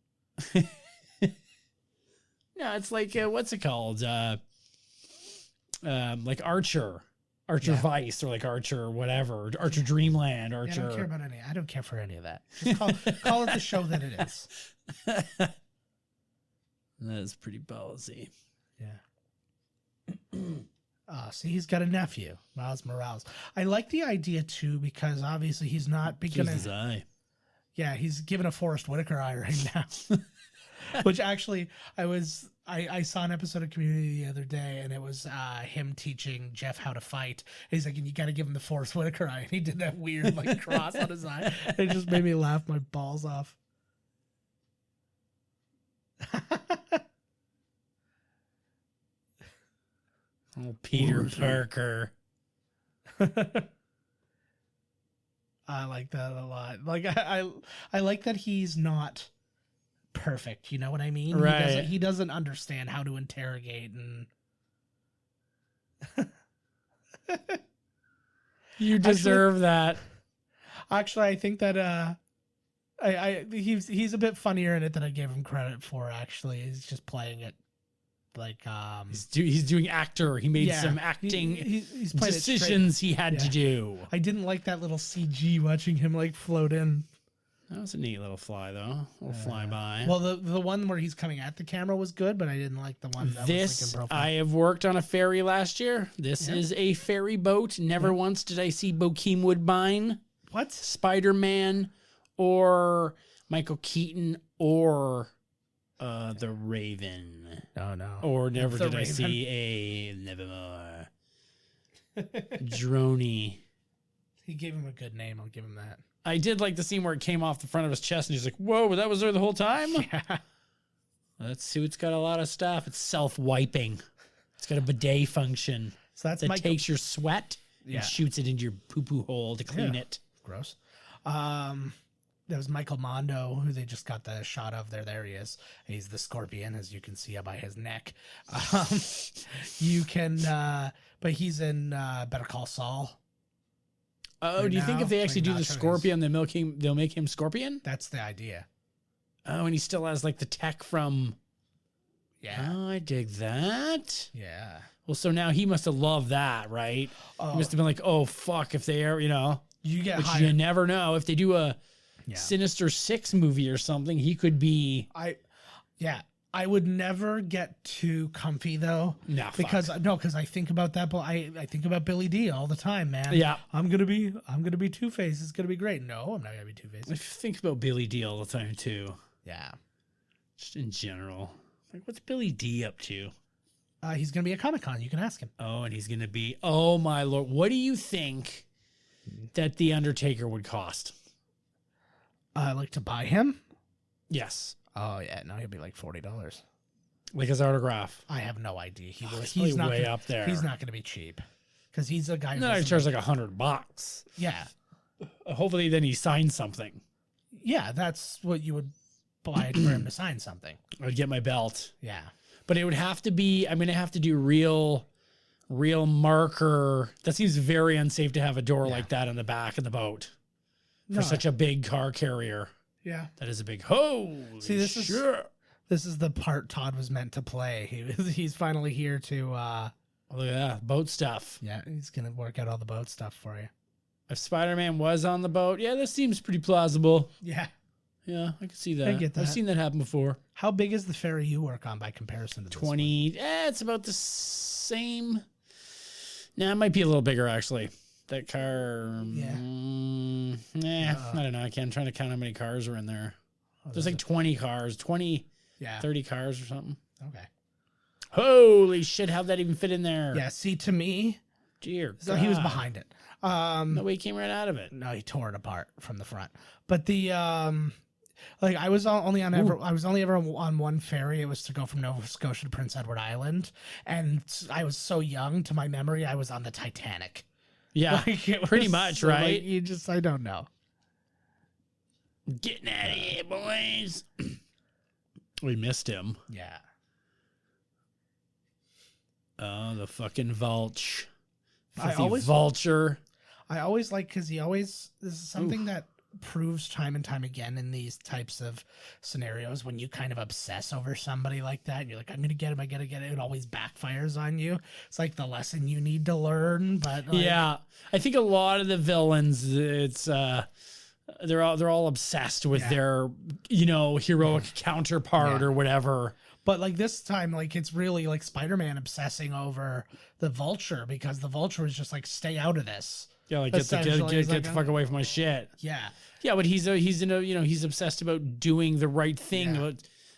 No, it's like, what's it called? like Archer Vice, or like Archer whatever, Archer Dreamland, Archer. I don't care about any. I don't care for any of that. Just call it the show that it is. That is pretty ballsy. Yeah. See, he's got a nephew, Miles Morales. I like the idea too, because obviously he's not Just his eye. Yeah, he's given a Forrest Whitaker eye right now. Which actually, I saw an episode of Community the other day, and it was him teaching Jeff how to fight. And he's like, and you got to give him the Forrest Whitaker eye. And he did that weird like cross on his eye. It just made me laugh my balls off. Oh, Peter Parker. I like that a lot. Like I like that he's not perfect. You know what I mean? Right. He doesn't understand how to interrogate and. You deserve that. Actually, I think that he's a bit funnier in it than I gave him credit for. Actually, he's just playing it like he's doing actor. He made some acting he's playing decisions he had to do. I didn't like that little CG watching him like float in. That was a neat little fly, though. Little flyby. Well, the one where he's coming at the camera was good, but I didn't like the one that was like in profile. I have worked on a ferry last year. This is a ferry boat. Never once did I see Bokeem Woodbine, What? Spider-Man, or Michael Keaton, or the Raven. No. Or never The did I Raven. see a Nevermore. Droney. He gave him a good name. I'll give him that. I did like the scene where it came off the front of his chest and he's like, whoa, that was there the whole time? Yeah. That suit's got a lot of stuff. It's self-wiping. It's got a bidet function So that's that takes your sweat Yeah. and shoots it into your poo-poo hole to clean it. Gross. There was Michael Mondo, who they just got the shot of. There he is. He's the Scorpion, as you can see by his neck. You can, but he's in Better Call Saul. Oh, Right do you think now, if they actually do like the Nacho Scorpion, they'll make him Scorpion? That's the idea. Oh, and he still has like the tech from. Yeah. Oh, I dig that. Yeah. Well, so now he must have loved that, right? Oh, He must have been like, oh, fuck, if they are, you get which hired. you never know. If they do a Yeah. Sinister Six movie or something, he could be. I would never get too comfy though. Nah, fuck. because I think about that, but I think about Billy D all the time, man. Yeah. I'm gonna be Two-Face. It's gonna be great. No, I'm not gonna be Two-Face. I think about Billy D all the time, too. Yeah. Just in general. Like, what's Billy D up to? He's gonna be at Comic-Con. You can ask him. Oh, and he's going to be. Oh, my Lord. What do you think that The Undertaker would cost? Like to buy him? Yes. Oh yeah, no, he'll be like $40. Like his autograph. I have no idea. He's not way gonna, up there. He's not going to be cheap because he's a guy. Who No, he doesn't- charges like $100. Yeah, Hopefully, then he signs something. yeah, that's what you would buy it for him to sign something. I'd get my belt. Yeah, But it would have to be. I'm going to have to do real marker. That seems very unsafe to have a door like that on the back of the boat for such a big car carrier. Yeah. That is a big holy. See, this is the part Todd was meant to play. He's finally here to. Look at that boat stuff. Yeah, he's gonna work out all the boat stuff for you. If Spider-Man was on the boat, yeah, this seems pretty plausible. Yeah. Yeah, I can see that. I get that. I've seen that happen before. How big is the ferry you work on by comparison to this 20. It's about the same. Nah, it might be a little bigger actually. That car. Yeah. I don't know. I'm trying to count how many cars are in there. There's like 20 cars, 20, Yeah. 30 cars or something. Okay. Holy shit! How'd that even fit in there? Yeah. See, to me, Dear so he was God. behind it. No way he came right out of it. No, he tore it apart from the front. But the like I was only ever on one ferry. It was to go from Nova Scotia to Prince Edward Island, and I was so young. To my memory, I was on the Titanic. Yeah, Like, it pretty was much, so, right? Like, I don't know. Getting out of here, boys. We missed him. Yeah. Oh, the fucking vulture. I Filthy always- vulture. I always like because this is something that proves time and time again in these types of scenarios, when you kind of obsess over somebody like that and you're like, I'm gonna get him, I gotta get it, it always backfires on you. It's like the lesson you need to learn. But like, yeah, I think a lot of the villains, it's they're all obsessed with their, you know, heroic counterpart or whatever. but like this time, like it's really like Spider-Man obsessing over the Vulture, because the Vulture is just like, stay out of this. Yeah, like get Essentially, the fuck away from my shit. Yeah. Yeah, but he's in a, you know, he's obsessed about doing the right thing. About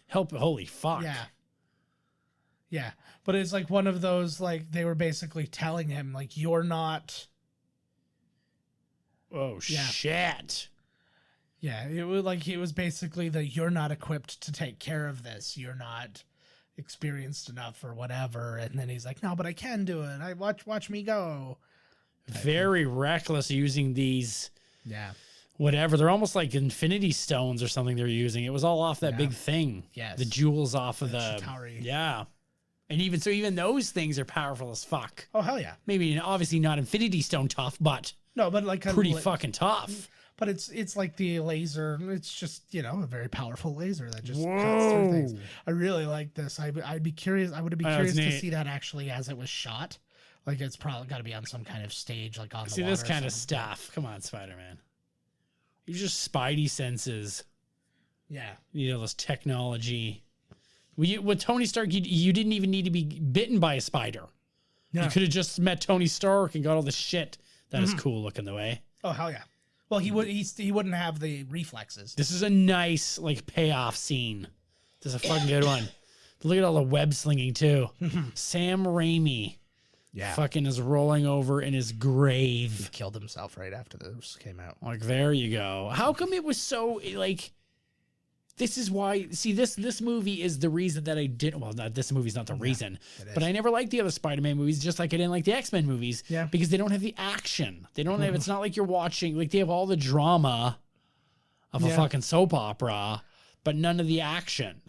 help. Holy fuck. Yeah. Yeah. But it's like one of those, like, they were basically telling him, like, you're not. Oh, shit. Yeah. It was basically you're not equipped to take care of this. You're not experienced enough or whatever. And then he's like, no, but I can do it. I watch me go. Very reckless using these. Yeah. Whatever. They're almost like infinity stones or something they're using. It was all off that big thing. Yes. The jewels off of the. Chitauri. Yeah. And even those things are powerful as fuck. Oh, hell yeah. Maybe obviously not infinity stone tough, but No, but like pretty fucking tough. But it's like the laser. It's just, you know, a very powerful laser that just cuts through things. I really like this. I'd be curious. I would be curious to see that actually as it was shot. Like, it's probably got to be on some kind of stage, like on the water. See, this kind of stuff. Come on, Spider-Man. You're just Spidey senses. Yeah. You know, this technology. With Tony Stark, you didn't even need to be bitten by a spider. No. You could have just met Tony Stark and got all the shit. That is cool looking the way. Oh, hell yeah. Well, he wouldn't have the reflexes. This is a nice, like, payoff scene. This is a fucking good one. Look at all the web slinging, too. Sam Raimi. Yeah. Fucking is rolling over in his grave. He killed himself right after this came out. Like, there you go. How come it was so, like, this is why, see, this movie is the reason that I didn't, well, this movie's not the reason, but I never liked the other Spider-Man movies, just like I didn't like the X-Men movies, because they don't have the action. They don't have, it's not like you're watching, like, they have all the drama of a fucking soap opera, but none of the action.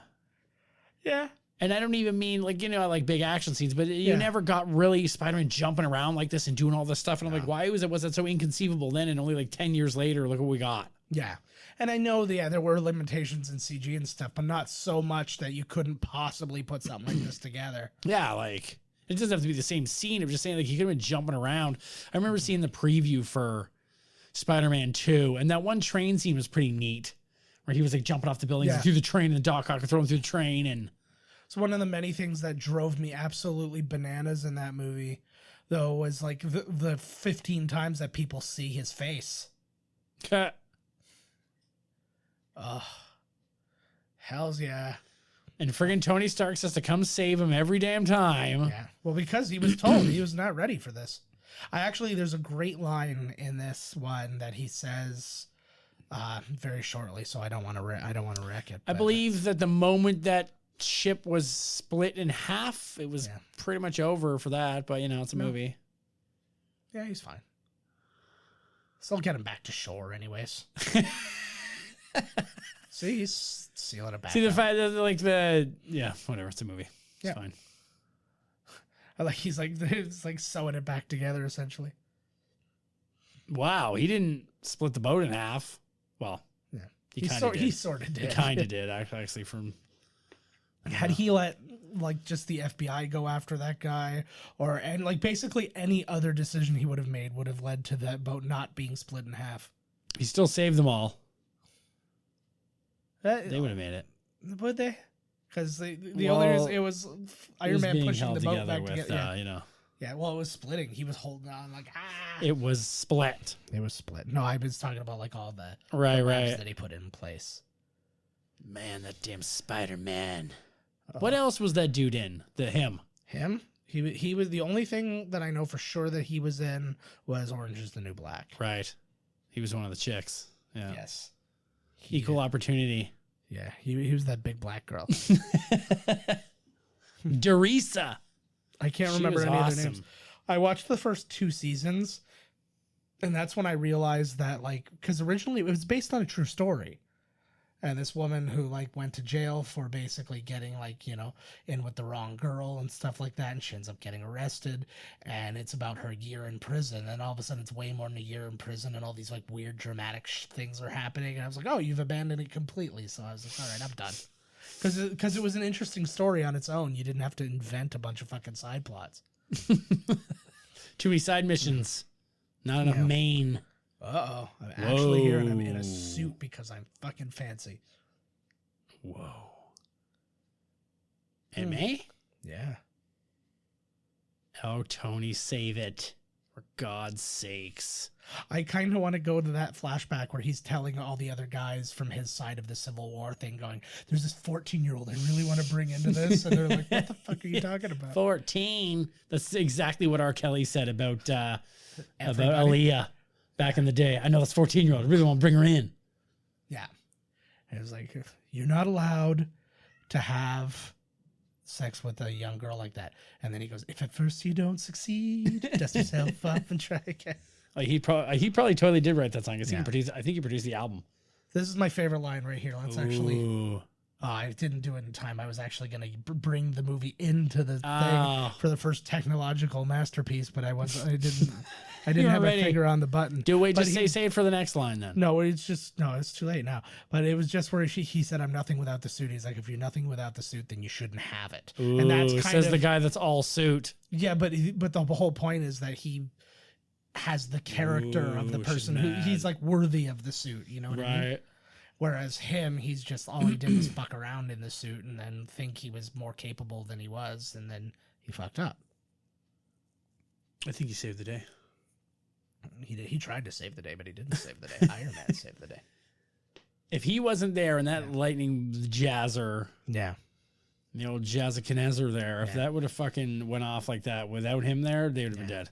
Yeah. And I don't even mean, like, you know, I like big action scenes, but you never got really Spider-Man jumping around like this and doing all this stuff. And I'm like, why was that so inconceivable then? And only like 10 years later, look what we got. Yeah. And I know there were limitations in CG and stuff, but not so much that you couldn't possibly put something like this together. Yeah, like, it doesn't have to be the same scene. I'm just saying, like, he could have been jumping around. I remember seeing the preview for Spider-Man 2, and that one train scene was pretty neat, where he was, like, jumping off the buildings and through the train, and the Doc Ock could throw him through the train, and... So one of the many things that drove me absolutely bananas in that movie, though, was like the 15 times that people see his face. Oh, hells yeah. And friggin' Tony Stark says to come save him every damn time. Yeah. Well, because he was told he was not ready for this. There's a great line in this one that he says very shortly, so I don't want to wreck it. I believe that the moment that ship was split in half, it was pretty much over for that, but you know, it's a movie. Yeah, he's fine. Still get him back to shore anyways. See, he's sealing it back. See the fact that whatever, it's a movie. It's fine. I like he's like sewing it back together essentially. Wow, he didn't split the boat in half. Well, he sort of did. He kind of did actually from. Had he let like just the FBI go after that guy, and like basically any other decision he would have made would have led to that boat not being split in half. He still saved them all. They would have made it. Would they? Because the only reason it was Iron Man pushing the boat back together. You know. Yeah, well, it was splitting. He was holding on like It was split. It was split. No, I was talking about like all the right that he put in place. Man, that damn Spider-Man. What else was that dude in? Him? He was the only thing that I know for sure that he was in was Orange is the New Black. Right. He was one of the chicks. Yeah. Yes. Equal opportunity. Yeah. He was that big black girl. Derisa. I can't remember any of their names. I watched the first 2 seasons, and that's when I realized that, like, because originally it was based on a true story. And this woman who like went to jail for basically getting like, you know, in with the wrong girl and stuff like that. And she ends up getting arrested. And it's about her year in prison. And all of a sudden it's way more than a year in prison. And all these like weird dramatic things are happening. And I was like, oh, you've abandoned it completely. So I was like, all right, I'm done. Because it was an interesting story on its own. You didn't have to invent a bunch of fucking side plots. Too many side missions. Not enough main. Uh-oh. I'm actually here and I'm in a suit because I'm fucking fancy. Whoa. And me? Yeah. Oh, Tony, save it. For God's sakes. I kind of want to go to that flashback where he's telling all the other guys from his side of the Civil War thing going, there's this 14-year-old I really want to bring into this. And they're like, what the fuck are you talking about? 14. That's exactly what R. Kelly said about Aaliyah back in the day. I know this 14-year-old. I really want to bring her in. Yeah. It was like, you're not allowed to have sex with a young girl like that. And then he goes, if at first you don't succeed, dust yourself up and try again. Like he probably totally did write that song. I think he produced the album. This is my favorite line right here. Let's actually... I didn't do it in time. I was actually going to bring the movie into the thing for the first technological masterpiece, but I didn't have my finger on the button. Say it for the next line then. No, it's too late now. But it was just where he said, I'm nothing without the suit. He's like, if you're nothing without the suit, then you shouldn't have it. Ooh, and that's says the guy that's all suit. Yeah, but the whole point is that he has the character of the person who he's like worthy of the suit. You know what I mean? Whereas him, he's just all he did was fuck around in the suit and then think he was more capable than he was, and then he fucked up. I think he saved the day. He did. He tried to save the day, but he didn't save the day. Iron Man saved the day. If he wasn't there and that lightning jazzer, the old Jazzakinezer there, if that would have fucking went off like that without him there, they would have been dead.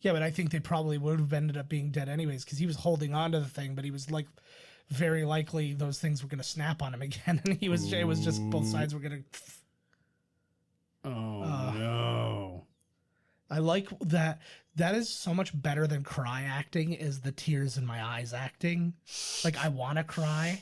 Yeah, but I think they probably would have ended up being dead anyways because he was holding on to the thing, but he was like... very likely those things were going to snap on him again, and it was just both sides were going to... no. I like that. That is so much better than cry acting is the tears in my eyes acting. Like, I want to cry.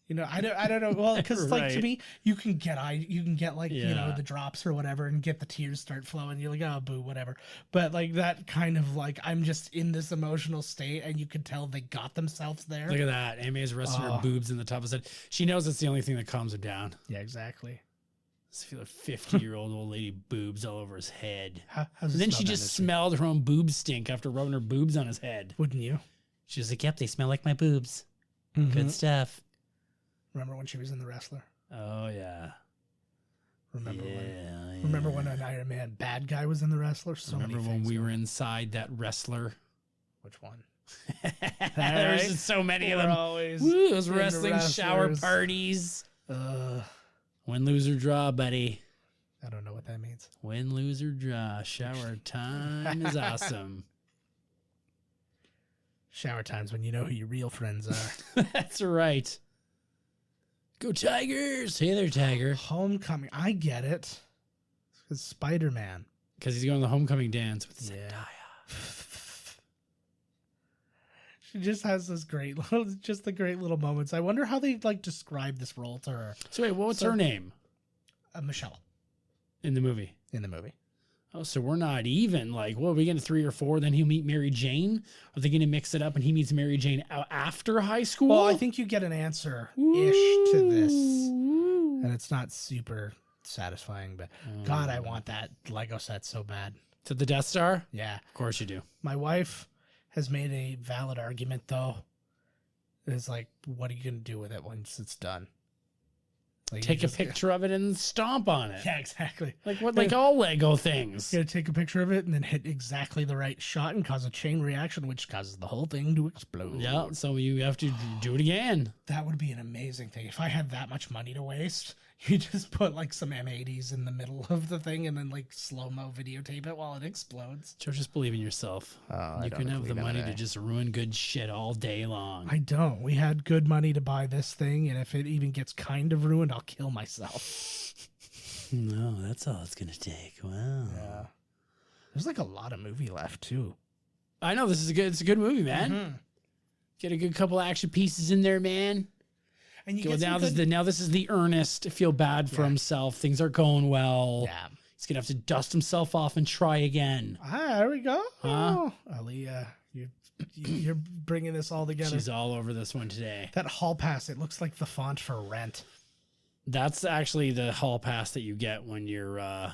You know, I don't know. Well, because like to me, you can get like you know the drops or whatever, and get the tears start flowing. You're like, oh, boo, whatever. But like that kind of like I'm just in this emotional state, and you can tell they got themselves there. Look at that. Amy is resting her boobs in the top of his head. She knows it's the only thing that calms her down. Yeah, exactly. I feel like 50-year-old old lady boobs all over his head. And then she just smelled her own boob stink after rubbing her boobs on his head. Wouldn't you? She was like, yep, they smell like my boobs. Mm-hmm. Good stuff. Remember when she was in The Wrestler? Oh, yeah. Remember when an Iron Man bad guy was in The Wrestler? Remember when we were inside that wrestler? Which one? There's just so many of them. Woo, those wrestling shower parties. Win, lose, or draw, buddy. I don't know what that means. Win, lose, or draw. Shower time is awesome. Shower time's when you know who your real friends are. That's right. Go Tigers! Hey there, Tiger. Homecoming. I get it. It's Spider-Man. Because he's going to the homecoming dance with Zendaya. She just has this great little moments. I wonder how they like describe this role to her. So wait, what's her name? Michelle. In the movie? In the movie. Oh, so we're not even. Like, what, are we getting 3 or 4? Then he'll meet Mary Jane? Are they going to mix it up and he meets Mary Jane after high school? Well, I think you get an answer-ish to this. And it's not super satisfying, but God, I want that Lego set so bad. To the Death Star? Yeah. Of course you do. My wife has made a valid argument, though. It's like, what are you going to do with it once it's done? Like, take a picture of it and stomp on it. Yeah, exactly. Like what? Like all Lego things. You gotta take a picture of it and then hit exactly the right shot and cause a chain reaction, which causes the whole thing to explode. Yeah, so you have to do it again. That would be an amazing thing. If I had that much money to waste, you just put like some M80s in the middle of the thing and then like slow-mo videotape it while it explodes. So just believe in yourself. You can have the money to just ruin good shit all day long. I don't. We had good money to buy this thing, and if it even gets kind of ruined, I'll kill myself. No, that's all it's gonna take. Wow. Yeah. There's like a lot of movie left too. I know it's a good movie, man. Mm-hmm. Get a good couple action pieces in there, man. And you Well, get now some this is good- now this is the earnest feel bad for himself. Things are going well. Yeah. He's gonna have to dust himself off and try again. There we go. Huh? Ali, you're bringing this all together. She's all over this one today. That hall pass, it looks like the font for Rent. That's actually the hall pass that you get when your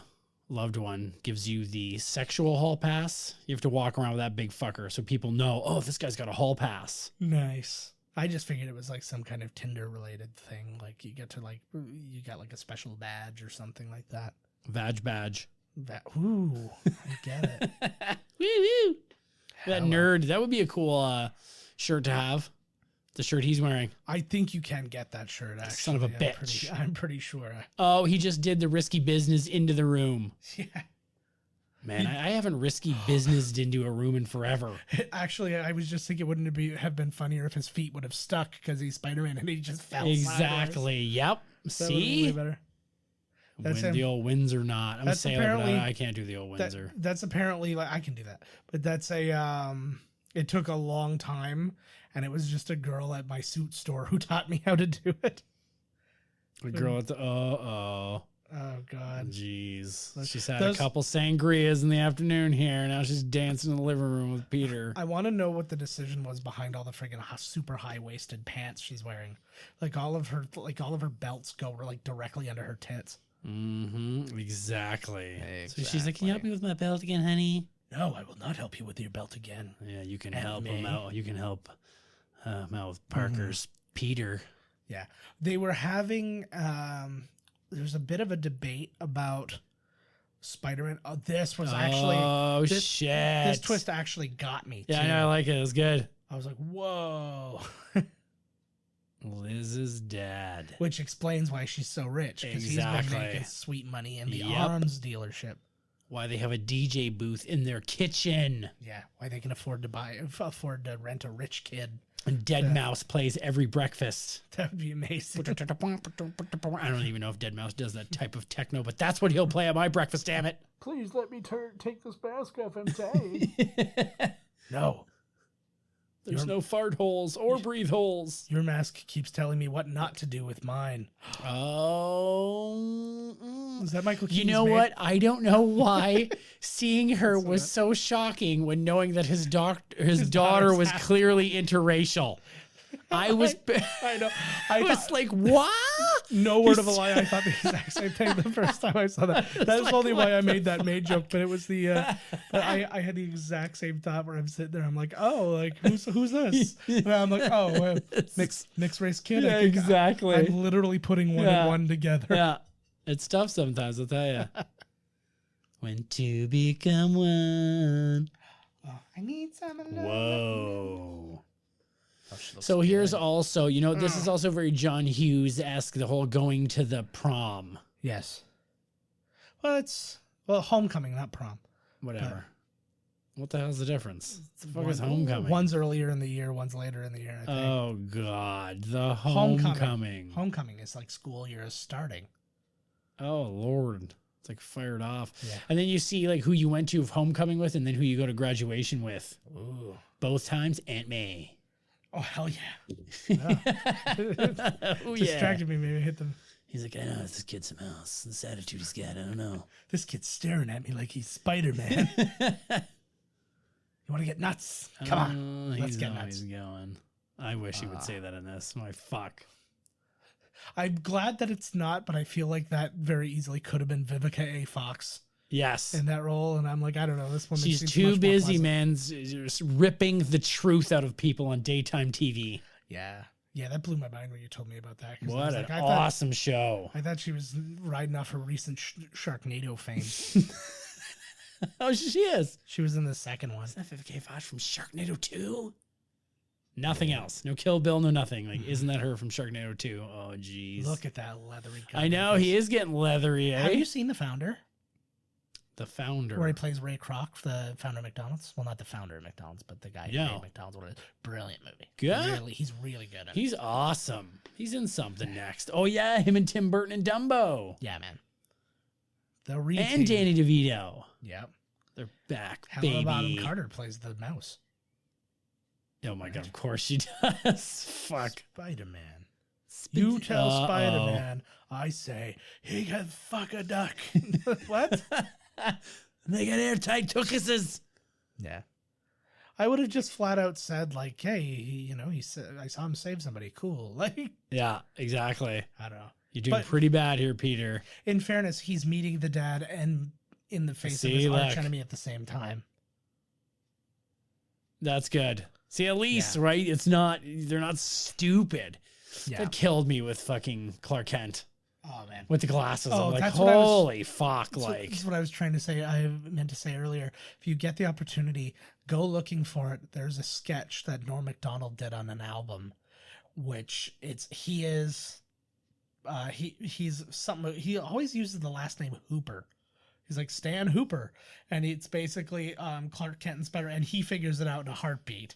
loved one gives you the sexual hall pass. You have to walk around with that big fucker so people know, oh, this guy's got a hall pass. Nice. I just figured it was like some kind of Tinder related thing. Like you got like a special badge or something like that. Vag badge. Ooh, I get it. Woo woo. That Hello. nerd. That would be a cool shirt to have. The shirt he's wearing. I think you can get that shirt, actually. Son of a bitch. I'm pretty sure. Oh, he just did the risky business into the room. Yeah. Man, I haven't risky businessed into a room in forever. Actually, I was just thinking, wouldn't it have been funnier if his feet would have stuck because he's Spider-Man and he just fell Exactly. sideways? Yep. That would've been way See? better. Win That's him. the old Windsor knot. I'm a That's sailor, but apparently- I can't do the old Windsor. That's apparently like I can do that, but that's a it took a long time, and it was just a girl at my suit store who taught me how to do it. The girl at the Oh God. jeez. Those- She's had a couple sangrias in the afternoon here. Now she's dancing in the living room with Peter. I want to know what the decision was behind all the friggin' super high waisted pants she's wearing. Like all of her belts go like directly under her tits. Mm-hmm. Exactly. So she's like, "Can you help me with my belt again, honey?" No, I will not help you with your belt again. Yeah, you can And help me. him out. You can help him out with Parker's Peter. Yeah, they were having. There's a bit of a debate about Spider-Man. Oh, this was actually. Oh this, shit! This twist actually got me. Yeah, too. I know. I like it. It was good. I was like, whoa. Liz's dad. Which explains why she's so rich. Because he's Exactly. been making sweet money in the Yep. arms dealership. Why they have a DJ booth in their kitchen. Yeah, why they can afford to rent a rich kid. And Dead Mouse plays every breakfast. That would be amazing. I don't even know if Dead Mouse does that type of techno, but that's what he'll play at my breakfast, damn it. Please let me take this mask off. I'm tired. No. There's no fart holes or breathe holes. Your mask keeps telling me what not to do with mine. Oh. Is that Michael You Keaton's know maid? what? I don't know why seeing her was so shocking when knowing that his daughter daughter's was half- clearly interracial. I was I know. I was like, what? No word of a lie. I thought the exact same thing the first time I saw that. That's like, only why I what made that maid joke, but it was the. But I had the exact same thought where I'm sitting there. I'm like, oh, like who's this? And I'm like, oh, mixed race kid. Yeah, I think exactly. I'm literally putting one and one together. Yeah. It's tough sometimes, I'll tell you. When two become one. Oh, I need some love. Whoa. Oh, she looks So here's good. also, this is also very John Hughes-esque, the whole going to the prom. Yes. Well, it's homecoming, not prom. Whatever. What the hell's the difference? The fuck is homecoming? One's earlier in the year, one's later in the year. I think. Oh, God. The homecoming. Homecoming is like school year is starting. Oh, Lord. It's like fired off. Yeah. And then you see like who you went to homecoming with and then who you go to graduation with. Ooh. Both times, Aunt May. Oh, hell yeah. Oh, Distracted me, maybe hit them. He's like, I know this kid's some else. This attitude he's got, I don't know. This kid's staring at me like he's Spider-Man. You want to get nuts? Come on. Let's He's get always nuts. going. I wish he would say that in this. My fuck. I'm glad that it's not, but I feel like that very easily could have been Vivica A. Fox Yes. in that role. And I'm like, I don't know. This woman She's seems too much more busy, pleasant. man, just ripping the truth out of people on daytime TV. Yeah. Yeah, that blew my mind when you told me about that. 'cause I What was an like, I awesome show. thought she was riding off her recent Sharknado fame. Oh, she is. She was in the second one. Isn't that Vivica Fox from Sharknado 2? Nothing else. No Kill Bill, no nothing. Like, isn't that her from Sharknado 2? Oh, jeez. Look at that leathery gun. I know, he is getting leathery, eh? Have you seen The Founder? The founder. Where he plays Ray Kroc, the founder of McDonald's. Well, not the founder of McDonald's, but the guy who Yeah. made McDonald's. What it is. Brilliant movie. Good? He's really good at it. He's awesome. He's in something next. Oh, yeah, him and Tim Burton and Dumbo. Yeah, man. The And Danny DeVito. Yep. They're back, Helena baby. Bonham Carter plays the mouse. Oh, my God, of course she does. Fuck. Spider-Man. You tell Spider-Man, I say, he can fuck a duck. What? They got airtight tuchuses. Yeah. I would have just flat out said, like, hey, he said, I saw him save somebody. Cool. Like, Yeah, exactly. I don't know. You're doing pretty bad here, Peter. In fairness, he's meeting the dad and in the face of his arch enemy at the same time. That's good. See, at least, right? They're not stupid. Yeah. That killed me with fucking Clark Kent. Oh, man. With the glasses. I'm like, that's holy fuck. That's what I was trying to say. I meant to say earlier. If you get the opportunity, go looking for it. There's a sketch that Norm Macdonald did on an album, which he's something. He always uses the last name Hooper. He's like Stan Hooper. And it's basically Clark Kent and Spider, and he figures it out in a heartbeat.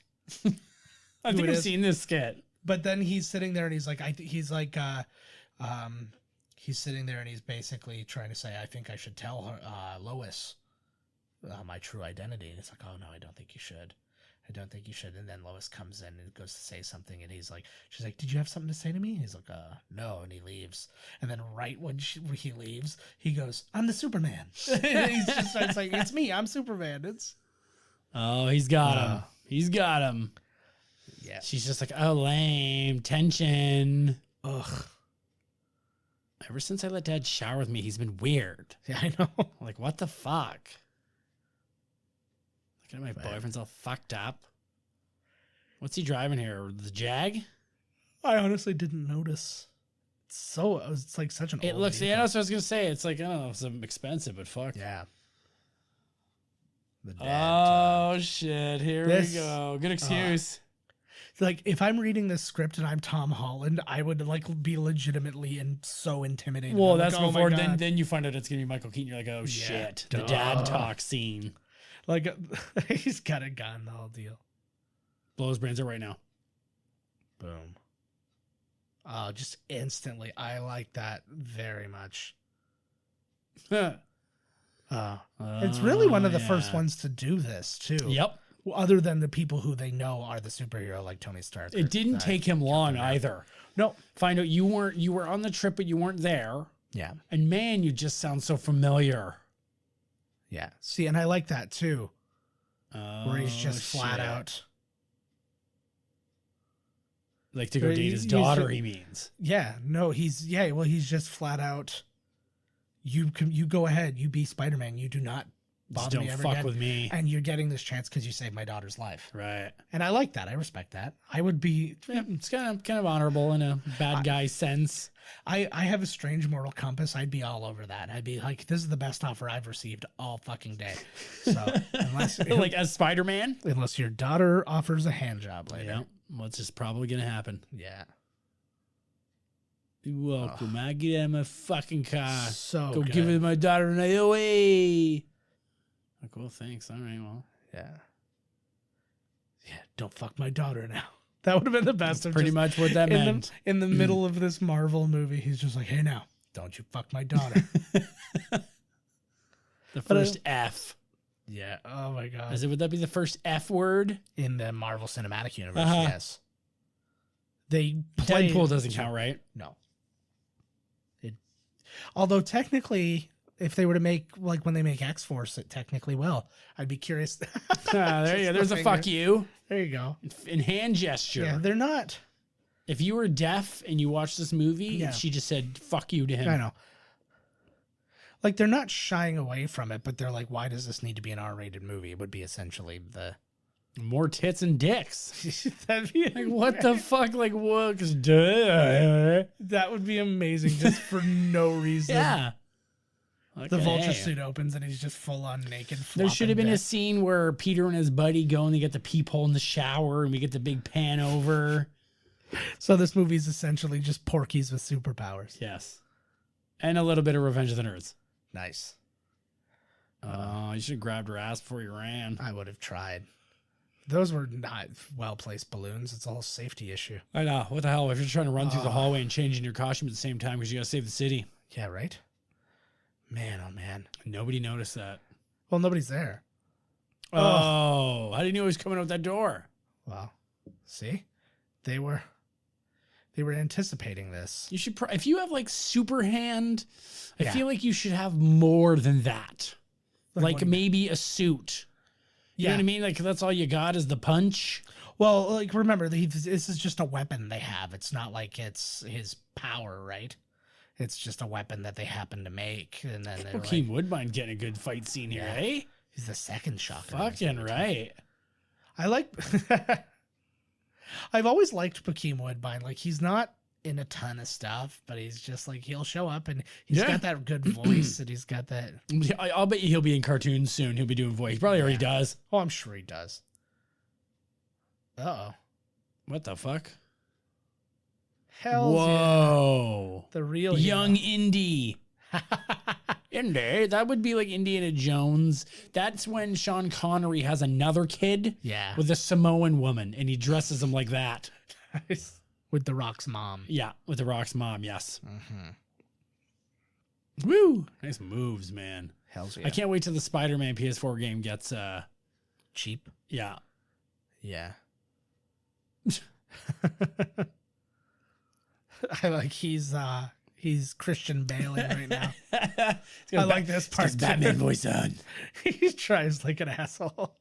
I think I've seen this skit. But then he's sitting there and he's like, he's sitting there and he's basically trying to say, I think I should tell her, Lois my true identity. And it's like, oh no, I don't think you should. I don't think you should. And then Lois comes in and goes to say something. And she's like, did you have something to say to me? And he's like, no. And he leaves. And then right when he leaves, he goes, I'm the Superman. He's just it's like, it's me. I'm Superman. He's got him. He's got him. Yeah. She's just like, oh, lame. Tension. Ugh. Ever since I let Dad shower with me, he's been weird. Yeah, I know. Like, what the fuck? Look at my boyfriend's all fucked up. What's he driving here? The Jag? I honestly didn't notice. It's like such an old looks, vehicle. yeah, that's what I was going to say. It's like, I don't know, it's expensive, but fuck. Yeah. Shit. Here we go. Good excuse. Like, if I'm reading this script and I'm Tom Holland, I would like be legitimately and so intimidated. Well, I'm that's like, before then you find out it's gonna be Michael Keaton. You're like, oh shit, the dad talk scene. Like, he's got a gun, the whole deal. Blow his brains out right now. Boom. Oh, just instantly. I like that very much. It's really one of the first ones to do this too. Yep. Other than the people who they know are the superhero, like Tony Stark. It didn't take him long either. No. Find out you were on the trip, but you weren't there. Yeah. And man, you just sound so familiar. Yeah. See, and I like that too. Where he's just flat out. Like to go date his daughter, he means. Yeah. No, he's just flat out. You go ahead. You be Spider-Man. You do not bother me ever again. Don't fuck with me. And you're getting this chance because you saved my daughter's life. Right. And I like that. I respect that. I would be. Yeah, it's kind of honorable in a bad guy sense. I have a strange moral compass. I'd be all over that. I'd be like, this is the best offer I've received all fucking day. So unless like as Spider-Man, unless your daughter offers a hand job later. Yeah. What's just probably gonna happen? Yeah. You're welcome. I get out of my fucking car. So go good. give it to my daughter an AOA. Oh, cool, thanks. All right, well. Yeah. Yeah, don't fuck my daughter now. That would have been the best. That's pretty much what that meant. In the middle of this Marvel movie, he's just like, hey, now, don't you fuck my daughter. The first F. Yeah. Oh, my God. Would that be the first F word? In the Marvel Cinematic Universe, yes. Deadpool doesn't count, right? No. Although technically, if they were to make, like when they make X-Force, it technically will. I'd be curious. There you go. There's a fuck you. There you go. In hand gesture. Yeah, they're not. If you were deaf and you watched this movie, she just said fuck you to him. I know. Like, they're not shying away from it, but they're like, why does this need to be an R-rated movie? It would be essentially the... More tits and dicks. That'd be like, what the fuck? Like, what? That would be amazing just for no reason. Yeah. Okay. The Vulture suit opens and he's just full on naked. There should have been a scene where Peter and his buddy go and they get the peephole in the shower and we get the big pan over. So this movie is essentially just Porky's with superpowers. Yes. And a little bit of Revenge of the Nerds. Nice. Oh, you should have grabbed her ass before you ran. I would have tried. Those were not well-placed balloons. It's a whole safety issue. I know. What the hell? If you're trying to run through the hallway and changing your costume at the same time because you got to save the city. Yeah, right? Man, oh man. Nobody noticed that. Well, nobody's there. Oh, how did you know he was coming out that door? Well, see? They were They were anticipating this. You should, if you have like super hand, I Yeah. feel like you should have more than that. Like what- maybe a suit. You know what I mean? Like that's all you got is the punch. Well, like remember, this is just a weapon they have. It's not like it's his power, right? It's just a weapon that they happen to make, and then they're Joaquin like, wouldn't mind getting a good fight scene here, eh? he's the second shocker. Fucking right. I like. I've always liked Joaquin Woodbine. Like he's not in a ton of stuff, but he's just like he'll show up and he's Yeah. got that good voice and he's got that. I'll bet you he'll be in cartoons soon. He'll be doing voice. He probably already does. Oh, I'm sure he does. Uh-oh. What the fuck? Hell Whoa. the real Young hero. Indy. Indy. That would be like Indiana Jones. That's when Sean Connery has another kid Yeah. with a Samoan woman and he dresses him like that. With The Rock's mom. Yeah, with The Rock's mom, yes. Mm-hmm. Woo! Nice moves, man. Hell's yeah. I can't wait till the Spider-Man PS4 game gets, Cheap. yeah. Yeah. I like he's Christian Bale right now. I like this part. His Batman voice on. He tries like an asshole.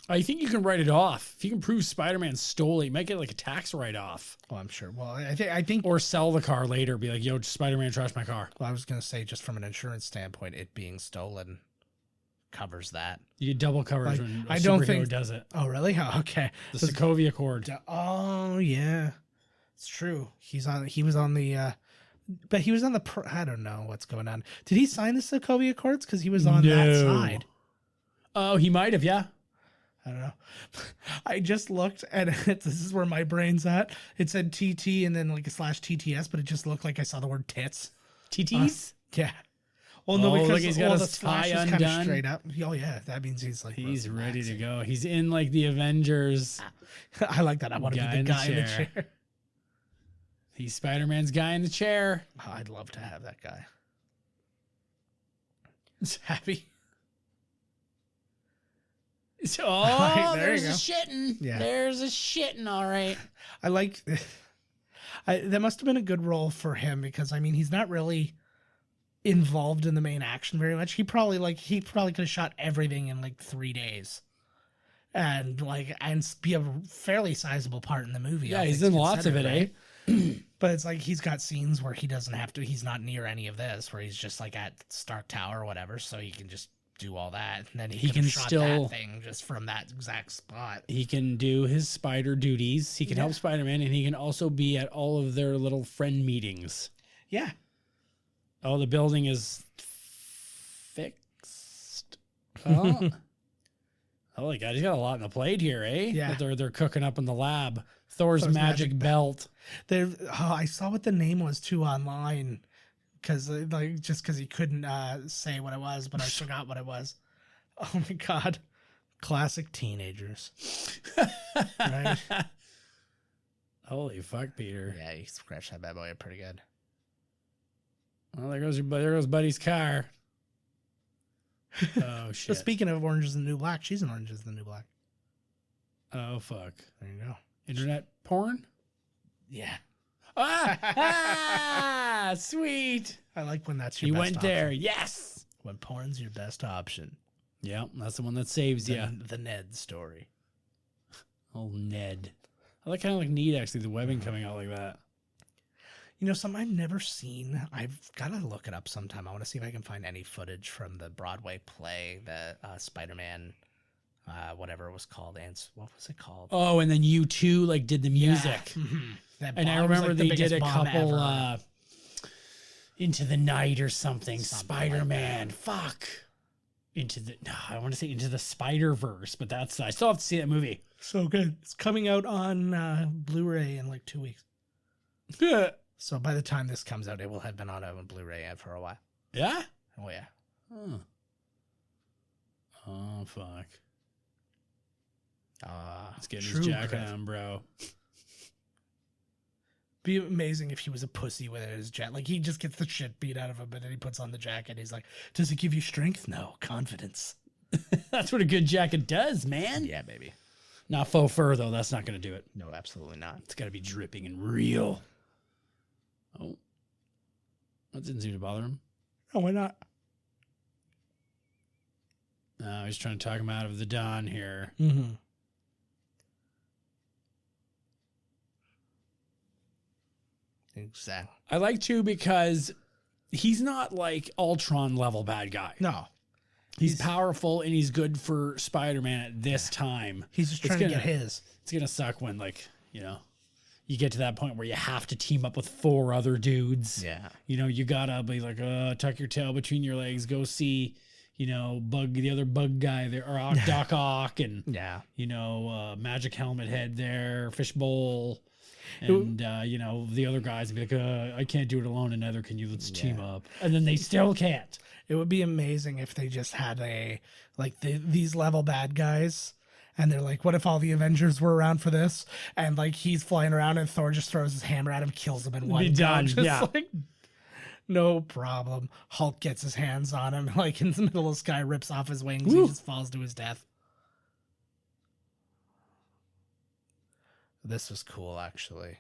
I think you can write it off. If you can prove Spider-Man stole it, you might get like a tax write-off. Oh, I'm sure. Well, I think. Or sell the car later. Be like, yo, Spider-Man trashed my car. Well, I was gonna say, just from an insurance standpoint, it being stolen covers that. You get double coverage Like, when a I don't superhero think- does it. Oh, really? Oh, okay. The Sokovia Accord. Oh, yeah. It's true. He was on the. But he was on the. I don't know what's going on. Did he sign the Sokovia Accords? Because he was on that No. side. Oh, he might have, yeah. I don't know. I just looked and this is where my brain's at. It said TT and then like a /TTS, but it just looked like I saw the word tits. TTs? Yeah. Well, no, Oh, because look, he's got the his slash tie is kind of undone. straight up. Oh yeah, that means he's like He's ready to relaxing. go. He's in like the Avengers. I like that. I want to be the guy in the chair. He's Spider-Man's guy in the chair. Oh, I'd love to have that guy. It's happy. Oh, There you there's a go. shitting. Yeah. There's a shitting, all right. I like. That must have been a good role for him because I mean he's not really involved in the main action very much. He probably could have shot everything in like 3 days, and be a fairly sizable part in the movie. Yeah, all he's things in lots of it, considered, eh? right? But it's like he's got scenes where he doesn't have to. He's not near any of this. Where he's just like at Stark Tower or whatever, so he can just do all that, and then he can can shot still- that thing just from that exact spot. He can do his spider duties. He can help Spider-Man, and he can also be at all of their little friend meetings. Yeah, Oh, the building is fixed. Oh, holy God, he's got a lot on the plate here, eh? Yeah. That they're cooking up in the lab. Thor's magic belt. I saw what the name was too online because he couldn't say what it was, but I forgot what it was. Oh my God, classic teenagers, right? Holy fuck, Peter. Yeah, you scratched that bad boy up pretty good. Well, there goes Buddy's car. Oh So shit. speaking of Orange is the New Black, she's in Orange is the New Black. Oh fuck. There you go. Internet porn? Yeah, Ah, sweet. I like when that's your He best went option. there. Yes. When porn's your best option. Yeah, that's the one that saves you. The Ned story. Oh, Ned. I like kind of like neat actually the webbing coming out like that. You know, something I've never seen. I've got to look it up sometime. I want to see if I can find any footage from the Broadway play, the Spider-Man, whatever it was called. What was it called? Oh, and then you two like did the music. Mhm. That And I bomb was, remember like, the they did biggest a bomb couple ever. Into the Night or something. Something like Spider-Man. Fuck. I want to say Into the Spider-Verse, but I still have to see that movie. So good. It's coming out on Blu-ray in like 2 weeks. Yeah. So by the time this comes out, it will have been on Blu-ray for a while. Yeah? Oh yeah. Huh. Oh, fuck. Let's get his jacket on, bro. Be amazing if he was a pussy with his jacket. Like he just gets the shit beat out of him, and then he puts on the jacket. He's like, "Does it give you strength? No, confidence." That's what a good jacket does, man. Yeah, baby. Not faux fur, though. That's not going to do it. No, absolutely not. It's got to be dripping and real. Oh. That didn't seem to bother him. Oh, why not? No, he's trying to talk him out of the Don here. Mm-hmm. Exactly. I like too because he's not like Ultron level bad guy. No. He's powerful and he's good for Spider-Man at this time. He's just trying to get his. It's going to suck when, like, you know, you get to that point where you have to team up with 4 other dudes. Yeah. You know, you got to be like, tuck your tail between your legs, go see, you know, the other bug guy there, or Doc Ock, and, you know, Magic Helmet Head there, Fishbowl. And, you know, the other guys would be like, I can't do it alone, and neither can you. Let's team up. And then they still can't. It would be amazing if they just had these level bad guys. And they're like, what if all the Avengers were around for this? And, like, he's flying around and Thor just throws his hammer at him, kills him in one. Be done, Like, no problem. Hulk gets his hands on him, like, in the middle of the sky, rips off his wings. Woo. He just falls to his death. This was cool, actually.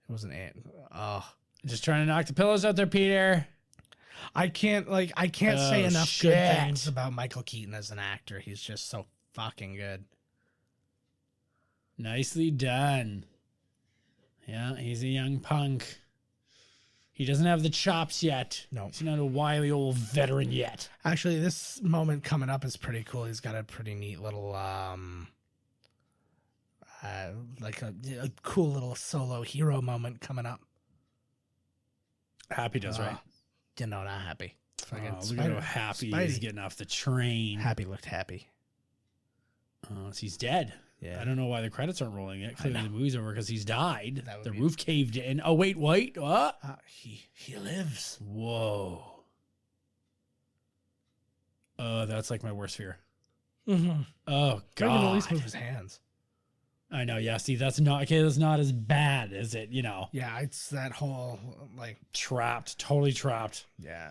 It wasn't it. Oh. Just trying to knock the pillows out there, Peter. I can't say enough good things about Michael Keaton as an actor. He's just so fucking good. Nicely done. Yeah, he's a young punk. He doesn't have the chops yet. No. He's not a wily old veteran yet. Actually, this moment coming up is pretty cool. He's got a pretty neat little, like a cool little solo hero moment coming up. Happy does, right? You know, not happy. Look at how happy he's getting off the train. Happy looked happy. So he's dead. Yeah. I don't know why the credits aren't rolling yet. Clearly the movie's over because he's died. The roof caved in. Oh, wait, what? He lives. Whoa. That's like my worst fear. Mm-hmm. Oh, God. He can at least move his hands. I know, yeah. See, that's not as bad as it, you know. Yeah, it's that whole, like... Trapped, totally trapped. Yeah.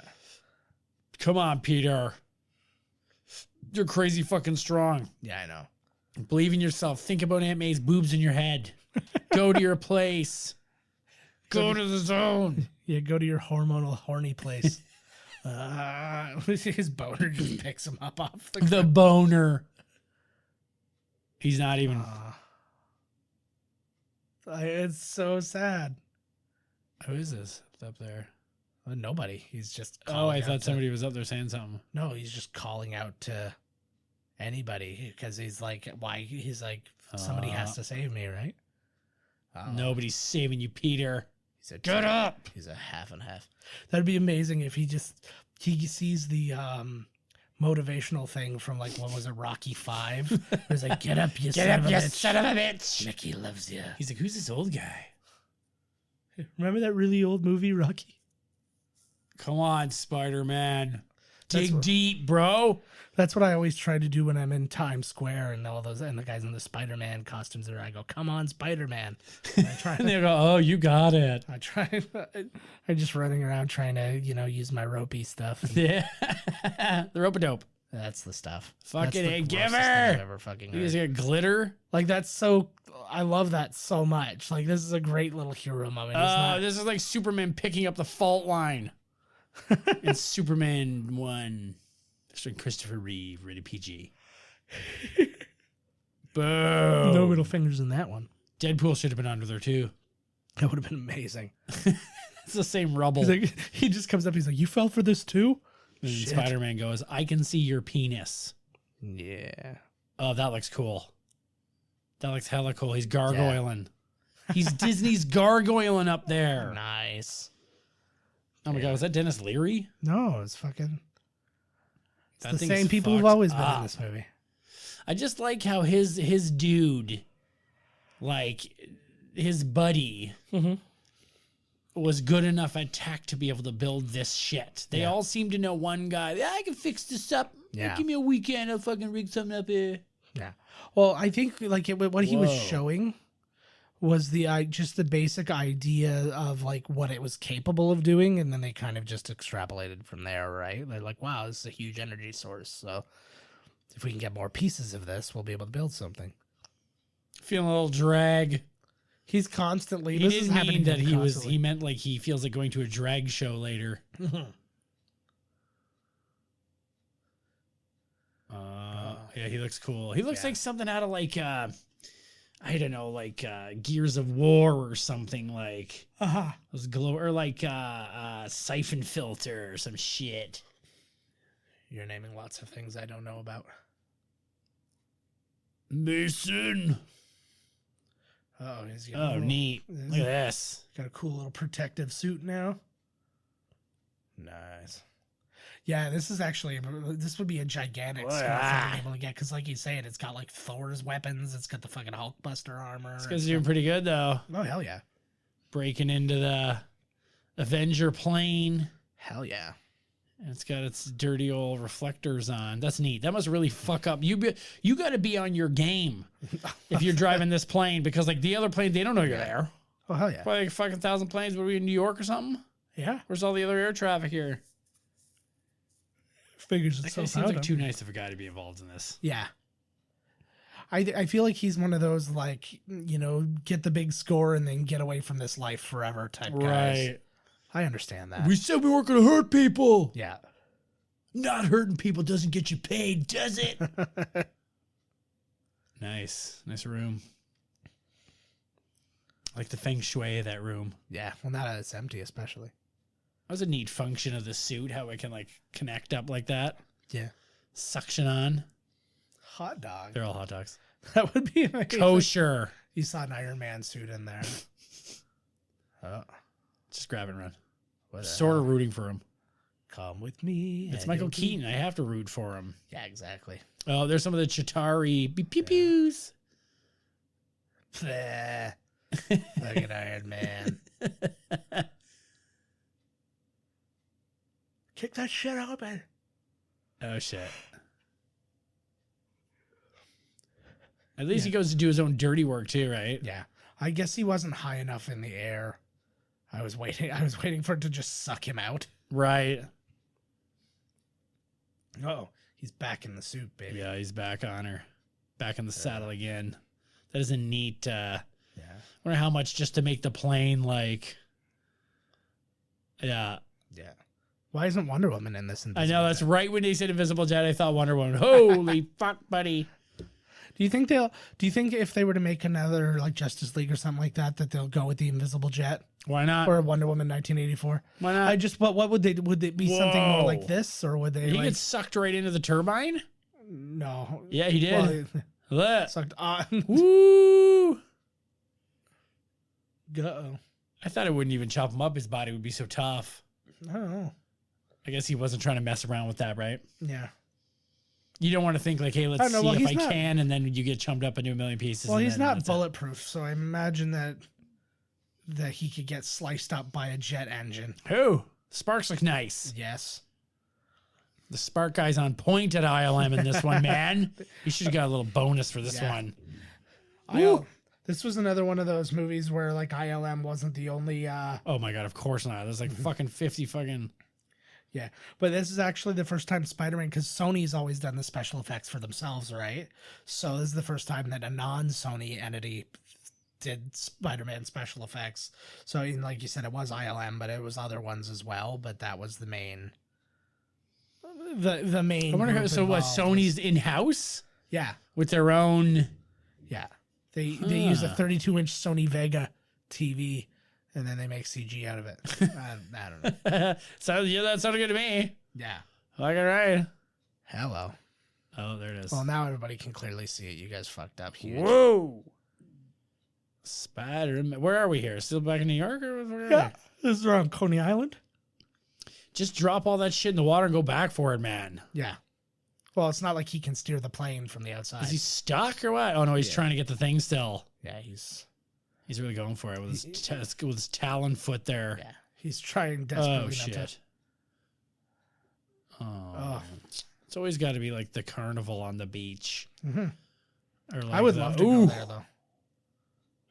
Come on, Peter. You're crazy fucking strong. Yeah, I know. Believe in yourself. Think about Aunt May's boobs in your head. Go to your place. Go to the zone. Yeah, go to your hormonal horny place. His boner just picks him up off the boner. He's not even... It's so sad. Who is this up there? Nobody. He's just. I thought somebody was up there saying something. No, he's just calling out to anybody because he's like, why? He's like, somebody has to save me, right? Nobody's saving you, Peter. He said, "Get up." He's a half and half. That'd be amazing if he sees the motivational thing from, like, what was it, Rocky 5? He's like, get up, you son of a bitch. Mickey loves you. He's like, who's this old guy? Remember that really old movie, Rocky? Come on, Spider-Man. Dig deep, bro. That's what I always try to do when I'm in Times Square and the guys in the Spider-Man costumes there. I go, come on, Spider-Man. And I try and they go, oh, you got it. I'm just running around trying to, use my ropey stuff. Yeah. The rope-a-dope. That's the stuff. Fucking give her. You guys got glitter? Like, I love that so much. Like, this is a great little hero moment. This is like Superman picking up the fault line. And Superman 1. Starring Christopher Reeve, rated PG. Boom. No middle fingers in that one. Deadpool should have been under there too. That would have been amazing. It's the same rubble. He just comes up. He's like, "You fell for this too?" And Spider-Man goes, "I can see your penis." Yeah. Oh, that looks cool. That looks hella cool. He's gargoyling. Yeah. He's Disney's gargoyling up there. Nice. Oh my God, was that Dennis Leary? No, it's fucking. It's the same people who've always been in this movie. I just like how his dude, like his buddy, was good enough at tech to be able to build this shit. They all seem to know one guy. Yeah, I can fix this up. Yeah. Give me a weekend. I'll fucking rig something up here. Yeah. Well, I think like what he was showing was just the basic idea of like what it was capable of doing, and then they kind of just extrapolated from there, right? They're like, wow, this is a huge energy source. So If we can get more pieces of this, we'll be able to build something. Feeling a little drag. He's constantly. He This didn't is happening mean that to him he constantly. he meant like he feels like going to a drag show later. Yeah, he looks cool. He looks like something out of like I don't know, like Gears of War or something like those glow or like siphon filter or some shit. You're naming lots of things I don't know about. Mason. Oh, he's got a little, Neat. Look at this. got a cool little protective suit now. Nice. Yeah, this would be a gigantic score for being able to get, because like you said, it's got like Thor's weapons, it's got the fucking Hulkbuster armor. This guy's doing pretty good though. Oh, hell yeah. Breaking into the Avenger plane. Hell yeah. And it's got its dirty old reflectors on. That's neat. That must really fuck up. You got to be on your game if you're driving this plane, because like the other plane, they don't know you're there. Oh, hell yeah. Probably like fucking 1,000 planes. What are we in New York or something? Yeah. Where's all the other air traffic here? Figures That guy itself seems out. like too nice of a guy to be involved in this. Yeah. I feel like he's one of those, like, you know, get the big score and then get away from this life forever type guys. Right. I understand that. We said we weren't going to hurt people. Yeah. Not hurting people doesn't get you paid, does it? Nice. Nice room. I like the feng shui of that room. Yeah. Well, now that it's empty, especially. That was a neat function of the suit, how it can like connect up like that. Yeah. Suction on. Hot dog. They're all hot dogs. That would be amazing. Kosher. You saw an Iron Man suit in there. Oh. Just grab and run. What the Sort hell? of rooting for him. Come with me. It's and Michael you'll be- Keaton. I have to root for him. Yeah, exactly. Oh, there's some of the Chitauri pew-pews. Bleh. Fucking Iron Man. Kick that shit open. Oh, shit. At least he goes to do his own dirty work too, right? Yeah. I guess he wasn't high enough in the air. I was waiting for it to just suck him out. Right. Oh, he's back in the suit, baby. Yeah, he's back on her. Back in the saddle again. That is a neat, Yeah. wonder how much just to make the plane like, yeah. Yeah. Why isn't Wonder Woman in this? I know, that's right when they said Invisible Jet, I thought Wonder Woman. Holy fuck, buddy. Do you think if they were to make another like Justice League or something like that, that they'll go with the Invisible Jet Why not? or Wonder Woman 1984? Why not? I just, what would it be something more Whoa. like this, or would they He like? gets sucked right into the turbine? No. Yeah, he Well, did. it Look. sucked on. Woo! Go. I thought it wouldn't even chop him up. His body would be so tough. I don't know. I guess he wasn't trying to mess around with that, right? Yeah. You don't want to think like, hey, let's I don't know. see Well, if I he's not- can, and then you get chumped up into a million pieces. Well, and he's then not that's it. bulletproof, so I imagine that he could get sliced up by a jet engine. Who? Sparks look nice. Yes. The Spark guy's on point at ILM in this one, man. You should have got a little bonus for this Yeah. one. This was another one of those movies where like ILM wasn't the only Oh my god, of course not. There's like fucking 50 fucking. yeah, but this is actually the first time Spider-Man, because Sony's always done the special effects for themselves, right? So this is the first time that a non-Sony entity did Spider-Man special effects. So like you said, it was ILM, but it was other ones as well, but that was the main the main I wonder group so what involved Sony's in house yeah with their own. yeah they use a 32-inch Sony Vega TV and then they make CG out of it. I don't know. So yeah, that sounded good to me. Yeah. Like, all right. Hello. Oh, there it is. Well, now everybody can clearly see it. You guys fucked up huge. Whoa. Spider-Man. Where are we here? Still back in New York? Or where are Yeah. we? This is around Coney Island. Just drop all that shit in the water and go back for it, man. Yeah. Well, it's not like he can steer the plane from the outside. Is he stuck or what? Oh, no, he's trying to get the thing still. Yeah, he's He's really going for it with his talon foot there. yeah. He's trying desperately Oh, not shit. to. Oh. It's always got to be like the carnival on the beach. Mhm. Or like I would the- love to Ooh. go there though.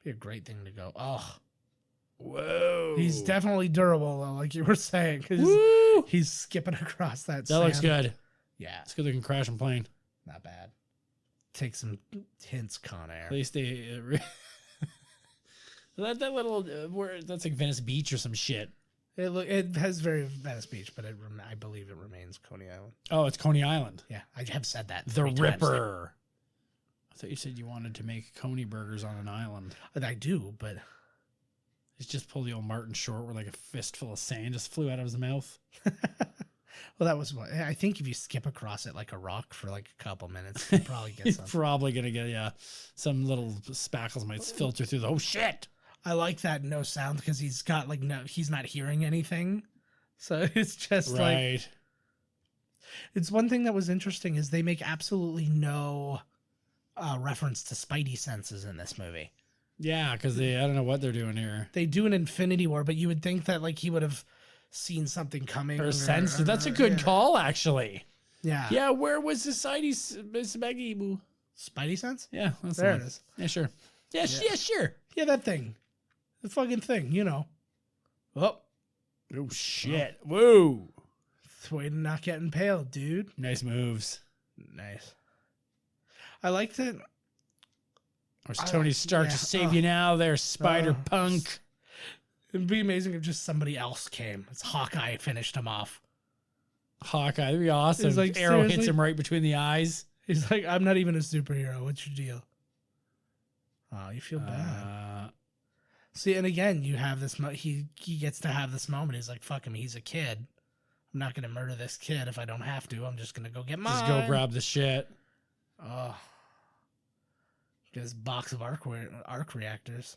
Be a great thing to go. Oh, Whoa. he's definitely durable though, like you were saying. 'Cause Woo. he's skipping across that. That looks sand. good. Yeah. It's good looking crashing plane. Not bad. Take some hints, Con Air. At least they that little where that's like Venice Beach or some shit. It has very Venice Beach, but I believe it remains Coney Island. Oh, it's Coney Island. Yeah, I have said that. The 3 times Ripper. I thought you said you wanted to make Coney burgers on an island. now. I do, but He's just pulled the old Martin Short where like a fistful of sand just flew out of his mouth. well, that was what I think. If you skip across it like a rock for like a couple minutes, you probably get He's some. probably gonna get some little spackles might filter through the shit. I like that no sound because he's got like he's not hearing anything, so it's just Right. like. It's one thing that was interesting is they make absolutely no reference to Spidey senses in this movie. Yeah, because I don't know what they're doing here. They do an Infinity War, but you would think that like he would have seen something coming Or sensed. That's a good call, actually. Yeah. Yeah, where was the Spidey? Spidey sense? Yeah, that's There the it one. is. Yeah, sure. Yeah, sure. Yeah, that thing. The fucking thing, you know. Oh, Oh shit! Whoa! it's way to not get impaled, dude. Nice moves. Nice. I liked it. Or Tony Stark to save you now, there, Spider Punk. It'd be amazing if just somebody else came. It's Hawkeye finished him off. Hawkeye, that'd be awesome. He's like, Arrow hits seriously? him right between the eyes. He's like, I'm not even a superhero. What's your deal? Oh, you feel bad. See, and again, you have this. He gets to have this moment. He's like, "Fuck him. He's a kid. I'm not gonna murder this kid if I don't have to. I'm just gonna go get mine. Just go grab the shit. Oh, get his box of arc reactors.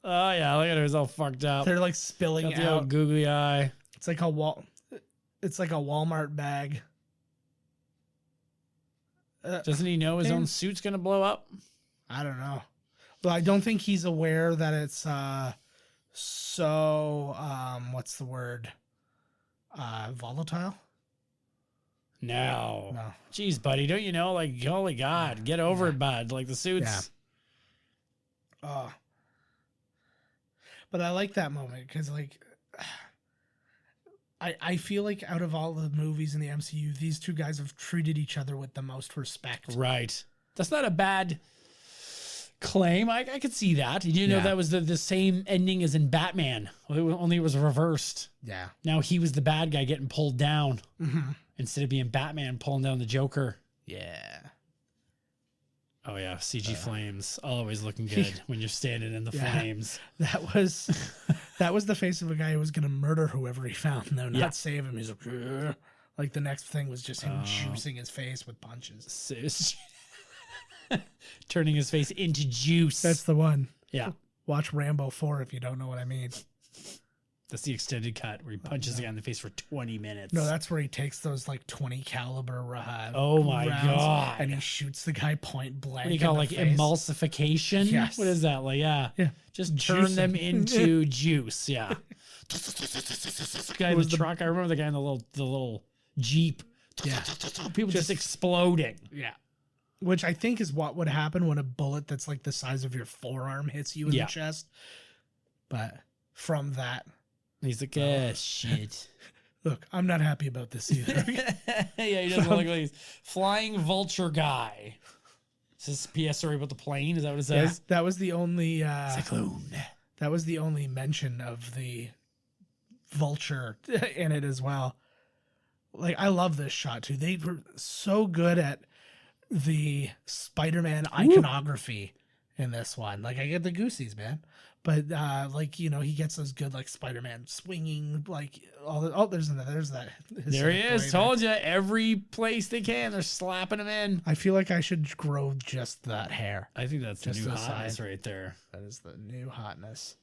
Oh yeah, look at it. It's all fucked up. They're like spilling Got the old out. googly eye. It's like a It's like a Walmart bag. Doesn't he know his own suit's gonna blow up? I don't know. Well, I don't think he's aware that it's what's the word? Volatile? No. No. Jeez, buddy, don't you know? Like, holy God, get over it, bud. Like the suits. Yeah. But I like that moment because, like, I feel like out of all the movies in the MCU, these two guys have treated each other with the most respect. Right. That's not a bad claim. I could see that. Did you know that was the same ending as in Batman? Only it was reversed. Yeah. Now he was the bad guy getting pulled down instead of being Batman pulling down the Joker. Yeah. Oh yeah, CG flames always looking good when you're standing in the flames. That was the face of a guy who was gonna murder whoever he found, though, not save him. He's like, "Ugh." Like the next thing was just him juicing his face with punches. Turning his face into juice. That's the one. Yeah. Watch Rambo 4 if you don't know what I mean. That's the extended cut where he punches the guy in the face for 20 minutes. No, that's where he takes those like 20 caliber oh my rounds God. and he shoots the guy point blank. What do you call it, like face. emulsification? Yes. What is that? Like, yeah. Just turn Juicing. them into juice. Yeah. Guy in the truck. I remember the guy in the little Jeep. Yeah. People just exploding. Yeah. Which I think is what would happen when a bullet that's like the size of your forearm hits you in the chest. But from that. He's like, shit. Look, I'm not happy about this either. Yeah, he doesn't look like he's flying vulture guy. Is this PS story about the plane? Is that what it says? That was the only Cyclone. That was the only mention of the vulture in it as well. Like, I love this shot too. They were so good at the Spider-Man iconography in this one. Like, I get the goosies, man. But like, you know, he gets those good like Spider-Man swinging like there's that. There he is. Told you, every place they can, they're slapping him in. I feel like I should grow just that hair. I think that's Just the new the hotness side. right there. That is the new hotness.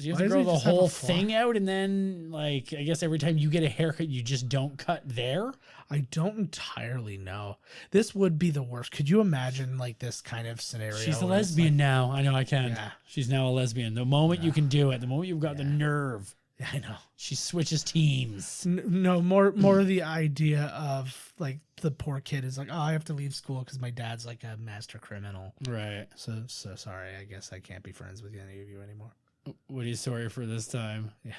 You have Why to does grow he the just have a whole fly? thing out, and then, like, I guess every time you get a haircut, you just don't cut there. I don't entirely know. This would be the worst. Could you imagine like this kind of scenario? She's a where it's lesbian like- now. I know I can. Yeah. She's now a lesbian. The moment you can do it, the moment you've got the nerve, Yeah, I know. she switches teams. No, more the idea of like the poor kid is like, oh, I have to leave school because my dad's like a master criminal. Right. So sorry. I guess I can't be friends with any of you anymore. What are you sorry for this time? Yeah.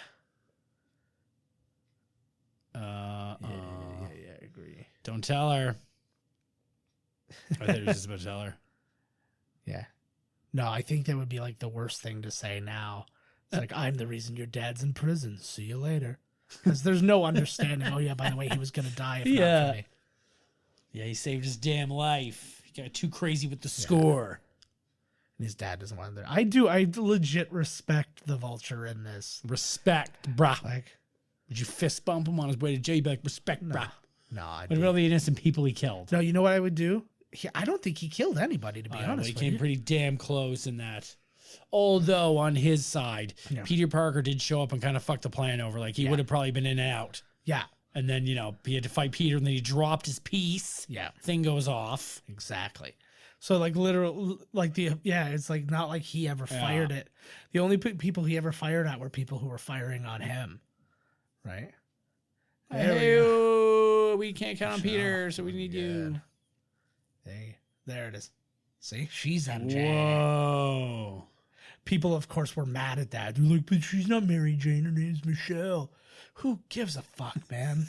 Yeah, I agree. Don't tell her. I thought he was just about to tell her. Yeah. No, I think that would be like the worst thing to say now. It's like, I'm the reason your dad's in prison. See you later. Because there's no understanding. Oh, yeah, by the way, he was going to die if not for me. Yeah, he saved his damn life. He got too crazy with the score. And his dad doesn't want him there. I legit respect the Vulture in this. Respect, brah. Like, would you fist bump him on his way to jail? You'd be like, respect, brah. No, What about all the innocent people he killed? No, you know what I would do? I don't think he killed anybody, to be honest He with came you. pretty damn close in that. Although on his side, Peter Parker did show up and kind of fuck the plan over. Like he would have probably been in and out. Yeah. And then, he had to fight Peter and then he dropped his piece. Yeah. Thing goes off. Exactly. So like literal, like it's like not like he ever fired it. The only people he ever fired at were people who were firing on him. Right? We can't count on Peter, so we need you. There it is. See? She's MJ. Whoa. People, of course, were mad at that. They're like, but she's not Mary Jane. Her name's Michelle. Who gives a fuck, man?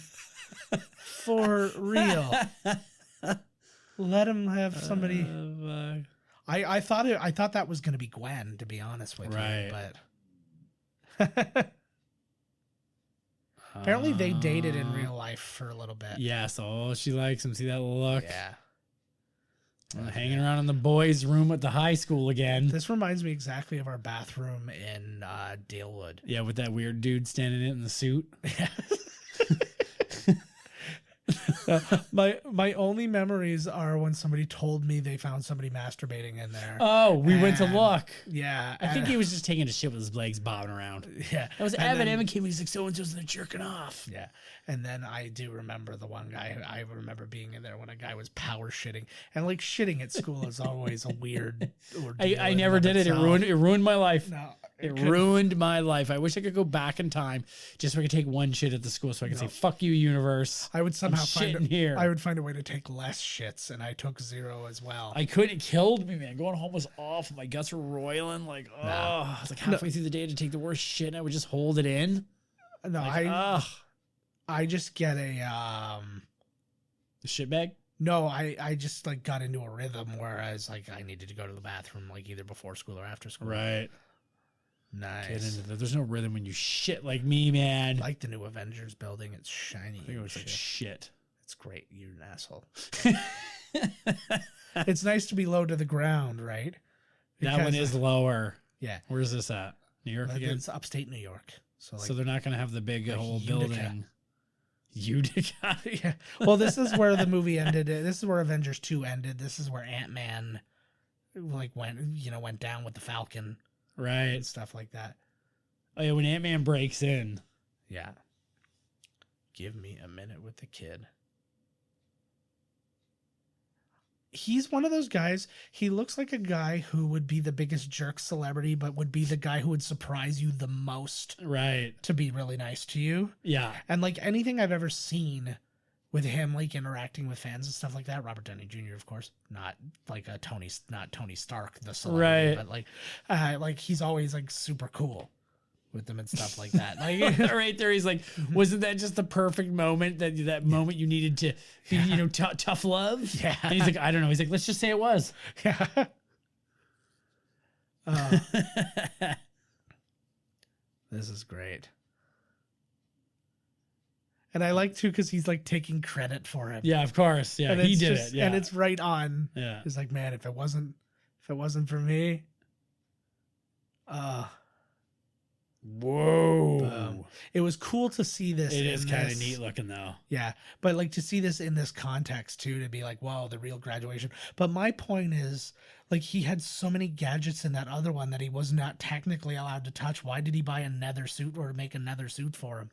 For real. Let him have somebody. I thought that was going to be Gwen, to be honest with you. But apparently they dated in real life for a little bit. Yeah, so she likes him. See that look? Yeah. Hanging around in the boys' room at the high school again. This reminds me exactly of our bathroom in Dalewood. Yeah, with that weird dude standing in the suit. Yeah. My only memories are when somebody told me they found somebody masturbating in there. Oh, we went to look. Yeah. I think he was just taking a shit with his legs bobbing around. Yeah. That was Evan. Evan came and he's like, so-and-so's in there jerking off. Yeah. And then I do remember the one guy, I remember being in there when a guy was power shitting. And like shitting at school is always a weird ordeal. I never did it. It ruined my life. No. It ruined my life. I wish I could go back in time just so I could take one shit at the school so I could say, fuck you, universe. I would somehow I would find a way to take less shits, and I took 0 as well. I couldn't. It killed me, man. Going home was awful. My guts were roiling. Like, I was like halfway through the day to take the worst shit, and I would just hold it in. No, like, I just get a the shit bag. No, I just like got into a rhythm where I was like, I needed to go to the bathroom like either before school or after school. Right. Nice. There's no rhythm when you shit like me, man. Like the new Avengers building. It's shiny. I think it looks like shit. It's great. You're an asshole. It's nice to be low to the ground, right? Because that one is lower. Yeah. Where's this at? New York again? It's upstate New York. So they're not going to have the big whole building. Utica. Yeah. Well, this is where the movie ended. This is where Avengers 2 ended. This is where Ant-Man went down with the Falcon. Right. And stuff like that. Oh, yeah, when Ant-Man breaks in. Yeah. Give me a minute with the kid. He's one of those guys. He looks like a guy who would be the biggest jerk celebrity, but would be the guy who would surprise you the most. Right. To be really nice to you. Yeah. And like anything I've ever seen with him, like interacting with fans and stuff like that. Robert Downey Jr., of course, not Tony Stark, the celebrity, right. But like he's always like super cool with them and stuff like that. Like right there, he's like, wasn't that just the perfect moment? That moment you needed to be, tough love. Yeah. And he's like, I don't know. He's like, let's just say it was. Yeah. This is great. And I like too because he's like taking credit for it. Yeah, of course. Yeah, he did it. Yeah, and it's right on. Yeah, he's like, man, if it wasn't for me, whoa, it was cool to see this. It is kind of neat looking though. Yeah, but like to see this in this context too, to be like, wow, the real graduation. But my point is, like, he had so many gadgets in that other one that he was not technically allowed to touch. Why did he buy another suit or make another suit for him?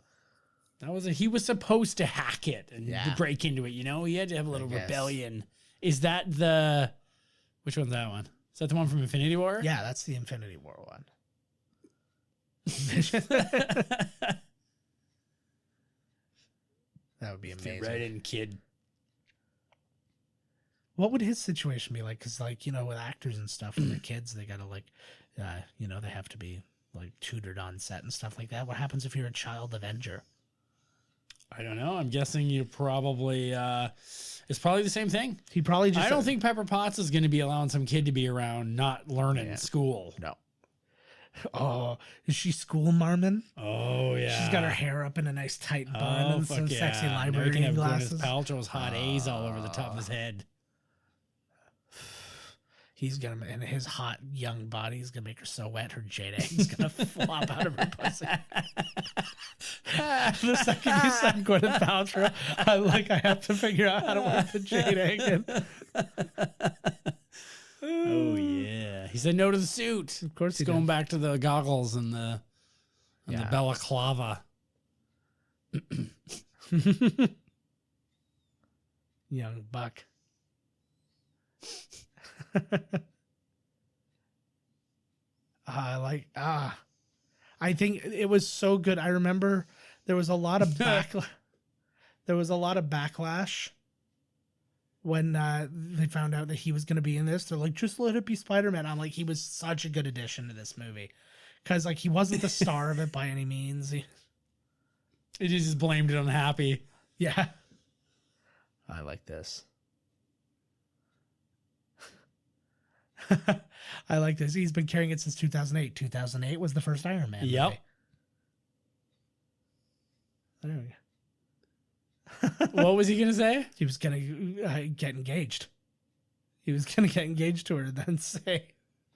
He was supposed to hack it and break into it, He had to have a little rebellion. Is that which one's that one? Is that the one from Infinity War? Yeah, that's the Infinity War one. That would be amazing. Fit right in, kid. What would his situation be like? Because, like, with actors and stuff, and the kids, they gotta they have to be like tutored on set and stuff like that. What happens if you're a child Avenger? I don't know. I'm guessing you probably it's probably the same thing. He probably just. I don't think Pepper Potts is going to be allowing some kid to be around not learning school. No. Oh, is she school marmon? Oh yeah. She's got her hair up in a nice tight bun and some sexy Now he library can have glasses. Gwyneth Paltrow's hot A's all over the top of his head. He's gonna, and his hot young body's gonna make her so wet her jade egg's gonna flop out of her pussy. The second you said Gwyneth Paltrow, I have to figure out how to work the jade egg in. Oh yeah, he said no to the suit. Of course, he's going back to the goggles and the balaclava. Young buck. I think it was so good. I remember there was a lot of backlash when they found out that he was going to be in this. They're like, just let it be Spider-Man. I'm like, he was such a good addition to this movie because like he wasn't the star of it by any means. He just blamed it on Happy. Yeah, I like this. I like this. He's been carrying it since 2008. 2008 was the first Iron Man Yep. movie. There we go. What was he going to say? He was going to get engaged. He was going to get engaged to her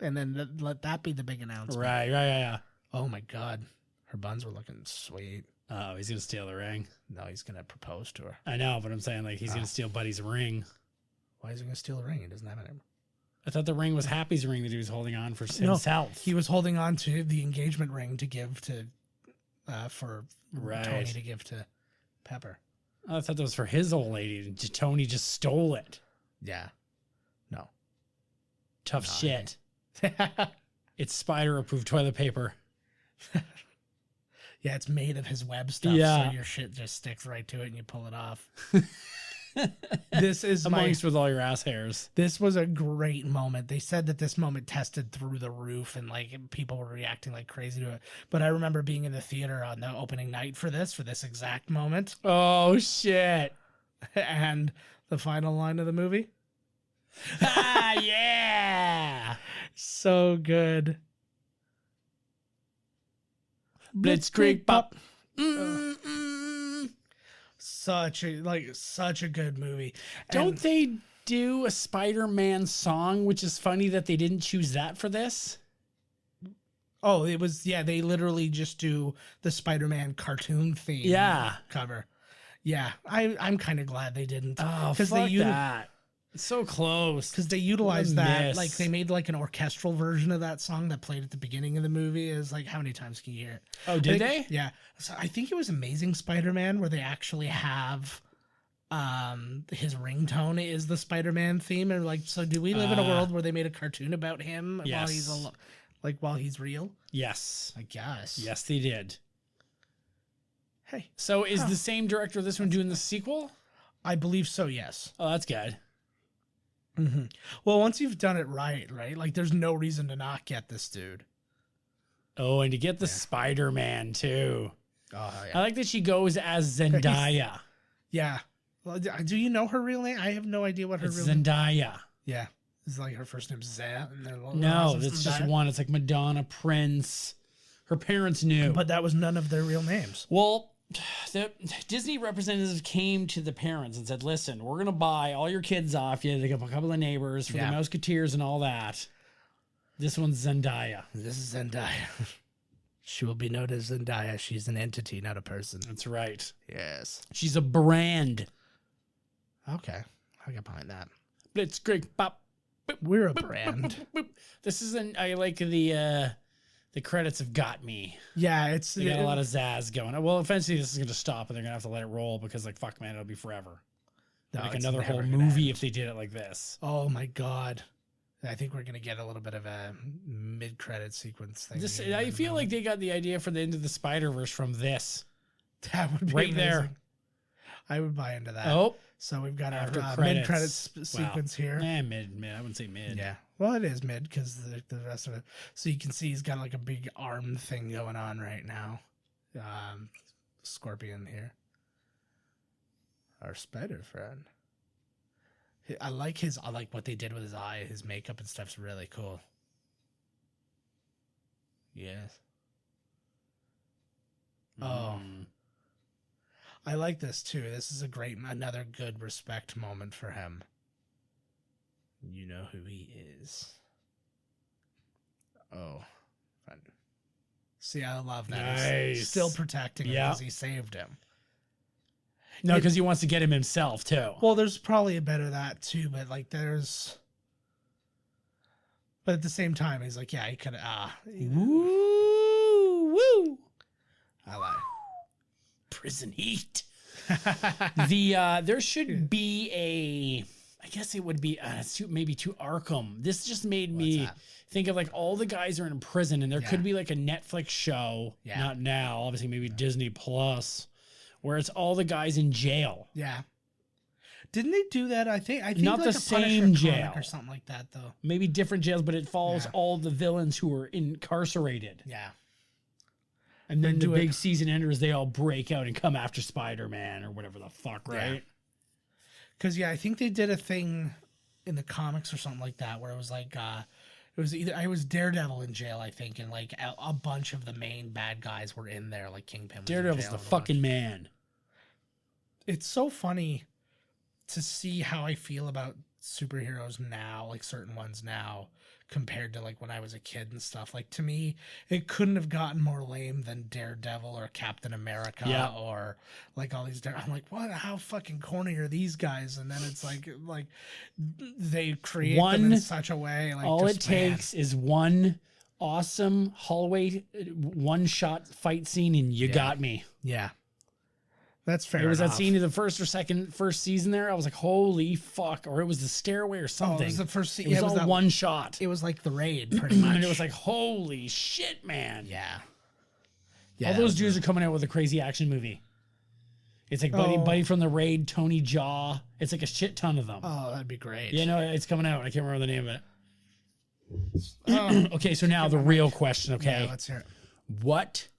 and then let that be the big announcement. Right. Yeah. Oh my God. Her buns were looking sweet. Oh, he's going to steal the ring. No, he's going to propose to her. I know, but I'm saying like he's going to steal Buddy's ring. Why is he going to steal the ring? He doesn't have it anymore. I thought the ring was Happy's ring that he was holding on for himself. No, he was holding on to the engagement ring to give to, for Tony to give to Pepper. Oh, I thought that was for his old lady. Tony just stole it. Yeah. No. Tough shit. It's spider-approved toilet paper. Yeah, it's made of his web stuff, Yeah. so your shit just sticks right to it and you pull it off. This is amongst with all your ass hairs. This was a great moment. They said that this moment tested through the roof and like people were reacting like crazy to it. But I remember being in the theater on the opening night for this exact moment. Oh shit. And the final line of the movie. Ah, yeah. So good. Blitzkrieg Pop. Such a good movie. Don't they do a Spider-Man song, which is funny that they didn't choose that for this? Oh, it was, yeah, they literally just do the Spider-Man cartoon theme cover. Yeah, I'm kind of glad they didn't. Oh, fuck that. It's so close. Because they utilized that. Like, they made like an orchestral version of that song that played at the beginning of the movie. Is like, how many times can you hear it? Oh, did they? Yeah. So I think it was Amazing Spider-Man where they actually have his ringtone is the Spider-Man theme. And like, so do we live in a world where they made a cartoon about him while he's while he's real? Yes. I guess. Yes, they did. Hey. So is the same director of this one doing the sequel? I believe so, yes. Oh, that's good. Mm-hmm. Well, once you've done it right? Like, there's no reason to not get this dude. Oh, and to get the Spider-Man, too. Oh, yeah. I like that she goes as Zendaya. Yeah. Well, do you know her real name? I have no idea what her real name is. Zendaya. Yeah. It's like her first name's Zan. No, that's just one. It's like Madonna, Prince. Her parents knew. But that was none of their real names. Well, the Disney representatives came to the parents and said, listen, we're going to buy all your kids off you. They got a couple of neighbors for the Mouseketeers and all that. This one's Zendaya. This is Zendaya. She will be known as Zendaya. She's an entity, not a person. That's right. Yes. She's a brand. Okay. I get behind that. Blitzkrieg Pop. We're a brand. This is I like the credits have got me. Yeah, they got a lot of zazz going. Well, eventually this is going to stop, and they're going to have to let it roll because, like, fuck, man, it'll be forever. No, like another whole movie if they did it like this. Oh my god, I think we're going to get a little bit of a mid-credit sequence thing. I feel like they got the idea for the Into the Spider-Verse from this. That would be right amazing. There. I would buy into that. Oh, so we've got our After mid-credit sequence here. Mid. I wouldn't say mid. Yeah. Well, it is mid because the rest of it. So you can see he's got like a big arm thing going on right now. Scorpion here. Our spider friend. I like what they did with his eye. His makeup and stuff's really cool. Yes. Oh. I like this too. This is another good respect moment for him. You know who he is. Oh. Fun. See, I love that. Nice. He's still protecting him because he saved him. No, because he wants to get him himself too. Well, there's probably a bit of that too, but like but at the same time, he's like, yeah, he could Woo! I lie. Prison heat. There should be I guess it would be maybe to Arkham. This just made me think of like all the guys are in prison, and there could be like a Netflix show. Yeah. Not now, obviously, maybe Disney Plus, where it's all the guys in jail. Yeah. Didn't they do that? I think not like the same jail or something like that though. Maybe different jails, but it follows all the villains who are incarcerated. Yeah. And then the big season enders, they all break out and come after Spider-Man or whatever the fuck, right? Because I think they did a thing in the comics or something like that where it was like it was Daredevil in jail, I think, and like a bunch of the main bad guys were in there, like Kingpin. Daredevil's the fucking man. It's so funny to see how I feel about superheroes now, like certain ones now, compared to like when I was a kid and stuff. Like to me, it couldn't have gotten more lame than Daredevil or Captain America or like all these. I'm like, what? How fucking corny are these guys? And then it's like they create them in such a way. Like all it takes is one awesome hallway, one shot fight scene, and you got me. Yeah. That's fair. It was that scene in the first season there. I was like, holy fuck. Or it was the stairway or something. It was the first scene. It was all one shot. It was like the raid, pretty much. And it was like, holy shit, man. Yeah. All those dudes are coming out with a crazy action movie. It's like Buddy from the Raid, Tony Jaa. It's like a shit ton of them. Oh, that'd be great. Yeah, no, it's coming out. I can't remember the name of it. Okay, so now the real question, okay? Yeah, let's hear it. What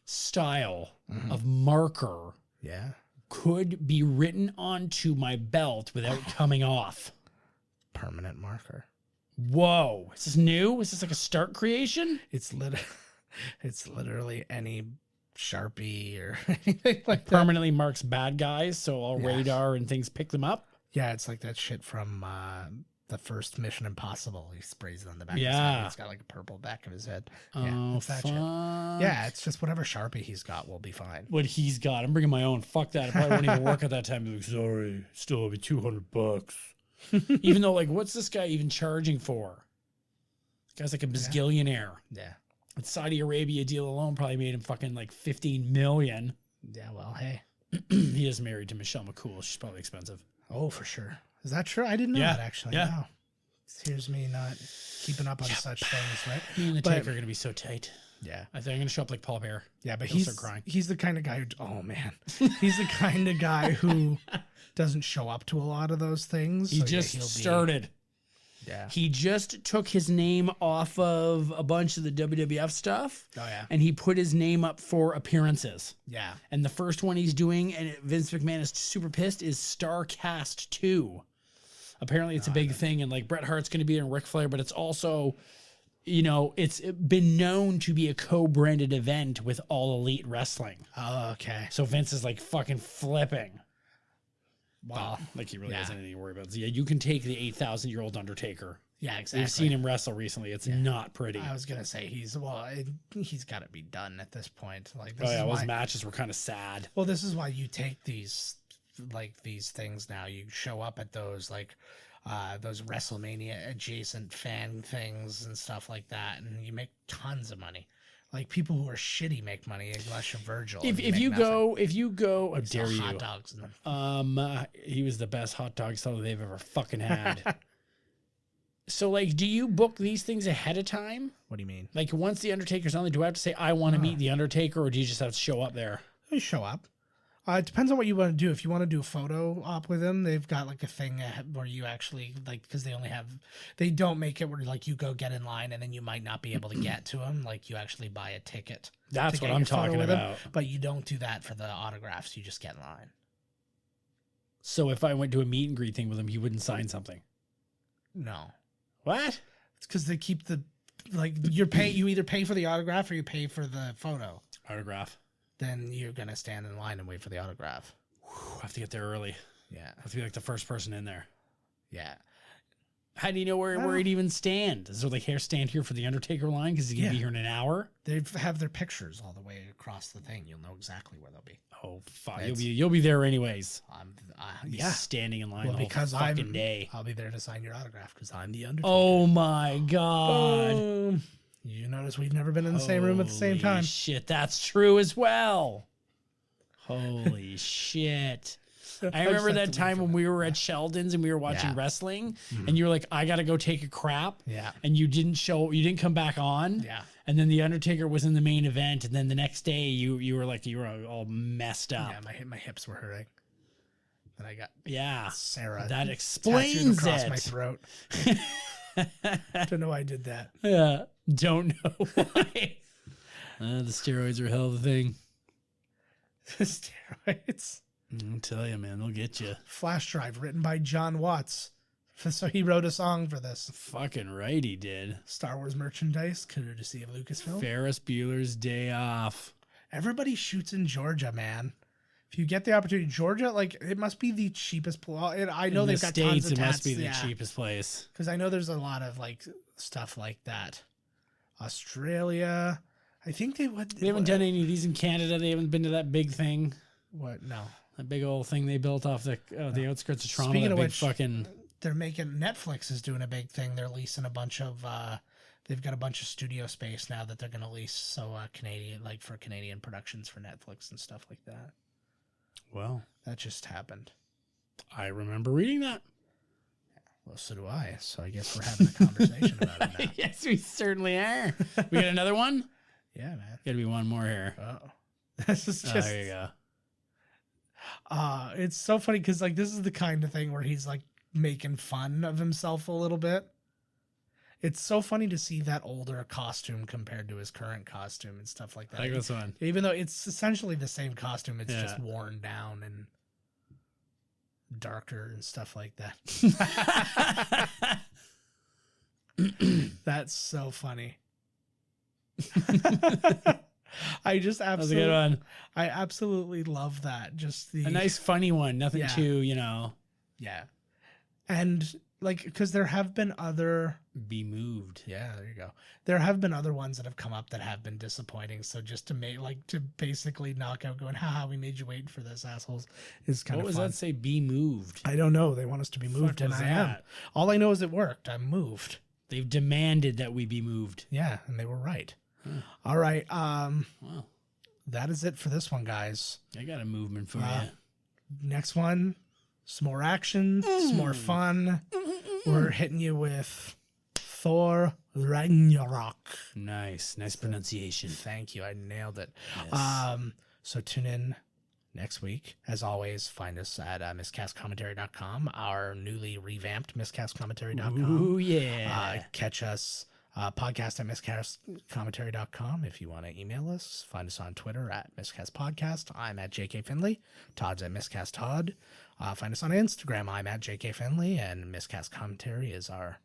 style of marker could be written onto my belt without coming off? Permanent marker. Whoa. Is this new? Is this like a Start creation? It's literally any Sharpie or anything like that. Permanently marks bad guys, so all radar and things pick them up? Yeah, it's like that shit from the first Mission Impossible. He sprays it on the back of his head. It's got like a purple back of his head. Oh, it's that shit. Yeah, it's just whatever Sharpie he's got will be fine. What he's got. I'm bringing my own. Fuck that. It probably won't even work at that time. Like, sorry, still owe me $200. Even though, like, what's this guy even charging for? This guy's like a bazillionaire. Yeah. The Saudi Arabia deal alone probably made him fucking like $15 million. Yeah, well, hey. He is married to Michelle McCool. She's probably expensive. Oh, for sure. Is that true? I didn't know that, actually. Yeah. No. Here's me not keeping up on such things, right? Me and the Taker are going to be so tight. Yeah. I think I'm going to show up like Paul Bear. Yeah, but He'll start crying. He's the kind of guy who, oh, man. He's the kind of guy who doesn't show up to a lot of those things. He just started. Yeah. He just took his name off of a bunch of the WWF stuff. Oh, yeah. And he put his name up for appearances. Yeah. And the first one he's doing, and Vince McMahon is super pissed, is StarCast 2. Apparently it's a big thing, and like Bret Hart's going to be in Ric Flair, but it's also, it's been known to be a co-branded event with All Elite Wrestling. Oh, okay. So Vince is like fucking flipping. Wow. Like he really has anything to worry about. So yeah, you can take the 8,000-year-old Undertaker. Yeah, exactly. We've seen him wrestle recently. It's not pretty. I was gonna say he's got to be done at this point. Like, his matches were kind of sad. Well, this is why you take these things now. You show up at those those WrestleMania adjacent fan things and stuff like that, and you make tons of money. Like people who are shitty make money, unless you're Virgil. If you go, how dare you? Hot dogs. He was the best hot dog seller they've ever fucking had. So, like, do you book these things ahead of time? What do you mean? Like, once the Undertaker's on, do I have to say I want to meet the Undertaker, or do you just have to show up there? You show up. It depends on what you want to do. If you want to do a photo op with them, they've got like a thing where you actually because they don't make it where like you go get in line and then you might not be able to get to them. Like you actually buy a ticket. That's what I'm talking about. But you don't do that for the autographs. You just get in line. So if I went to a meet and greet thing with him, he wouldn't sign something. No. What? It's because they keep the, like, you either pay for the autograph or you pay for the photo. Autograph. Then you're going to stand in line and wait for the autograph. Whew, I have to get there early. Yeah. I have to be like the first person in there. Yeah. How do you know where he'd even stand? Is there like hair stand here for the Undertaker line? Because he's going to be here in an hour? They have their pictures all the way across the thing. You'll know exactly where they'll be. Oh, fuck. You'll be there anyways. Yeah. Standing in line Well, the because whole fucking day. I'll be there to sign your autograph because I'm the Undertaker. Oh, my God. You notice we've never been in the same room at the same time. Shit, that's true as well. Holy shit. I remember that time when we were at Sheldon's and we were watching wrestling and you were like, I got to go take a crap. Yeah. And you didn't come back on. Yeah. And then the Undertaker was in the main event. And then the next day you were all messed up. Yeah, my hips were hurting. And I got Sarah. That explains across it. my throat. Don't know why I did that. Yeah. Don't know why. The steroids are a hell of a thing. Steroids. I'll tell you, man, they'll get you. Flash drive written by John Watts. So he wrote a song for this. Fucking right, he did. Star Wars merchandise, courtesy of Lucasfilm. Ferris Bueller's Day Off. Everybody shoots in Georgia, man. If you get the opportunity, Georgia, like, it must be the cheapest place. I know they've got tons of it tats. must be the cheapest place. Because I know there's a lot of like stuff like that. Australia, I think they haven't done any of these in Canada. They haven't been to that big thing. What? No. That big old thing they built off the outskirts of Toronto. Speaking of which, fucking. They're making Netflix is doing a big thing. They're leasing a bunch of. They've got a bunch of studio space now that they're going to lease. So for Canadian productions for Netflix and stuff like that. Well, that just happened. I remember reading that. Well, so do I. So I guess we're having a conversation about it now. Yes, we certainly are. We got another one? Yeah, man. Got to be one more here. Oh, this is just. There you go. It's so funny because like this is the kind of thing where he's like making fun of himself a little bit. It's so funny to see that older costume compared to his current costume and stuff like that. I like this one. Even though it's essentially the same costume, it's just worn down and darker and stuff like that. That's so funny. I just absolutely, that's a good one. I absolutely love that. Just a nice funny one. Nothing too, Yeah. And like, because there have been other. Be moved. Yeah, there you go. There have been other ones that have come up that have been disappointing. So just to basically knock out going, haha, we made you wait for this, assholes, is kind of fun. What does that say? Be moved. I don't know. They want us to be moved, and I am. All I know is it worked. I'm moved. They've demanded that we be moved. Yeah, and they were right. All right. Wow. That is it for this one, guys. I got a movement for you. Next one, some more action, some more fun. We're hitting you with Thor Ragnarok. Nice pronunciation. Thank you. I nailed it. Yes. So tune in next week. As always, find us at miscastcommentary.com, our newly revamped miscastcommentary.com. Ooh, yeah. Catch us. Podcast at miscastcommentary.com. If you want to email us, find us on Twitter at miscastpodcast. I'm at JK Finley. Todd's at miscasttodd. Find us on Instagram. I'm at JK Finley, and Miscast Commentary is our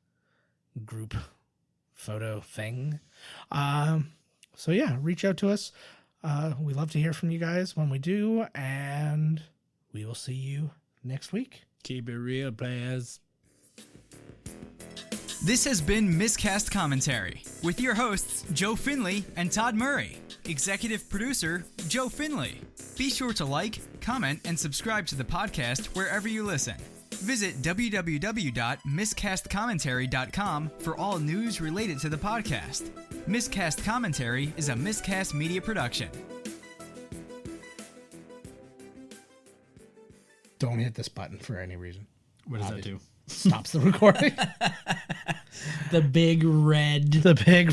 group photo thing. So yeah, reach out to us. We love to hear from you guys when we do, and we will see you next week. Keep it real, players. This has been Miscast Commentary with your hosts, Joe Finley and Todd Murray. Executive producer, Joe Finley. Be sure to like, comment, and subscribe to the podcast wherever you listen. Visit www.miscastcommentary.com for all news related to the podcast. Miscast Commentary is a Miscast Media production. Don't hit this button for any reason. What does that do? Stops the recording. The big red. The big